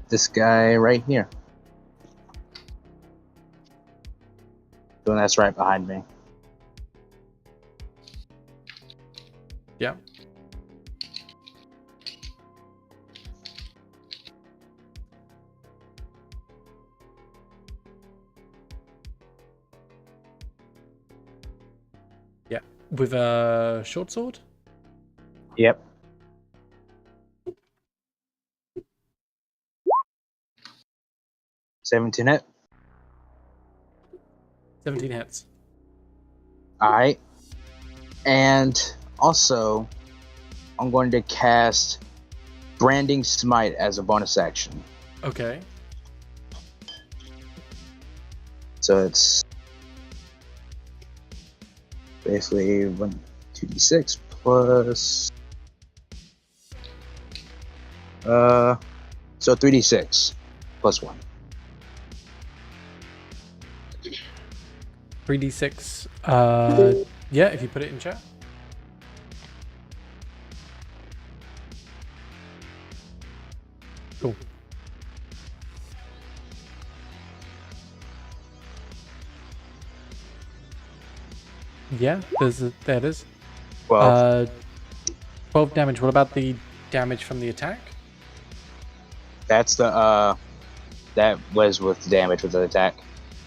this guy right here. The one that's right behind me. Yeah. Yeah. With a short sword? Yep. $17 hit. 17 hits. Alright. And also, I'm going to cast Branding Smite as a bonus action. Okay. So it's basically 2d6 plus so 3d6 plus 1. 3d6. Yeah, if you put it in chat. Cool. Yeah, there it is. 12. 12 damage. What about the damage from the attack? That's the that was with the damage with the attack.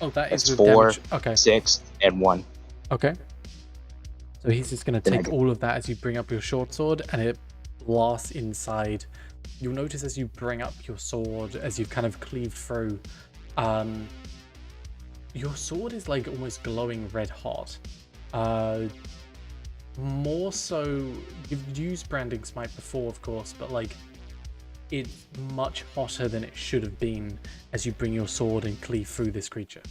Oh, that is It's with 4, damage. Okay. 6, and 1. Okay. So he's just going to take all of that as you bring up your short sword, and it blasts inside. You'll notice as you bring up your sword, as you've kind of cleaved through, your sword is like almost glowing red hot. More so, you've used Branding Smite before, of course, but like it's much hotter than it should have been as you bring your sword and cleave through this creature.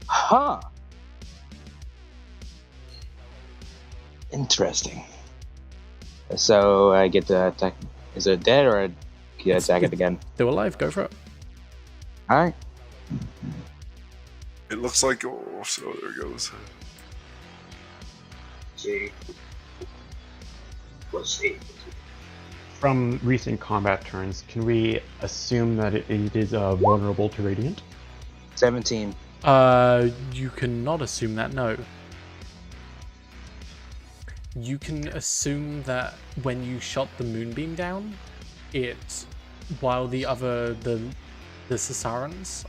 Huh. Interesting. So I get to attack. Is it dead or can I attack it again? Still alive, go for it. Alright. It looks like, oh, so there it goes. From recent combat turns, can we assume that it is vulnerable to radiant? 17. You cannot assume that, no. You can assume that when you shot the moonbeam down, it, while the Cesarans,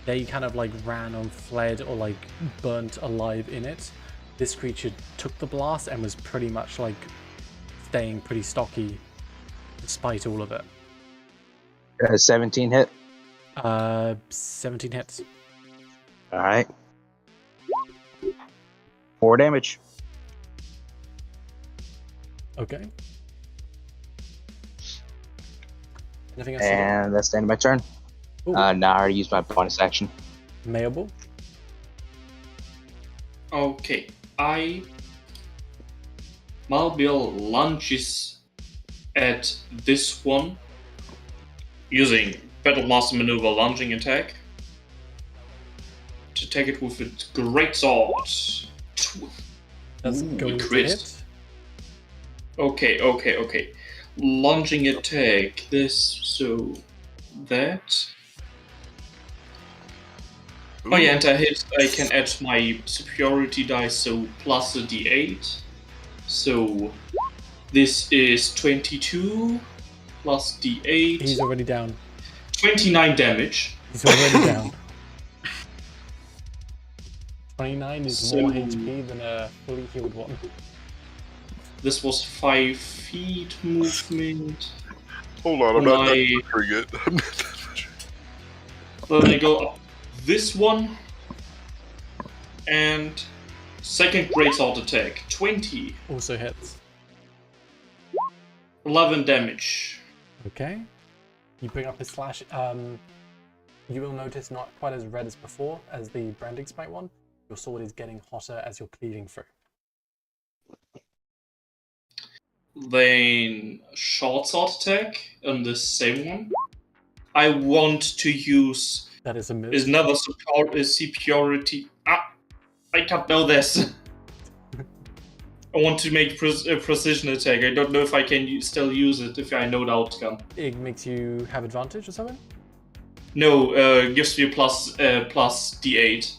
they kind of like ran or fled or like burnt alive in it. This creature took the blast and was pretty much like staying pretty stocky despite all of it. 17 hit. 17 hits. Alright. 4 damage. Okay. Anything else? And that's the end of my turn. Now I already used my bonus action. Mayable. Okay, Malbiel lunges at this one using Battle Master Maneuver lunging attack to take it with its great sword. That's going to hit. Okay. Lunging attack. This, so that. Oh yeah, and I can add my superiority dice, so plus a d8. So this is 22 plus d8. He's already down. 29 damage. He's already down. 29 is more HP than a fully healed one. This was 5 feet movement. Hold on, I'm When not I- muttering it. I'm not Then I go up this one. And second greatsword attack. 20. Also hits. 11 damage. Okay. You bring up his slash. You will notice not quite as red as before, as the branding spike one. Your sword is getting hotter as you're cleaving through. Then short sword attack on the same one. I want to use That is a miss. another superiority. I can't know this. I want to make a precision attack. I don't know if I can still use it if I know the outcome. It makes you have advantage or something? No, gives me a plus d8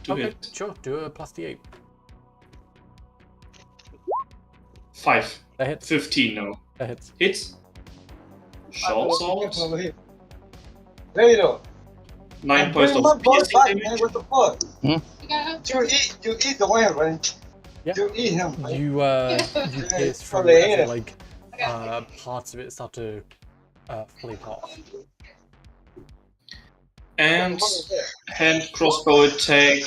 to Okay, hit. sure. Do a plus d8. 5. That hits. 15 now. That hits. Hits. Short sword. Later. 9 points of Man, piercing man, damage. what the fuck? You eat the whale, right? Yeah. You eat him. Right? You pierce through probably as ate it, it. like parts of it start to fully pop. And hand crossbow attack.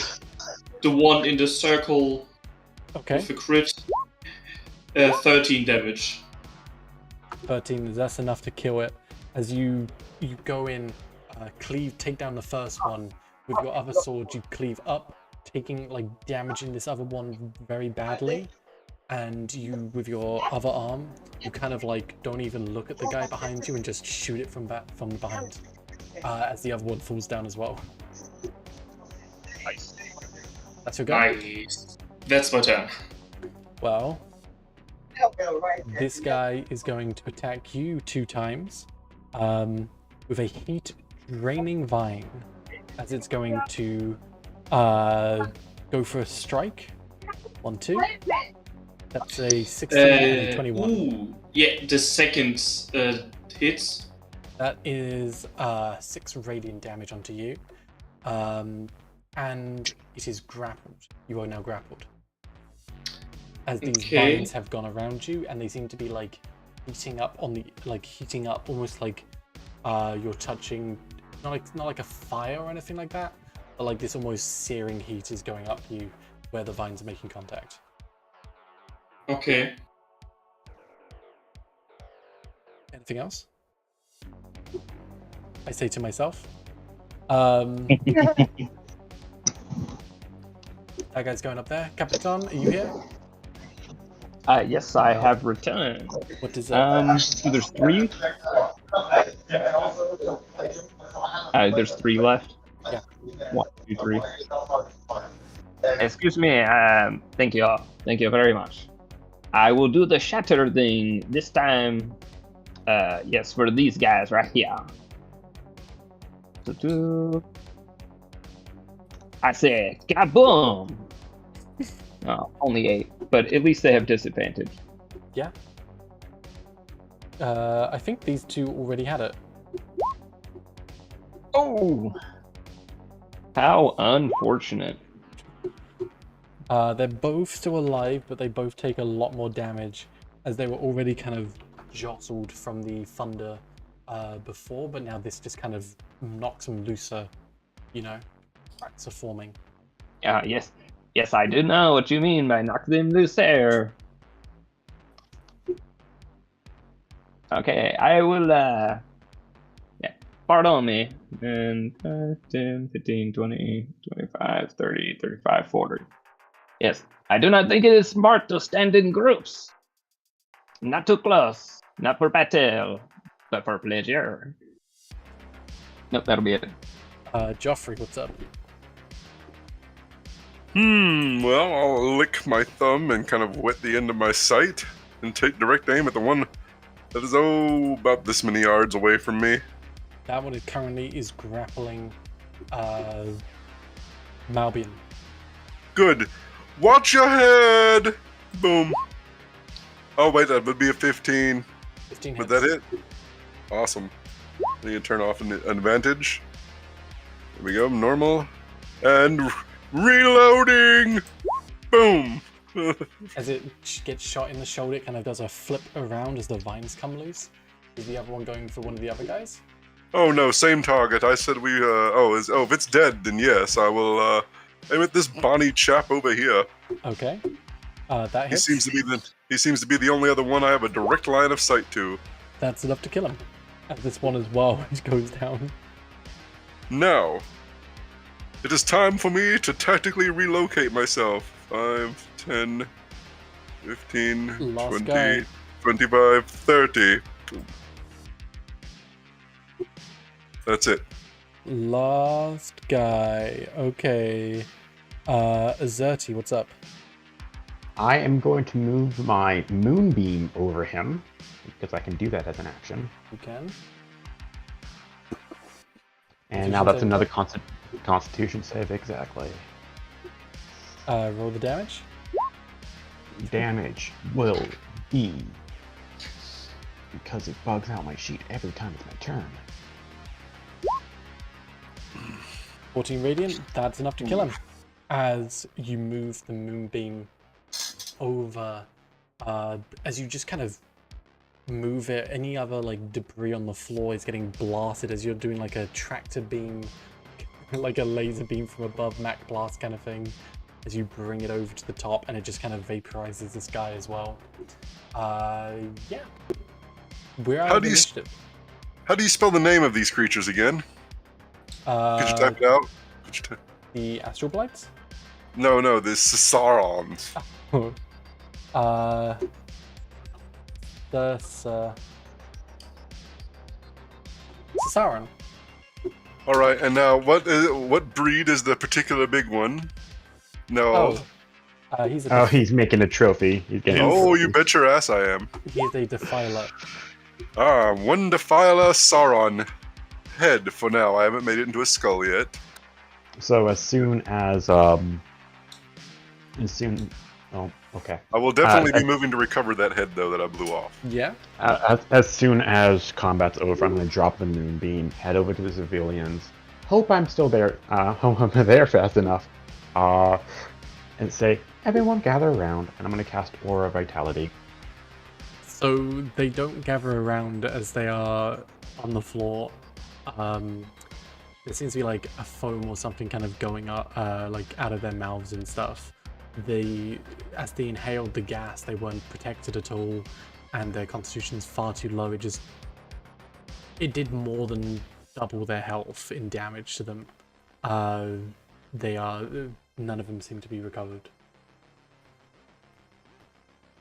The one in the circle Okay. with a crit. 13 damage. 13. That's enough to kill it. As you go in, take down the first one with your other sword. You cleave up, damaging this other one very badly. And you, with your other arm, you kind of don't even look at the guy behind you and just shoot it from behind. As the other one falls down as well. Nice. That's your go. Nice. That's my turn. Well, this guy is going to attack you 2 times with a heat draining vine, as it's going to go for a strike. 1, 2. That's a 16 and a 21. Ooh. Yeah, the second hits. That is 6 radiant damage onto you. And it is grappled. You are now grappled. As these vines have gone around you, and they seem to be heating up almost like you're touching not like a fire or anything like that, but this almost searing heat is going up you where the vines are making contact. Okay. Anything else? I say to myself. That guy's going up there. Capitan, are you here? Yes, I have returned. What does that? So there's 3. There's 3 left. Yeah. 1, 2, 3. Excuse me. Thank you all. Thank you very much. I will do the shatter thing this time. Yes, for these guys right here. I said, kaboom! Oh, only 8, but at least they have disadvantage. Yeah. I think these 2 already had it. Oh! How unfortunate. They're both still alive, but they both take a lot more damage, as they were already kind of jostled from the thunder before, but now this just kind of knocks them looser, cracks are forming. Yes, I do know what you mean by knock them loose there. Okay, I will, pardon me. And 10, 15, 20, 25, 30, 35, 40. Yes, I do not think it is smart to stand in groups. Not too close. Not for battle, but for pleasure. Nope, that'll be it. Joffrey, what's up? Well, I'll lick my thumb and kind of wet the end of my sight and take direct aim at the one that is, about this many yards away from me. That one currently is grappling Malbian. Good. Watch your head! Boom. Oh, wait, that would be a 15. 15 Would hits. that hit? Awesome. Then you turn off an advantage. There we go, normal. And reloading! Boom! As it gets shot in the shoulder, it kind of does a flip around as the vines come loose. Is the other one going for one of the other guys? Oh no, same target. I said we. If it's dead, then yes, I will aim at this bonny chap over here. Okay. That He hits. seems to be the only other one I have a direct line of sight to. That's enough to kill him. And this one as well, which goes down. Now, it is time for me to tactically relocate myself. 5, 10, 15, Last 20, guy. 25, 30. That's it. Last guy. Okay. Xerti, what's up? I am going to move my moonbeam over him, because I can do that as an action. You can. And now that's another Constitution save, exactly. Roll the damage. Damage will be, because it bugs out my sheet every time it's my turn. 14 radiant, that's enough to kill him. As you move the moonbeam over, as you just kind of move it, any other like debris on the floor is getting blasted as you're doing like a tractor beam, like a laser beam from above, Mac blast kind of thing, as you bring it over to the top, and it just kind of vaporizes this guy as well. Yeah. We're out of initiative. How do you spell the name of these creatures again? Could you type it out? The astral blights? No, the Sasarons. Sasaran. All right, and now what breed is the particular big one? No. He's making a trophy. He's getting. Oh, you bet your ass I am. He's a defiler. One defiler Sauron head for now. I haven't made it into a skull yet. So as soon as oh, okay. I will definitely be moving to recover that head though that I blew off. Yeah. As soon as combat's over, I'm going to drop the moonbeam, head over to the civilians. Hope I'm still there. Hope I'm there fast enough. And say, everyone gather around, and I'm going to cast Aura Vitality. So they don't gather around as they are on the floor. There seems to be like a foam or something kind of going up, like out of their mouths and stuff. As they inhaled the gas, they weren't protected at all, and their constitution's far too low. It did more than double their health in damage to them. None of them seem to be recovered.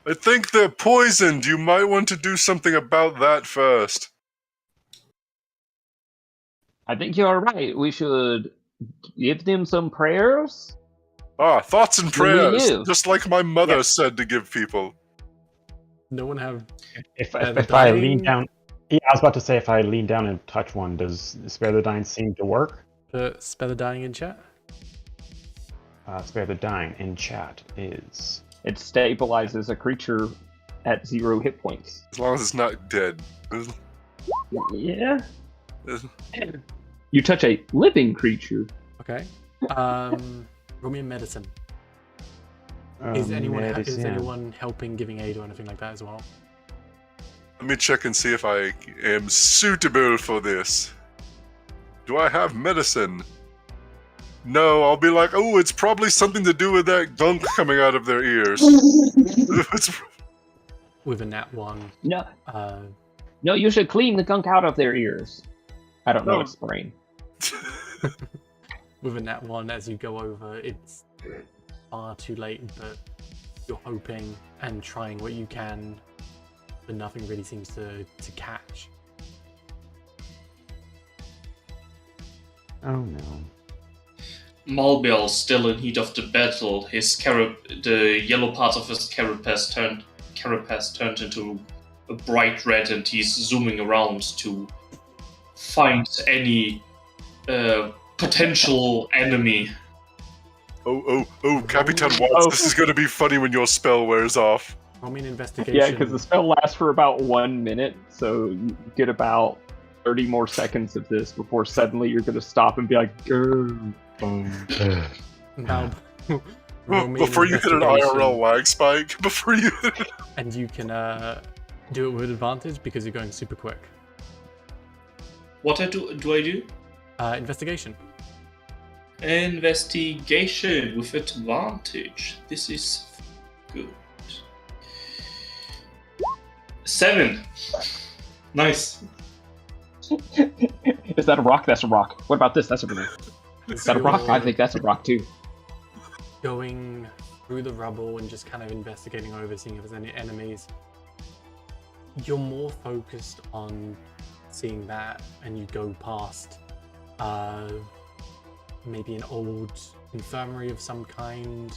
I think they're poisoned. You might want to do something about that first. I think you're right. We should give them some prayers. Thoughts and prayers, live. just like my mother said to give people. No one have. If I lean down, yeah, I was about to say if I lean down and touch one, does Spare the Dying seem to work? Spare the Dying in chat. Spare the Dying in chat is. It stabilizes a creature at 0 hit points. As long as it's not dead. Yeah. You touch a living creature. Okay. Roll me a medicine. Is anyone helping, giving aid, or anything like that as well? Let me check and see if I am suitable for this. Do I have medicine? No, I'll be like, oh, it's probably something to do with that gunk coming out of their ears. With a nat 1. No. No, you should clean the gunk out of their ears. I don't know explain. With a nat 1, as you go over, it's far too late, but you're hoping and trying what you can, but nothing really seems to catch. Oh no. Malbiel, still in heat of the battle, the yellow part of his carapace turned into a bright red, and he's zooming around to find any potential enemy. Oh, Capitan Watts, this is going to be funny when your spell wears off. Roll me an investigation. Yeah, because the spell lasts for about 1 minute, so you get about 30 more seconds of this before suddenly you're going to stop and be like, grrr. Now, roll me Before you hit an IRL investigation, lag spike, before you... and you can do it with advantage because you're going super quick. What do I do? Investigation. Investigation with advantage. This is good. 7. Nice. Is that a rock? That's a rock. What about this? That's a grenade. Is that a rock? I think that's a rock too. Going through the rubble and just kind of investigating over, seeing if there's any enemies. You're more focused on seeing that, and you go past maybe an old infirmary of some kind,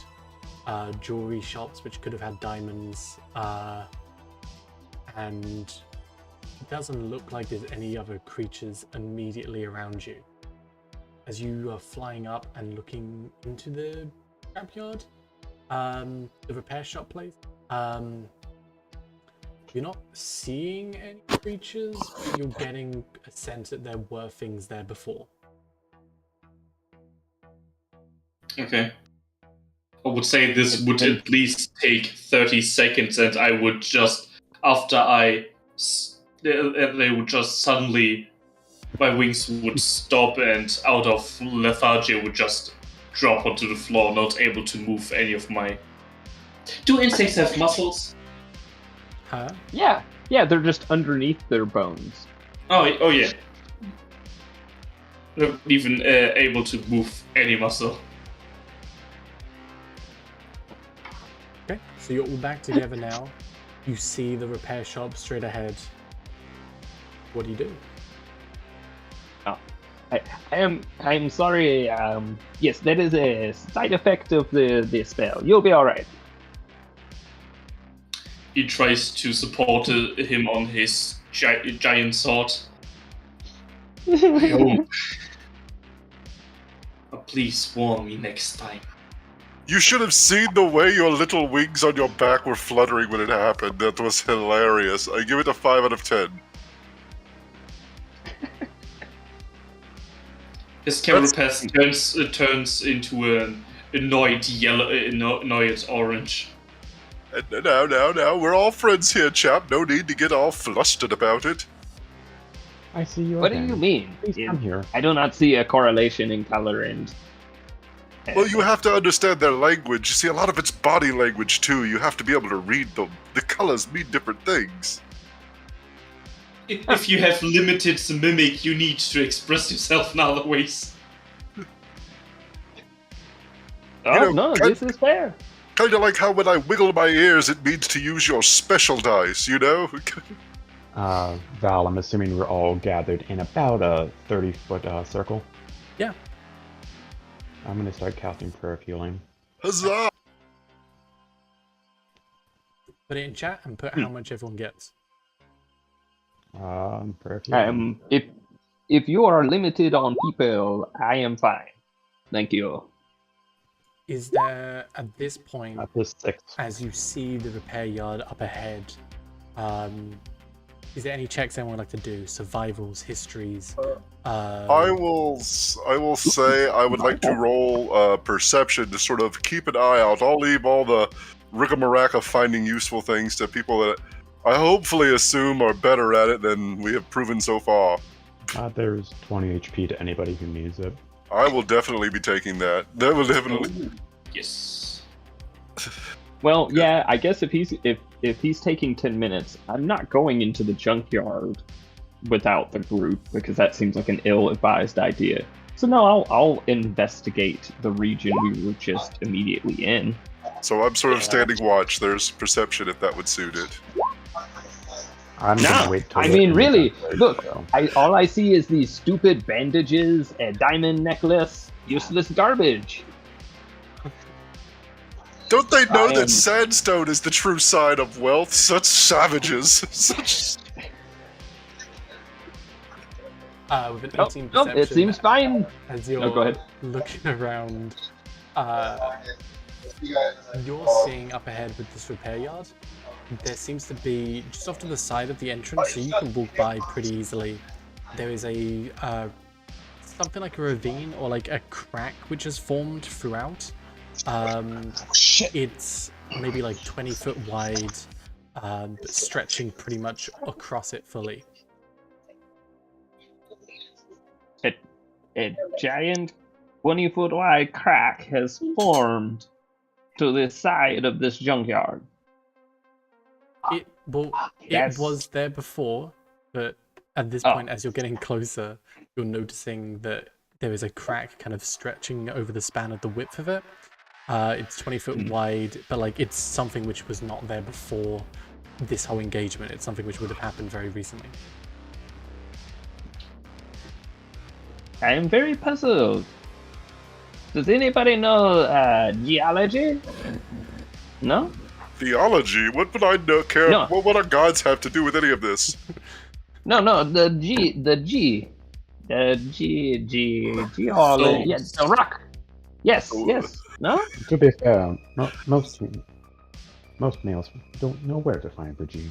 jewelry shops which could have had diamonds, and it doesn't look like there's any other creatures immediately around you. As you are flying up and looking into the scrapyard, the repair shop place, you're not seeing any creatures, but you're getting a sense that there were things there before. Okay. I would say this would at least take 30 seconds, and I would just, after they would just suddenly, my wings would stop, and out of lethargy would just drop onto the floor, not able to move any of my... Do insects have muscles? Huh? Yeah, they're just underneath their bones. Oh yeah. Not even able to move any muscle. Okay, so you're all back together now. You see the repair shop straight ahead. What do you do? I'm sorry. Yes, that is a side effect of the spell. You'll be all right. He tries to support him on his giant sword. Oh, please warn me next time. You should have seen the way your little wings on your back were fluttering when it happened. That was hilarious. I give it a 5 out of 10. His carapace turns into an annoyed annoyed orange. Now, we're all friends here, chap. No need to get all flustered about it. I see you What again. do you mean? Please come here. I do not see a correlation in color and... Well, you have to understand their language. You see, a lot of it's body language, too. You have to be able to read them. The colors mean different things. If you have limited mimic, you need to express yourself in other ways. This is fair. Kind of like how when I wiggle my ears, it means to use your special dice, you know? Val, I'm assuming we're all gathered in about a 30-foot circle. Yeah. I'm going to start casting Prayer of Healing. Huzzah! Put it in chat and put how much everyone gets. Prayer of Healing. If you are limited on people, I am fine. Thank you. Is there, at this point, At this 6. as you see the repair yard up ahead, is there any checks anyone would like to do? Survivals, histories? I will say I would like to roll perception to sort of keep an eye out. I'll leave all the rigmarole of finding useful things to people that I hopefully assume are better at it than we have proven so far. There's 20 HP to anybody who needs it. I will definitely be taking that. That will definitely... Yes. Well, yeah, I guess if he's taking 10 minutes, I'm not going into the junkyard without the group because that seems like an ill-advised idea. So no, I'll investigate the region we were just immediately in. So I'm sort of standing watch. There's perception if that would suit it. I'm gonna wait till I the mean, end really, of that, look, so. all I see is these stupid bandages, a diamond necklace, useless garbage. Don't they know I am- that sandstone is the true sign of wealth? Such savages. Such... With an 18 perception, it seems fine. as you're go ahead. looking around, you're seeing up ahead with this repair yard, there seems to be, just off to the side of the entrance, so you can walk by pretty easily, there is a something like a ravine or like a crack which has formed throughout. Shit. It's maybe like 20 foot wide, but stretching pretty much across it fully. A giant 20-foot wide crack has formed to the side of this junkyard. It Yes. was there before, but at this point, as you're getting closer, you're noticing that there is a crack kind of stretching over the span of the width of it. It's 20 foot wide, but like it's something which was not there before this whole engagement. It's something which would have happened very recently. I am very puzzled. Does anybody know geology? No? Theology? What would I care? No. What would our gods have to do with any of this? No, the geology. Yeah, the rock. Yes, yes. No? To be fair, most males don't know where to find the G.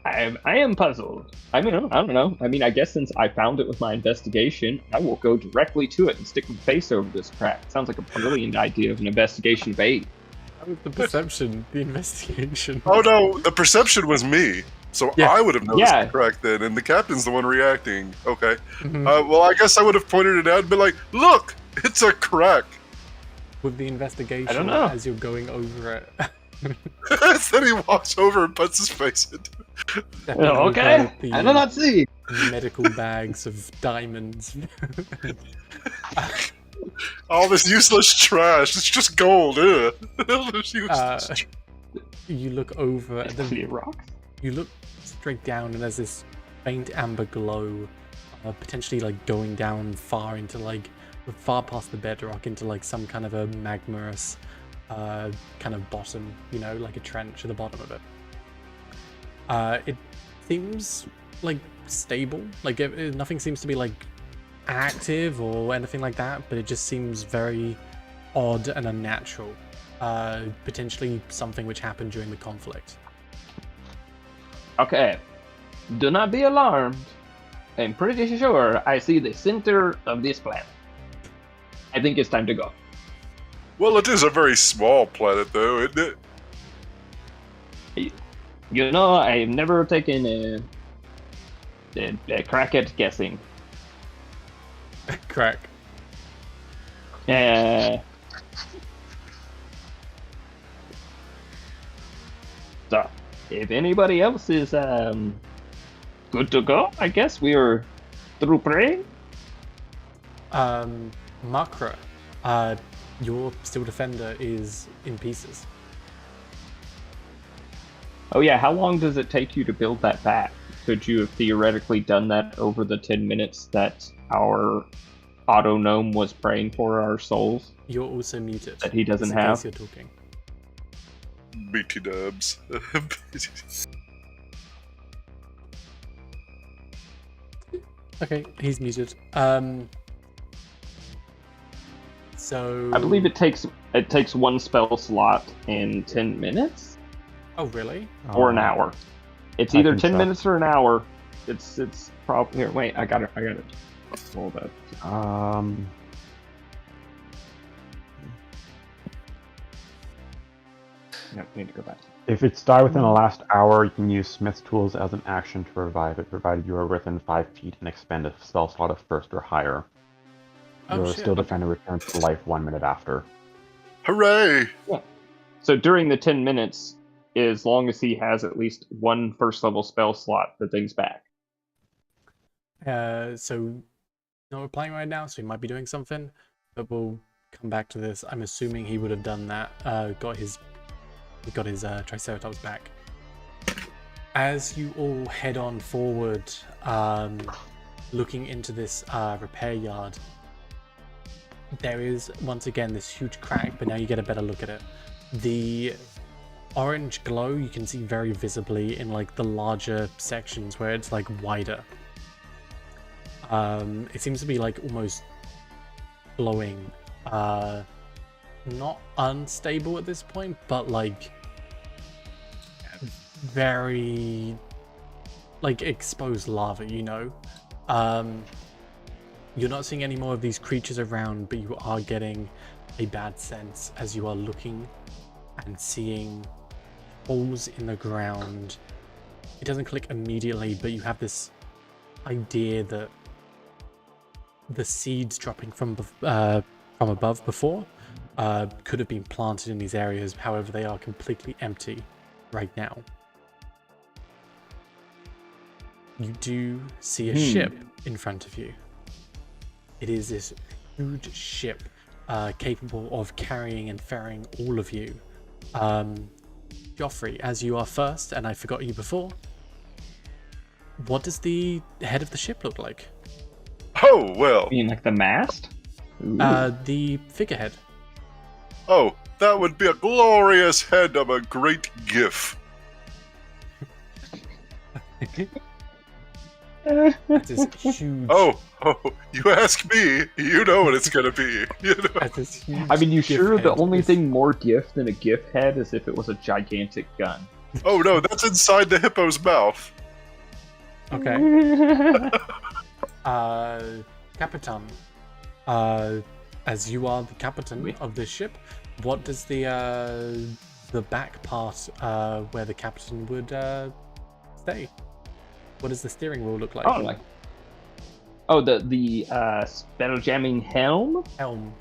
I am puzzled. I mean, I don't know. I mean, I guess since I found it with my investigation, I will go directly to it and stick my face over this crack. Sounds like a brilliant idea of an investigation of 8. That was the perception, the investigation. Oh no, the perception was me. So Yeah. I would have noticed the crack then, and the captain's the one reacting. Okay. Well, I guess I would have pointed it out and been like, look, it's a crack. With the investigation, I don't know. as you're going over it. Then he walks over and puts his face into it. stepping over Okay. the I do not see. medical bags of diamonds. All this useless trash. It's just gold. It's useless. You look over at Actually, the rock. you look straight down, and there's this faint amber glow, potentially like going down far into like far past the bedrock into like some kind of a magmarous kind of bottom, you know, like a trench at the bottom of it. It seems like stable, like nothing seems to be like active or anything like that, but it just seems very odd and unnatural. Potentially something which happened during the conflict. Okay. Do not be alarmed. I'm pretty sure I see the center of this planet. I think it's time to go. Well, it is a very small planet, though, isn't it? You know, I've never taken a crack at guessing. Crack. So, if anybody else is good to go, I guess we are through praying. Makra, your steel defender is in pieces. Oh yeah, how long does it take you to build that back? Could you have theoretically done that over the 10 minutes that our auto gnome was praying for our souls? You're also muted. That he doesn't just in case have? You're talking. BT dubs. Okay, he's muted. So I believe it takes one spell slot in 10 minutes Oh really? or an hour. It's I either think 10 so. minutes or an hour. It's probably here. Wait, I got it. Hold up. No, need to go back. If it's died within the last hour, you can use Smith's tools as an action to revive it, provided you are within 5 feet and expend a spell slot of first or higher. Oh, Your shit. steel defender returns to life 1 minute after. Hooray! So during the 10 minutes, as long as he has at least one first level spell slot, the thing's back. So not replying right now, so he might be doing something, but we'll come back to this. I'm assuming he would have done that. He got his Triceratops back. As you all head on forward, looking into this repair yard, there is once again this huge crack, but now you get a better look at it. The orange glow you can see very visibly in like the larger sections where it's like wider. It seems to be like almost glowing, not unstable at this point, but like very like exposed lava, you know. You're not seeing any more of these creatures around, but you are getting a bad sense as you are looking and seeing holes in the ground. It doesn't click immediately, but you have this idea that the seeds dropping from above before could have been planted in these areas. However, they are completely empty right now. You do see a ship in front of you. It is this huge ship capable of carrying and ferrying all of you. Joffrey, as you are first, and I forgot you before, what does the head of the ship look like? Oh, well. You mean like the mast? The figurehead. Oh, that would be a glorious head of a great gif. That is huge. Oh, you ask me, you know what it's gonna be. You know? That is huge. I mean, you GIF sure the head only is- thing more GIF than a GIF head is if it was a gigantic gun? Oh no, that's inside the hippo's mouth. Okay. Capitan. As you are the captain of this ship, what does the back part where the captain would stay? What does the steering wheel look like? The spelljamming helm? Helm.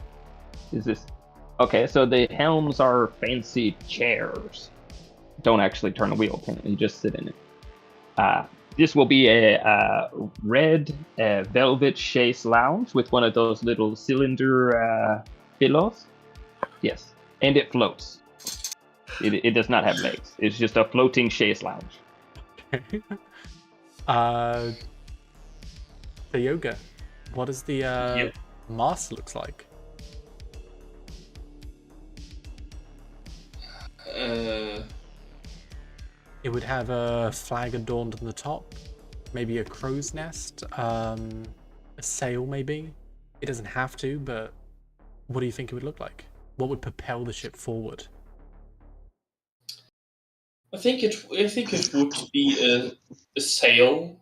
Is this... Okay, so the helms are fancy chairs. Don't actually turn the wheel, you just sit in it. This will be a red velvet chaise lounge with one of those little cylinder pillows. Yes, and it floats. It does not have legs. It's just a floating chaise lounge. The yoga. What does the mast looks like? It would have a flag adorned on the top, maybe a crow's nest, a sail maybe. It doesn't have to, but what do you think it would look like? What would propel the ship forward? I think it would be a sail.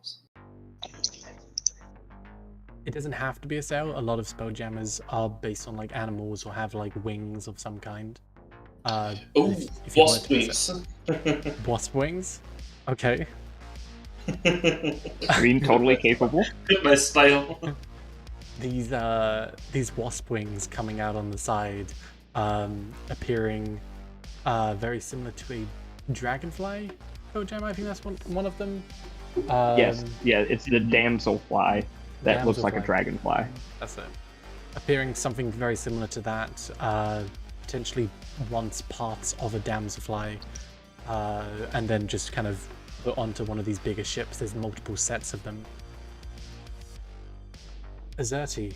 It doesn't have to be a sail. A lot of spelljammers are based on like animals or have like wings of some kind. Oh, if you wanted wasp to be wings. Wasp wings? Okay. Green, totally capable. My style. These wasp wings coming out on the side, appearing very similar to a dragonfly. Spelljammer, I think that's one of them. Yes, yeah, it's the damselfly that looks like a Damselfly. dragonfly. That's it. Appearing something very similar to that, potentially once parts of a damselfly, and then just kind of put onto one of these bigger ships. There's multiple sets of them. Azerti,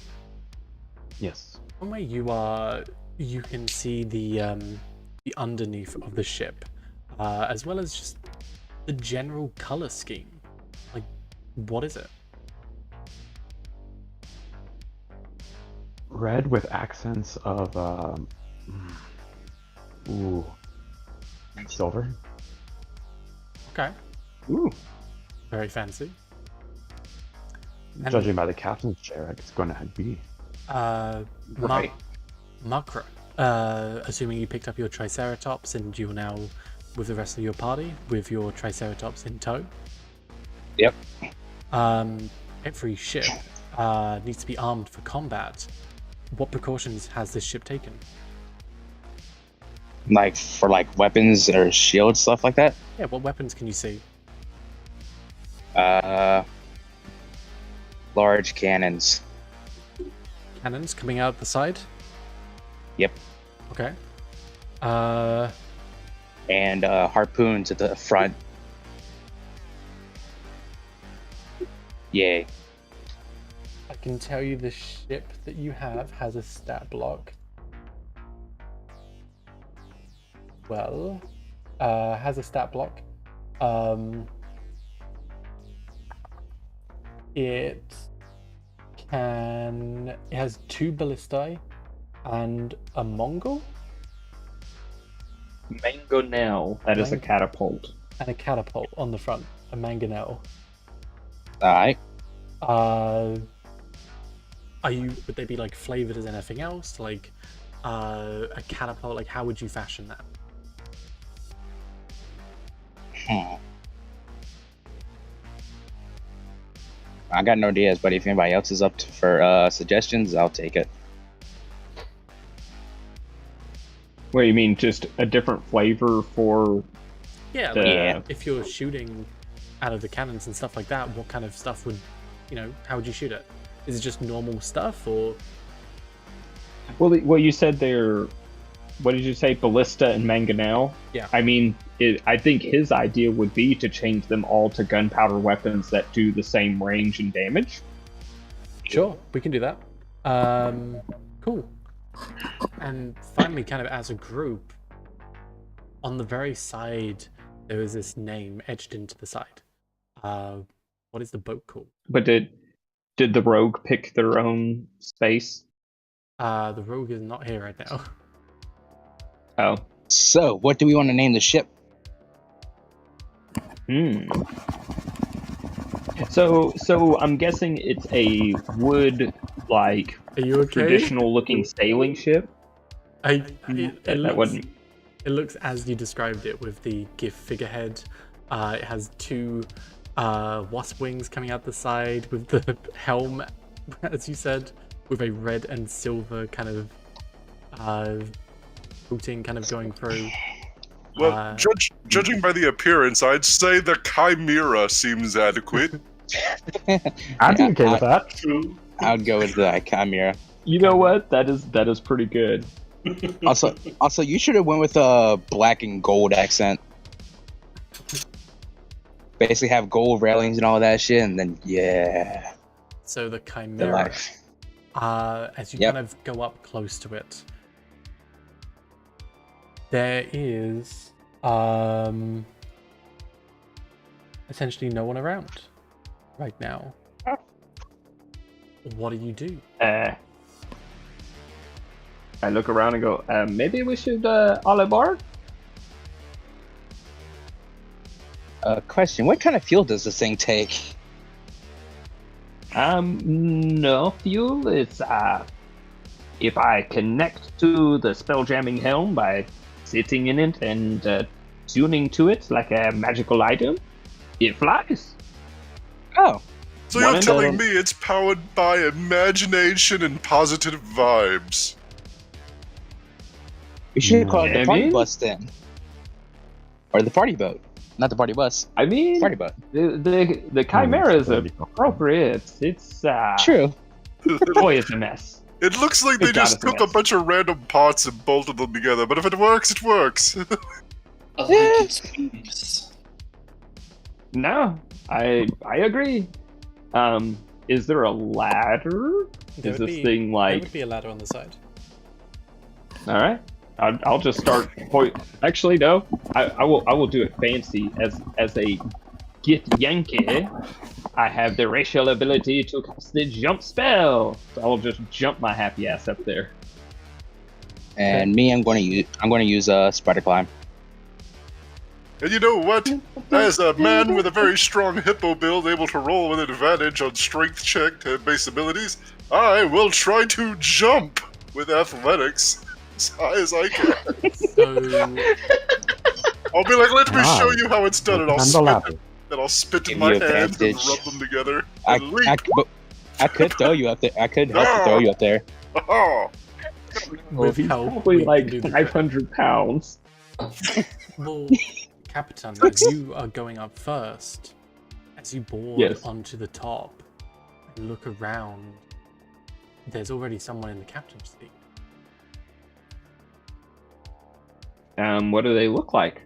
Yes. from where you are, you can see the underneath of the ship, as well as just the general color scheme. Like, what is it? Red with accents of silver. Okay. Ooh. Very fancy. And, Judging by the captain's chair, it's going to be. Right. Makra, assuming you picked up your Triceratops and you're now with the rest of your party with your Triceratops in tow. Yep. Every ship needs to be armed for combat. What precautions has this ship taken? Like for like weapons or shields, stuff like that. Yeah, what weapons can you see? Large cannons. Cannons coming out the side? Yep. Okay. And harpoons at the front. Yay. I can tell you the ship that you have has a stat block. Well, has a stat block. It has 2 ballistae and a Mongol Mangonel, that is a catapult. and a catapult on the front, a mangonel. Alright. Would they be like flavored as anything else? Like a catapult? Like how would you fashion that? I got no ideas, but if anybody else is up for suggestions, I'll take it. What do you mean, just a different flavor for? Yeah, like if you're shooting out of the cannons and stuff like that, what kind of stuff would, how would you shoot it? Is it just normal stuff, or? Well, you said they're, what did you say, ballista and mangonel? Yeah. I mean, I think his idea would be to change them all to gunpowder weapons that do the same range and damage. Sure, we can do that. Cool. And finally, kind of as a group, on the very side, there is this name etched into the side. What is the boat called? But did the rogue pick their own space? The rogue is not here right now. Oh. So, what do we want to name the ship? So I'm guessing it's a wood, like, are you okay? traditional-looking sailing ship. It looks as you described it, with the GIF figurehead. It has two wasp wings coming out the side, with the helm, as you said, with a red and silver kind of routing kind of going through. Well, judging by the appearance, I'd say the Chimera seems adequate. I'd be okay with that. I'd go with the Chimera. You know what? That is pretty good. Also, you should have went with a black and gold accent. Basically, have gold railings and all that shit, and then So the Chimera. As you kind of go up close to it, there is essentially no one around right now. What do you do? I look around and go, maybe we should all aboard? Question, what kind of fuel does this thing take? No fuel. It's, if I connect to the spelljamming helm by sitting in it and tuning to it like a magical item, it flies. Oh. So you're telling me it's powered by imagination and positive vibes? We should call it the party bus then. Or the party boat. Not the party bus. I mean, party boat. The Chimera is appropriate. It's true. Boy, it's a mess. It looks like they just took a bunch of random parts and bolted them together, but if it works, it works. I like its wings. No, I agree. Is there a ladder? Is this thing like? There would be a ladder on the side. All right. I'll just start. Actually, no. I will do it fancy as a Gith Yankee. I have the racial ability to cast the jump spell, so I'll just jump my happy ass up there. And me, I'm going to use a spider climb. And you know what? As a man with a very strong hippo build able to roll with advantage on strength check and base abilities, I will try to jump with athletics as high as I can. I'll be like, let me show you how it's done, and I'll spit in my hands and rub them together. And I could throw you up there. I could help to throw you up there. Well, he's probably like 500 pounds. Well, Capitan, as you are going up first, as you board onto the top and look around, there's already someone in the captain's seat. What do they look like?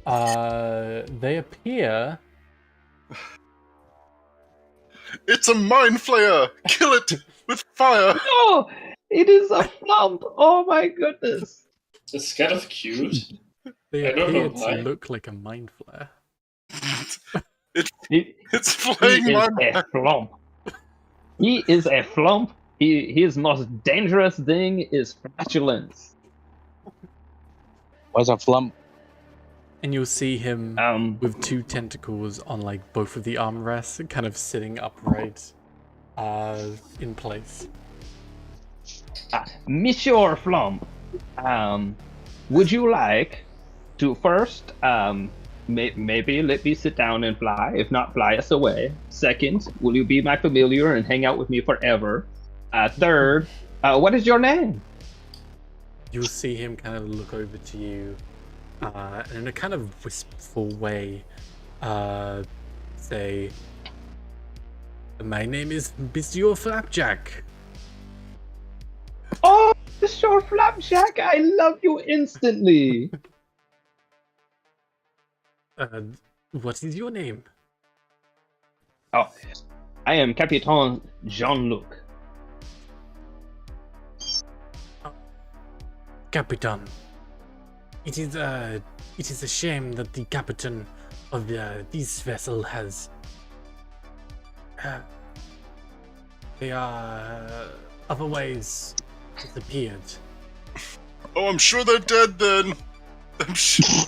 They appear... It's a mind flayer! Kill it with fire! No! It is a flump! Oh my goodness! It's kind of cute. They I don't know appear why. to look like a mind flare. It's flaying my a flump. He is a flump. His most dangerous thing is flatulence. What's a flump? And you'll see him with 2 tentacles on like both of the armrests, kind of sitting upright in place. Monsieur Flump, would you like to first maybe let me sit down and fly, if not fly us away? Second, will you be my familiar and hang out with me forever? Third, what is your name? You'll see him kind of look over to you and in a kind of wistful way say, "My name is Monsieur Flapjack." Oh, Monsieur Flapjack, I love you instantly. What is your name? Oh, I am Capitan Jean-Luc. Capitan. It is a shame that the captain of this vessel has they are otherwise disappeared. Oh, I'm sure they're dead then. I'm sure.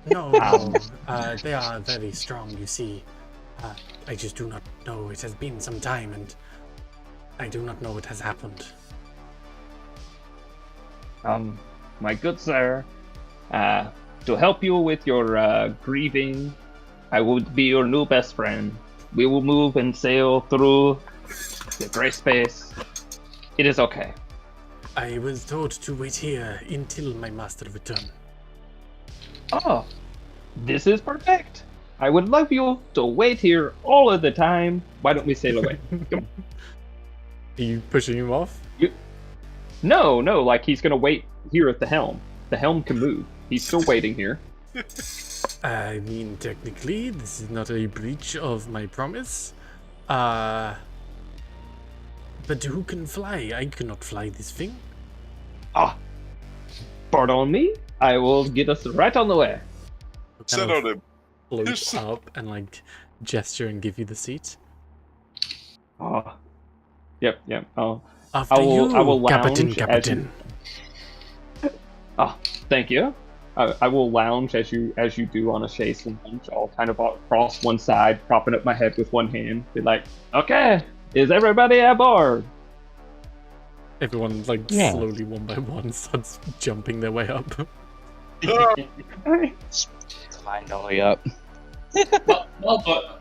No, they are very strong, you see. I just do not know. It has been some time, and I do not know what has happened. My good sir, to help you with your grieving, I will be your new best friend. We will move and sail through the great space. It is okay. I was told to wait here until my master returned. Oh, this is perfect. I would love you to wait here all of the time. Why don't we sail away? Come on. Are you pushing him off? No, like he's gonna wait here at the helm. The helm can move. He's still waiting here. I mean, technically, this is not a breach of my promise. But who can fly? I cannot fly this thing. Pardon me? I will get us right on the way. Sit on him. Float up and like gesture and give you the seat. Oh, yep. Oh, After I will Captain. Captain. Oh, thank you. I will lounge as you do on a chaise lounge. I'll kind of across one side, propping up my head with one hand. Be like, okay, is everybody aboard? Everyone like slowly one by one starts jumping their way up. Climb all the way up.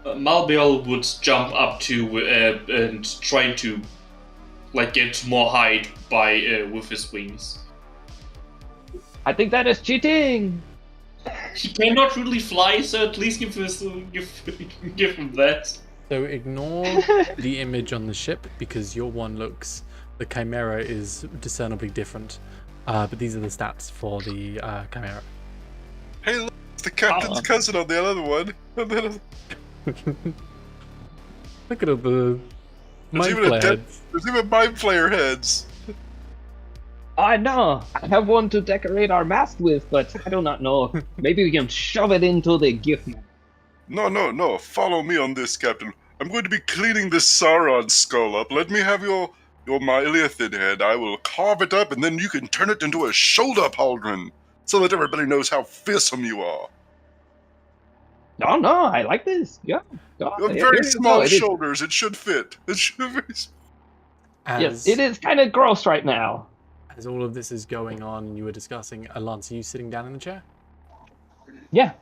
Malbiel would jump up to and try to like get more height by with his wings. I think that is cheating. He cannot really fly, so at least give him that. So ignore the image on the ship because your one looks. The Chimera is discernibly different, but these are the stats for the Chimera. Hey, look, it's the captain's cousin on the other one. Look at all the mind flayer heads. There's even mind flayer heads. I know. I have one to decorate our mast with, but I do not know. Maybe we can shove it into the gift. No. Follow me on this, Captain. I'm going to be cleaning this Sauron skull up. Let me have your Myliathin head. I will carve it up, and then you can turn it into a shoulder pauldron, so that everybody knows how fearsome you are. No, I like this. Yeah. You have very small shoulders. It should fit. It should be. Yes, it is kind of gross right now. As all of this is going on, and you were discussing, Lance, are you sitting down in the chair? Yeah.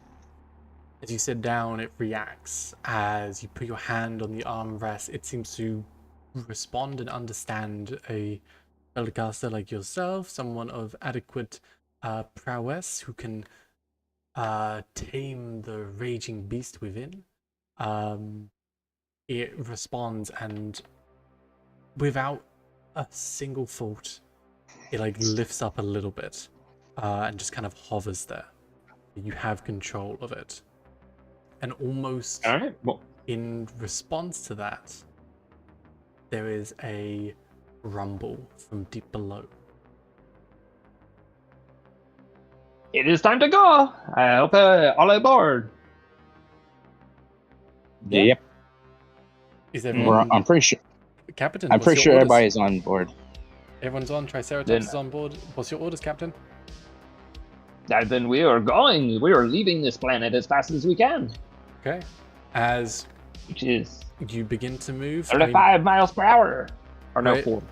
As you sit down, it reacts. As you put your hand on the armrest, it seems to respond and understand a spellcaster like yourself, someone of adequate prowess who can tame the raging beast within. It responds, and without a single fault, it like lifts up a little bit and just kind of hovers there. You have control of it. And almost in response to that, there is a rumble from deep below. It is time to go. I hope all aboard. Yep. Is everyone? I'm pretty sure. Captain, I'm pretty sure everybody's on board. Everyone's on. Triceratops is on board. What's your orders, Captain? Then we are going. We are leaving this planet as fast as we can. Okay. As which is you begin to move, 35 miles per hour. Or no, right, 4.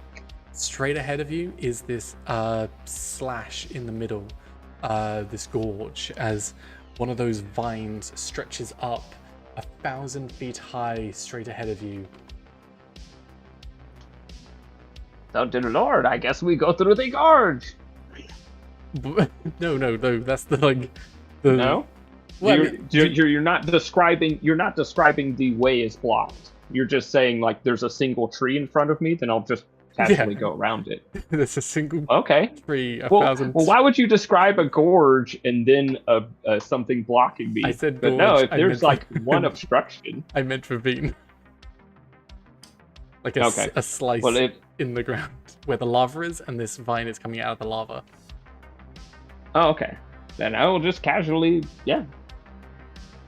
Straight ahead of you is this slash in the middle, this gorge, as one of those vines stretches up 1,000 feet high straight ahead of you. So, dear Lord, I guess we go through the gorge. No, that's the No? Well, you're not describing the way is blocked. You're just saying like there's a single tree in front of me, then I'll just casually go around it. There's a single tree, 1,000. Well, why would you describe a gorge and then something blocking me? I said but gorge. no, if there's like one obstruction. I meant ravine. Like a slice in the ground where the lava is, and this vine is coming out of the lava. Oh, okay. Then I will just casually,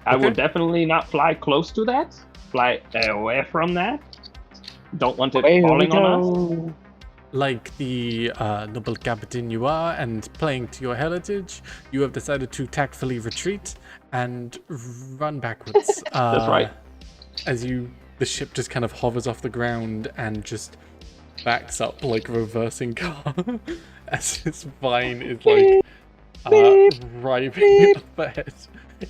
I will definitely not fly close to that. Fly away from that. Don't want it falling on us. Like the noble captain you are, and playing to your heritage, you have decided to tactfully retreat and run backwards. That's right. As the ship just kind of hovers off the ground and just backs up like a reversing car as this vine is like driving up ahead.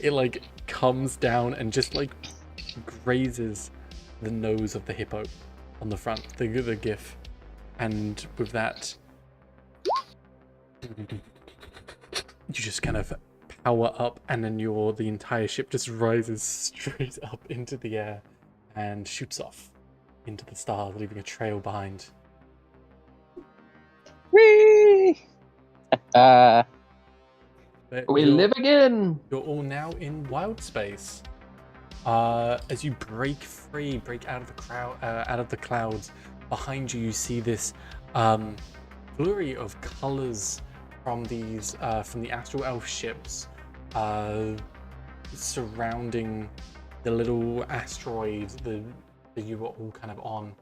It like comes down and just like grazes the nose of the hippo on the front, the GIF. And with that, you just kind of power up, and then the entire ship just rises straight up into the air and shoots off into the stars, leaving a trail behind. Whee! We live again! You're all now in wild space. As you break out of the clouds, behind you, you see this flurry of colors from the astral elf ships surrounding the little asteroid that you were all kind of on,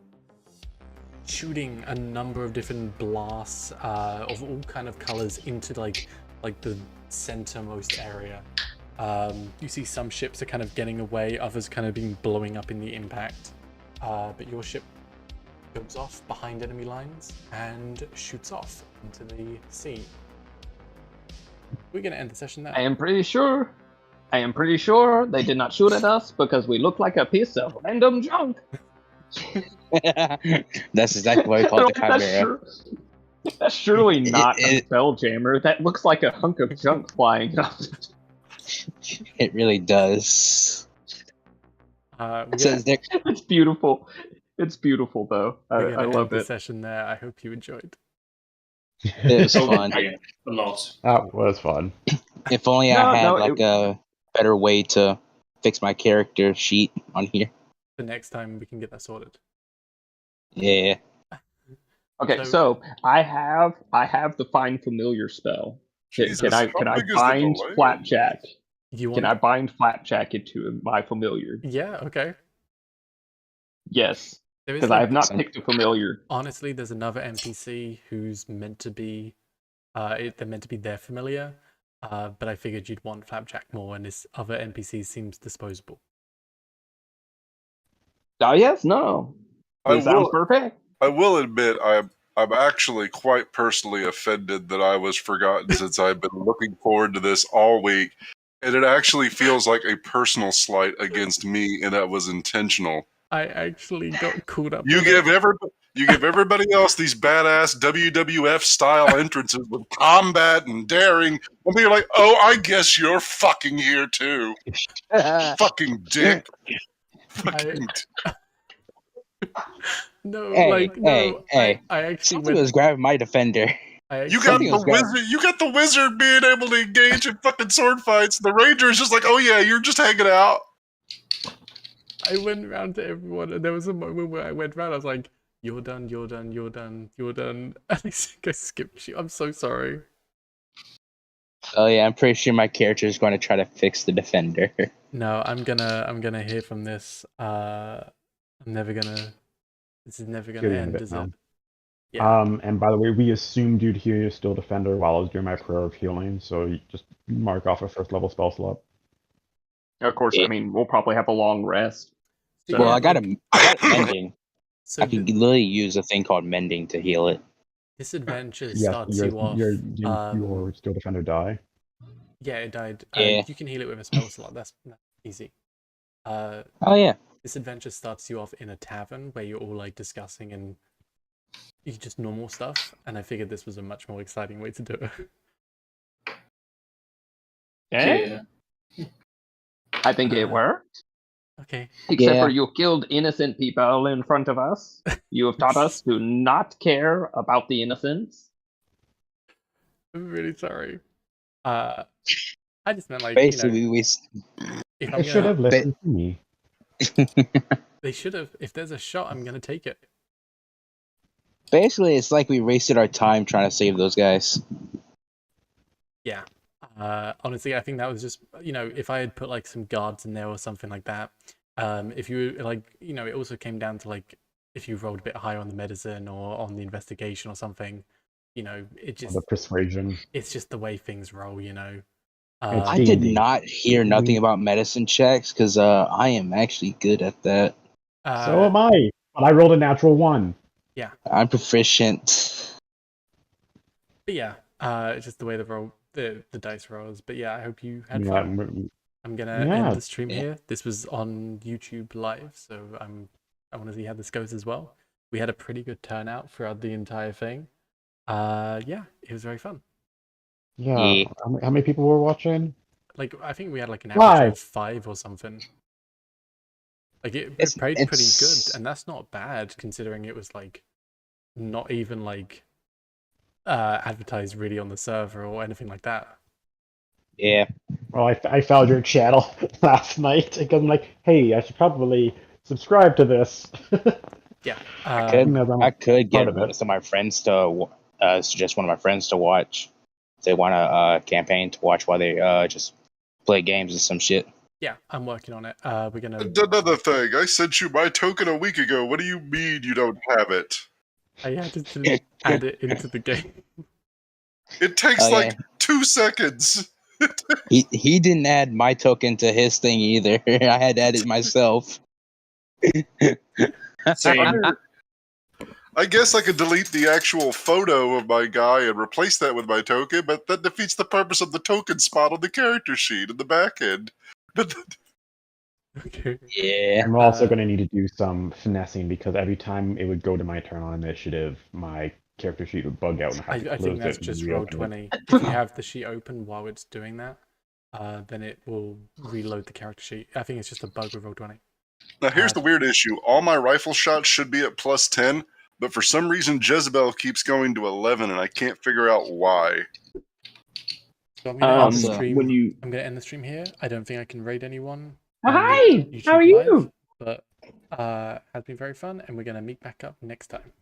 shooting a number of different blasts of all kind of colors into like the centermost area. You see some ships are kind of getting away, others kind of being blowing up in the impact, but your ship goes off behind enemy lines and shoots off into the sea. We're gonna end the session there. I am pretty sure they did not shoot at us because we look like a piece of random junk. That's exactly what we call the Chimera. That's surely not a Spelljammer. That looks like a hunk of junk flying up. It really does. It's beautiful. It's beautiful, though. I love it. Session there. I hope you enjoyed. It was fun. A lot. That was fun. If only I had a better way to fix my character sheet on here. The next time we can get that sorted. Yeah. Okay, so I have the find familiar spell. Can I bind Flapjack? Can I bind Flapjack into my familiar? Yeah. Okay. Yes. Because I have not picked a familiar. Honestly, there's another NPC who's meant to be, they're meant to be their familiar, but I figured you'd want Flapjack more, and this other NPC seems disposable. Oh yes, no. Sounds perfect. I will admit, I'm actually quite personally offended that I was forgotten since I've been looking forward to this all week, and it actually feels like a personal slight against me, and that was intentional. I actually got caught up. You give everybody else these badass WWF style entrances with combat and daring, and you're like, oh, I guess you're fucking here too. Fucking dick. No, Hey, I actually was grabbing my defender. You got the wizard being able to engage in fucking sword fights. The ranger is just like, oh yeah, you're just hanging out. I went around to everyone, and there was a moment where I went around. I was like, "You're done. You're done. You're done. You're done." And I think I skipped you. I'm so sorry. Oh yeah, I'm pretty sure my character is going to try to fix the defender. No, I'm gonna hear from this. This is never gonna end, is it? Yeah. And by the way, we assumed you'd heal your Steel Defender while I was doing my prayer of healing, so you just mark off a first level spell slot. Of course, I mean, we'll probably have a long rest. So Well, yeah, I got like, I got mending. so I can literally use a thing called mending to heal it. this adventure Yes, starts you off. your Steel Defender die. Yeah, it died. Yeah. You can heal it with a spell slot. That's easy. Oh yeah. This adventure starts you off in a tavern where you're all like discussing and just normal stuff. And I figured this was a much more exciting way to do it. Yeah. I think it worked. Okay. Except Yeah. for you killed innocent people in front of us. You have taught us to not care about the innocents. I'm really sorry. I just meant like, Basically, you know, we. if They I'm should gonna, have listened to me. they should have. If there's a shot, I'm gonna take it. Basically, it's like we wasted our time trying to save those guys. Yeah. Honestly, I think that was just, you know, if I had put like some guards in there or something like that. If you like, you know, it also came down to like if you rolled a bit higher on the medicine or on the investigation or something. You know, it just The persuasion. it's just the way things roll. You know. It's I did D&D. not hear nothing about medicine checks because I am actually good at that. So am I, but I rolled a natural 1. Yeah. I'm proficient. But yeah, it's just the way the dice rolls. But yeah, I hope you had Yeah, fun. I'm gonna end the stream here. This was on YouTube live, so I want to see how this goes as well. We had a pretty good turnout throughout the entire thing. Yeah, it was very fun. Yeah. How many people were watching? Like, I think we had like an average of 5 or something. Like it played pretty good, and that's not bad considering it was like not even like advertised really on the server or anything like that. Yeah. Well, I found your channel last night because I'm like, hey, I should probably subscribe to this. Yeah. I could get some of my friends to suggest one of my friends to watch. If they want a campaign to watch while they just play games and some shit. Yeah, I'm working on it. We're gonna. Another thing, I sent you my token a week ago. What do you mean you don't have it? I had to add it into the game. It takes like 2 seconds. He didn't add my token to his thing either. I had to add it myself. Same. I guess I could delete the actual photo of my guy and replace that with my token, but that defeats the purpose of the token spot on the character sheet in the back end. Okay. Yeah. And we're also going to need to do some finessing because every time it would go to my turn on initiative, my character sheet would bug out and have to I close think that's it and just reopen Roll20. it. If you have the sheet open while it's doing that, then it will reload the character sheet. I think it's just a bug with Roll20. Now here's the weird issue. All my rifle shots should be at plus 10, but for some reason Jezebel keeps going to 11 and I can't figure out why. So I'm gonna end the stream. I'm gonna end the stream here. I don't think I can raid anyone. Hi, how are you? But has been very fun, and we're gonna meet back up next time.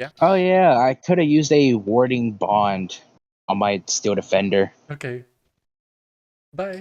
Yeah. Oh yeah, I could have used a warding bond on my Steel Defender. Okay. Bye.